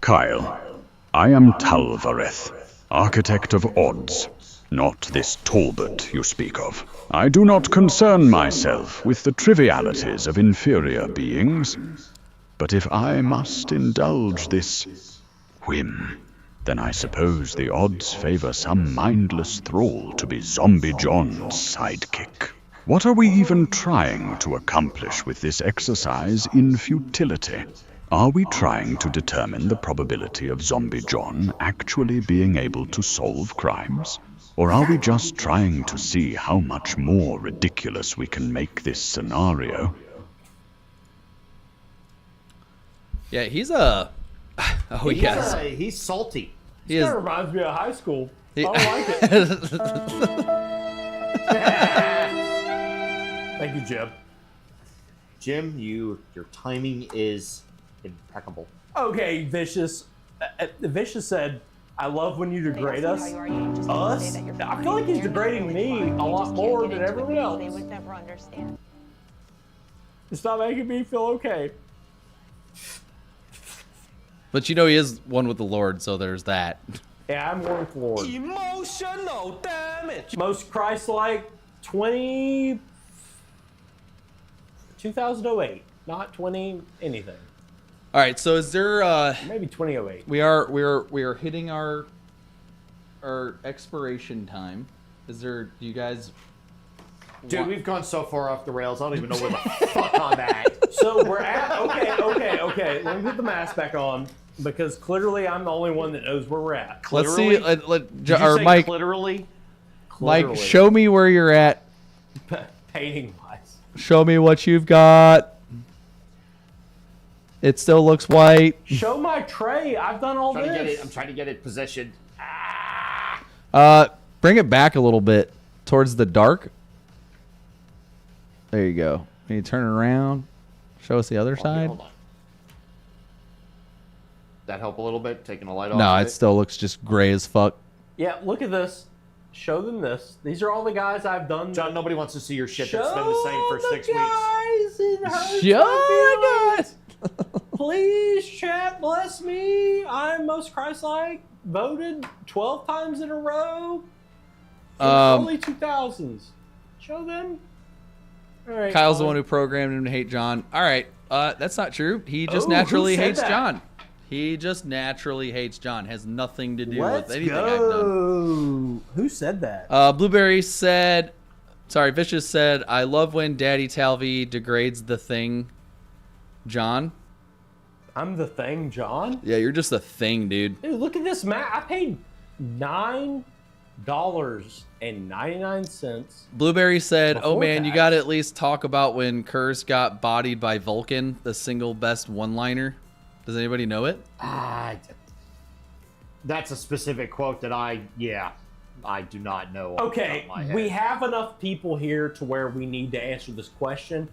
Kyle, I am Talvareth, architect of odds, not this Talbot you speak of. I do not concern myself with the trivialities of inferior beings, but if I must indulge this whim, then I suppose the odds favor some mindless thrall to be Zombie John's sidekick. What are we even trying to accomplish with this exercise in futility? Are we trying to determine the probability of Zombie John actually being able to solve crimes? Or are we just trying to see how much more ridiculous we can make this scenario? Yeah, he's a... Oh, yes. He's salty. He That is... reminds me of high school. I He- like it. Thank you, Jim. Jim, your timing is impeccable. Okay, Vicious. Vicious said, I love when you degrade us. Us? I feel like he's degrading me a lot more than everyone else. They would never understand. It's not making me feel okay. But you know he is one with the Lord, so there's that. Yeah, I'm one with the Lord. Emotional damage. Most Christ-like 2008, not 20 anything. All right, so is there Maybe 2008. we are hitting our expiration time. Is there, do you guys Dude, we've gone so far off the rails, I don't even know where the fuck I'm at. So we're at, okay. Let me put the mask back on because clearly I'm the only one that knows where we're at. Let's see. Did you Or say Mike, literally? Mike, show me where you're at. Painting wise. Show me what you've got. It still looks white. Show my tray. I've done all this. I'm trying to get it positioned. Bring it back a little bit towards the dark. There you go. Can you turn it around? Show us the other side. Hold on. That help a little bit? Taking the light off? No, of it still looks just gray as fuck. Yeah, look at this. Show them this. These are all the guys I've done. John, nobody wants to see your shit that's been the same for 6 weeks. Guys, it hurts Show my feelings. Please, chat, bless me. I'm most Christ-like. Voted 12 times in a row. In early 2000s. Show them. All right. Kyle's the one who programmed him to hate John. All right, that's not true. He just Oh, naturally who said hates that? John. He just naturally hates John. Has nothing to do Let's with anything go. I've done. Who said that? Blueberry said, sorry, Vicious said, I love when Daddy Talvi degrades the thing, John. I'm the thing, John? Yeah, you're just a thing, dude. Dude, look at this map. I paid $9.99. Blueberry said, oh Before man, you tax. got to at least talk about when Kurz got bodied by Vulcan, the single best one-liner. Does anybody know it? That's a specific quote that I do not know. off the top Okay, of my head. we have enough people here to where we need to answer this question.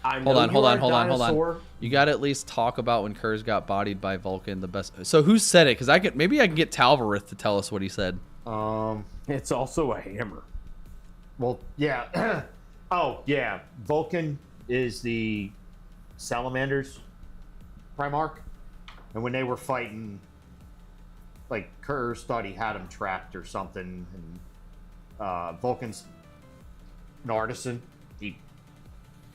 I know Hold you're a on. dinosaur. You got to at least talk about when Kurz got bodied by Vulcan, the best. So who said it? Because maybe I can get Talvareth to tell us what he said. It's also a hammer. Well, yeah. Oh, yeah. Vulcan is the Salamander's Primarch. And when they were fighting, like, Kurz thought he had him trapped or something. And Vulcan's an artisan.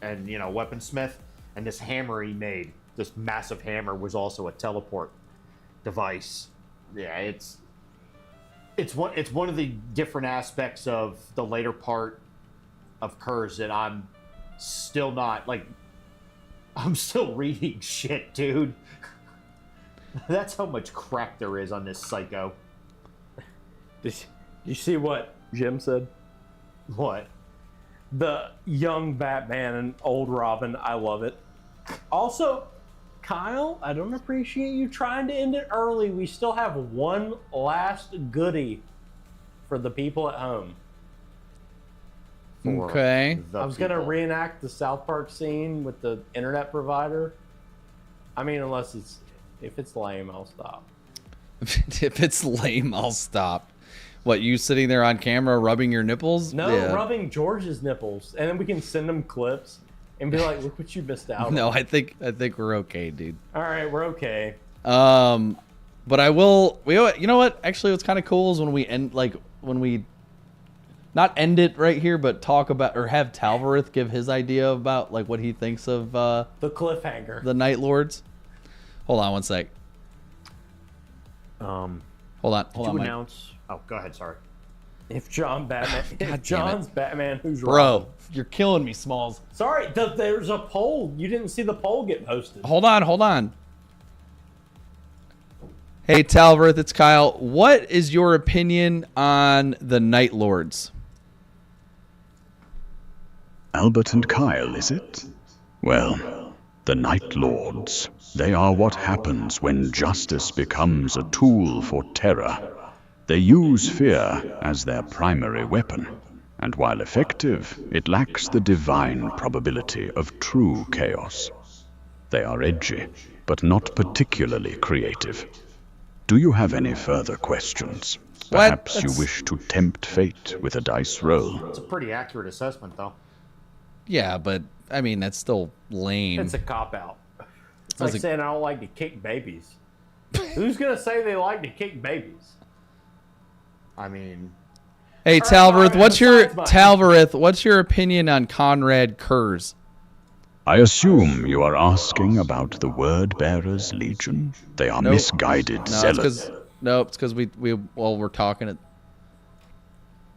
And, weaponsmith. And this hammer he made, this massive hammer, was also a teleport device. Yeah, it's one of the different aspects of the later part of Kurz that I'm still not, like, I'm still reading shit, dude. That's how much crack there is on this psycho. Did you see what Jim said? What? The young Batman and old Robin. I love it. Also, Kyle, I don't appreciate you trying to end it early. We still have one last goodie for the people at home. Okay. I was going to reenact the South Park scene with the internet provider. I mean, if it's lame, I'll stop. If it's lame, I'll stop. What, you sitting there on camera rubbing your nipples? No, Yeah. rubbing George's nipples, and then we can send them clips and be like, "Look what you missed out." No, on. I think we're okay, dude. All right, we're okay. But I will. You know what? Actually, what's kind of cool is when we not end it right here, but talk about or have Talvareth give his idea about like what he thinks of the cliffhanger, the Nightlords. Hold on one sec. Hold on, to Mike. announce. Oh, go ahead. Sorry. If John's it. Batman, who's Bro, Robin? you're killing me, Smalls. Sorry, there's a poll. You didn't see the poll get posted. Hold on. Hey, Talvareth, it's Kyle. What is your opinion on the Nightlords? Albert and Kyle, is it? Well, the Nightlords. They are what happens when justice becomes a tool for terror. They use fear as their primary weapon, and while effective, it lacks the divine probability of true chaos. They are edgy, but not particularly creative. Do you have any further questions? Perhaps you wish to tempt fate with a dice roll. It's a pretty accurate assessment, though. Yeah, but I mean that's still lame. It's a cop out. It's like saying I don't like to kick babies. Who's gonna say they like to kick babies? I mean, Hey, Talvareth, what's your opinion on Conrad Kurz? I assume you are asking about the Word-Bearers Legion? They are misguided zealots. It's because we're talking.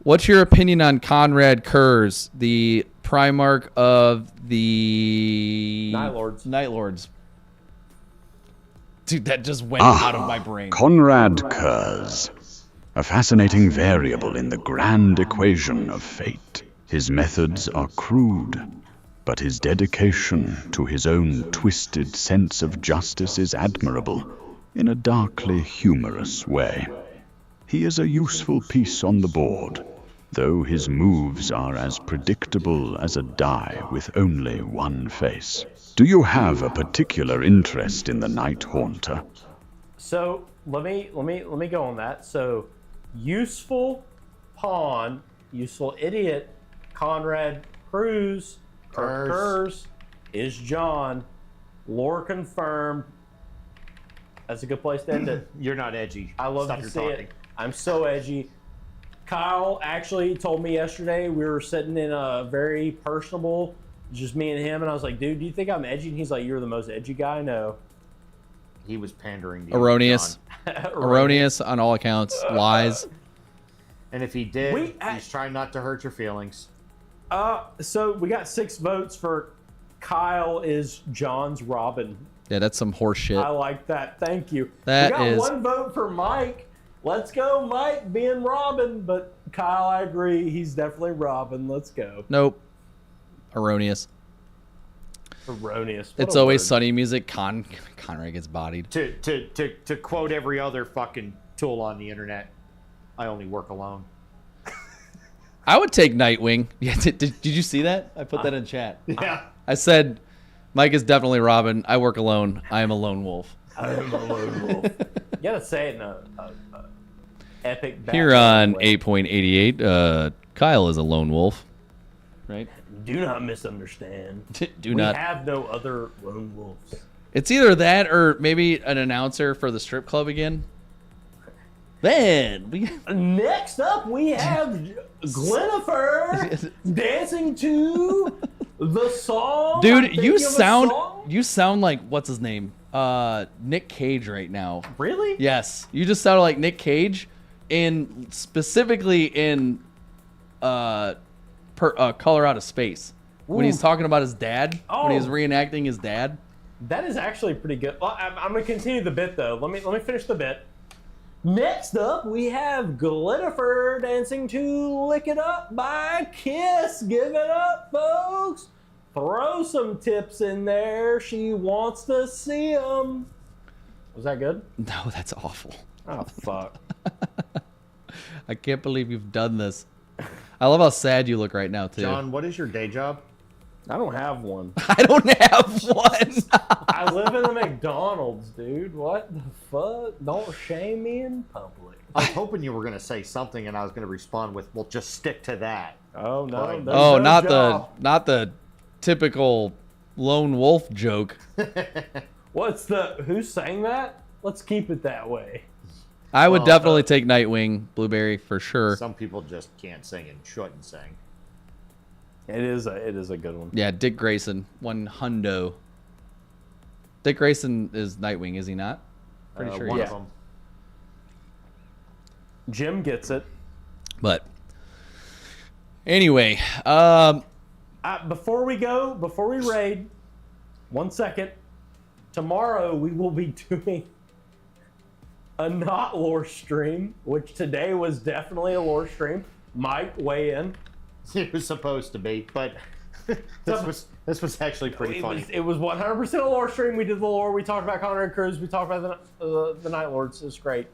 What's your opinion on Conrad Kurz, the Primarch of the Nightlords? Dude, that just went out of my brain. Conrad Kurz. A fascinating variable in the grand equation of fate. His methods are crude, but his dedication to his own twisted sense of justice is admirable in a darkly humorous way. He is a useful piece on the board, though his moves are as predictable as a die with only one face. Do you have a particular interest in the Night Haunter? So let me go on that. So useful pawn, useful idiot, Conrad Kurz is John. Lore confirmed. That's a good place to end it. You're not edgy. I love to see it. I'm so edgy. Kyle actually told me yesterday we were sitting in a very personable, just me and him, and I was like, dude, do you think I'm edgy? And he's like, you're the most edgy guy I know. He was pandering to Erroneous. Erroneous on all accounts. Lies. And if he did, he's trying not to hurt your feelings. So we got 6 votes for Kyle is John's Robin. Yeah, that's some horse shit. I like that. Thank you. That we got is... 1 vote for Mike. Let's go, Mike, being Robin. But Kyle, I agree. He's definitely Robin. Let's go. Nope. Erroneous. Erroneous. It's always sunny music. Conrad gets bodied. To quote every other fucking tool on the internet, I only work alone. I would take Nightwing. Yeah, did you see that? I put that in chat. Yeah. I said, Mike is definitely Robin. I work alone. I am a lone wolf. I am a lone wolf. You gotta say it in a epic. Here on 8.88, Kyle is a lone wolf. Right? Do not misunderstand. We have no other lone wolves. It's either that or maybe an announcer for the strip club again. Then next up we have Glennifer dancing to the song. Dude, you sound like what's his name? Nick Cage right now. Really? Yes. You just sounded like Nick Cage, in specifically in Color Out of Space. When he's talking about his dad, when he's reenacting his dad. That is actually pretty good. Well, I'm going to continue the bit though. Let me finish the bit. Next up, we have Glittifer dancing to "Lick It Up" by Kiss. Give it up, folks. Throw some tips in there. She wants to see them. Was that good? No, that's awful. Oh, fuck. I can't believe you've done this. I love how sad you look right now, too. John, what is your day job? I don't have one. I don't have one. I live in a McDonald's, dude. What the fuck? Don't shame me in public. I was hoping you were going to say something, and I was going to respond with, "Well, just stick to that." Oh no! Oh, not the typical lone wolf joke. Who sang that? Let's keep it that way. I would definitely take Nightwing, Blueberry, for sure. Some people just can't sing and shouldn't sing. It is a good one. Yeah, Dick Grayson, 100. Dick Grayson is Nightwing, is he not? Pretty sure. One Yeah. of them. Jim gets it. But anyway, before we raid, 1 second. Tomorrow we will be doing a not lore stream, which today was definitely a lore stream. Mike, weigh in. It was supposed to be, but this was actually pretty funny. It was 100% a lore stream. We did the lore. We talked about Conrad Cruz. We talked about the Nightlords. It was great.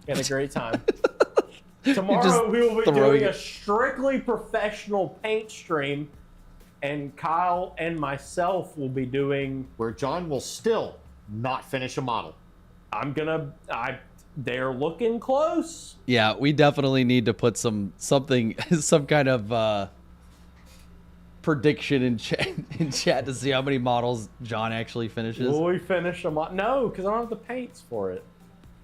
We had a great time. Tomorrow we will be doing a strictly professional paint stream, and Kyle and myself will be doing where John will still not finish a model. They're looking close. yeah, we definitely need to put some kind of prediction in chat to see how many models John actually finishes. Will we finish them? No, because I don't have the paints for it.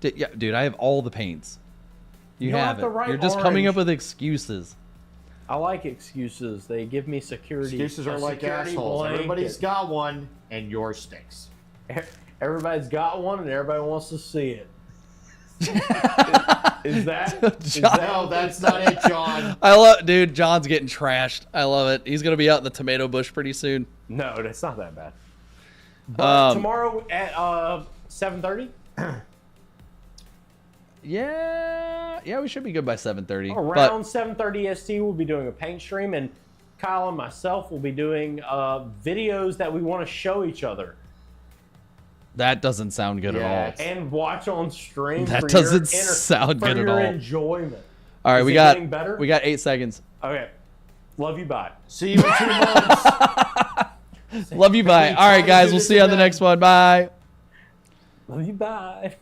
Yeah, dude, I have all the paints. You don't have have the it. right You're just coming up orange. with excuses. I like excuses. They give me security. Excuses are like security assholes. blanket. Everybody's got one, and yours stinks. Everybody's got one, and everybody wants to see it. Is that? No, that's not it, John. Dude, John's getting trashed. I love it. He's gonna be out in the tomato bush pretty soon. No, that's not that bad. But tomorrow at 7:30. Yeah, we should be good by 7:30. Around 7:30 ST, we'll be doing a paint stream, and Kyle and myself will be doing videos that we want to show each other. That doesn't sound good at all. And watch on stream. That for doesn't your sound good at all. Enjoyment. All right, Is we it got getting better? we got 8 seconds. Okay. Love you. Bye. See you in 2 months. Love you. Bye. All right, guys. We'll see you on the next one. Bye. Love you. Bye.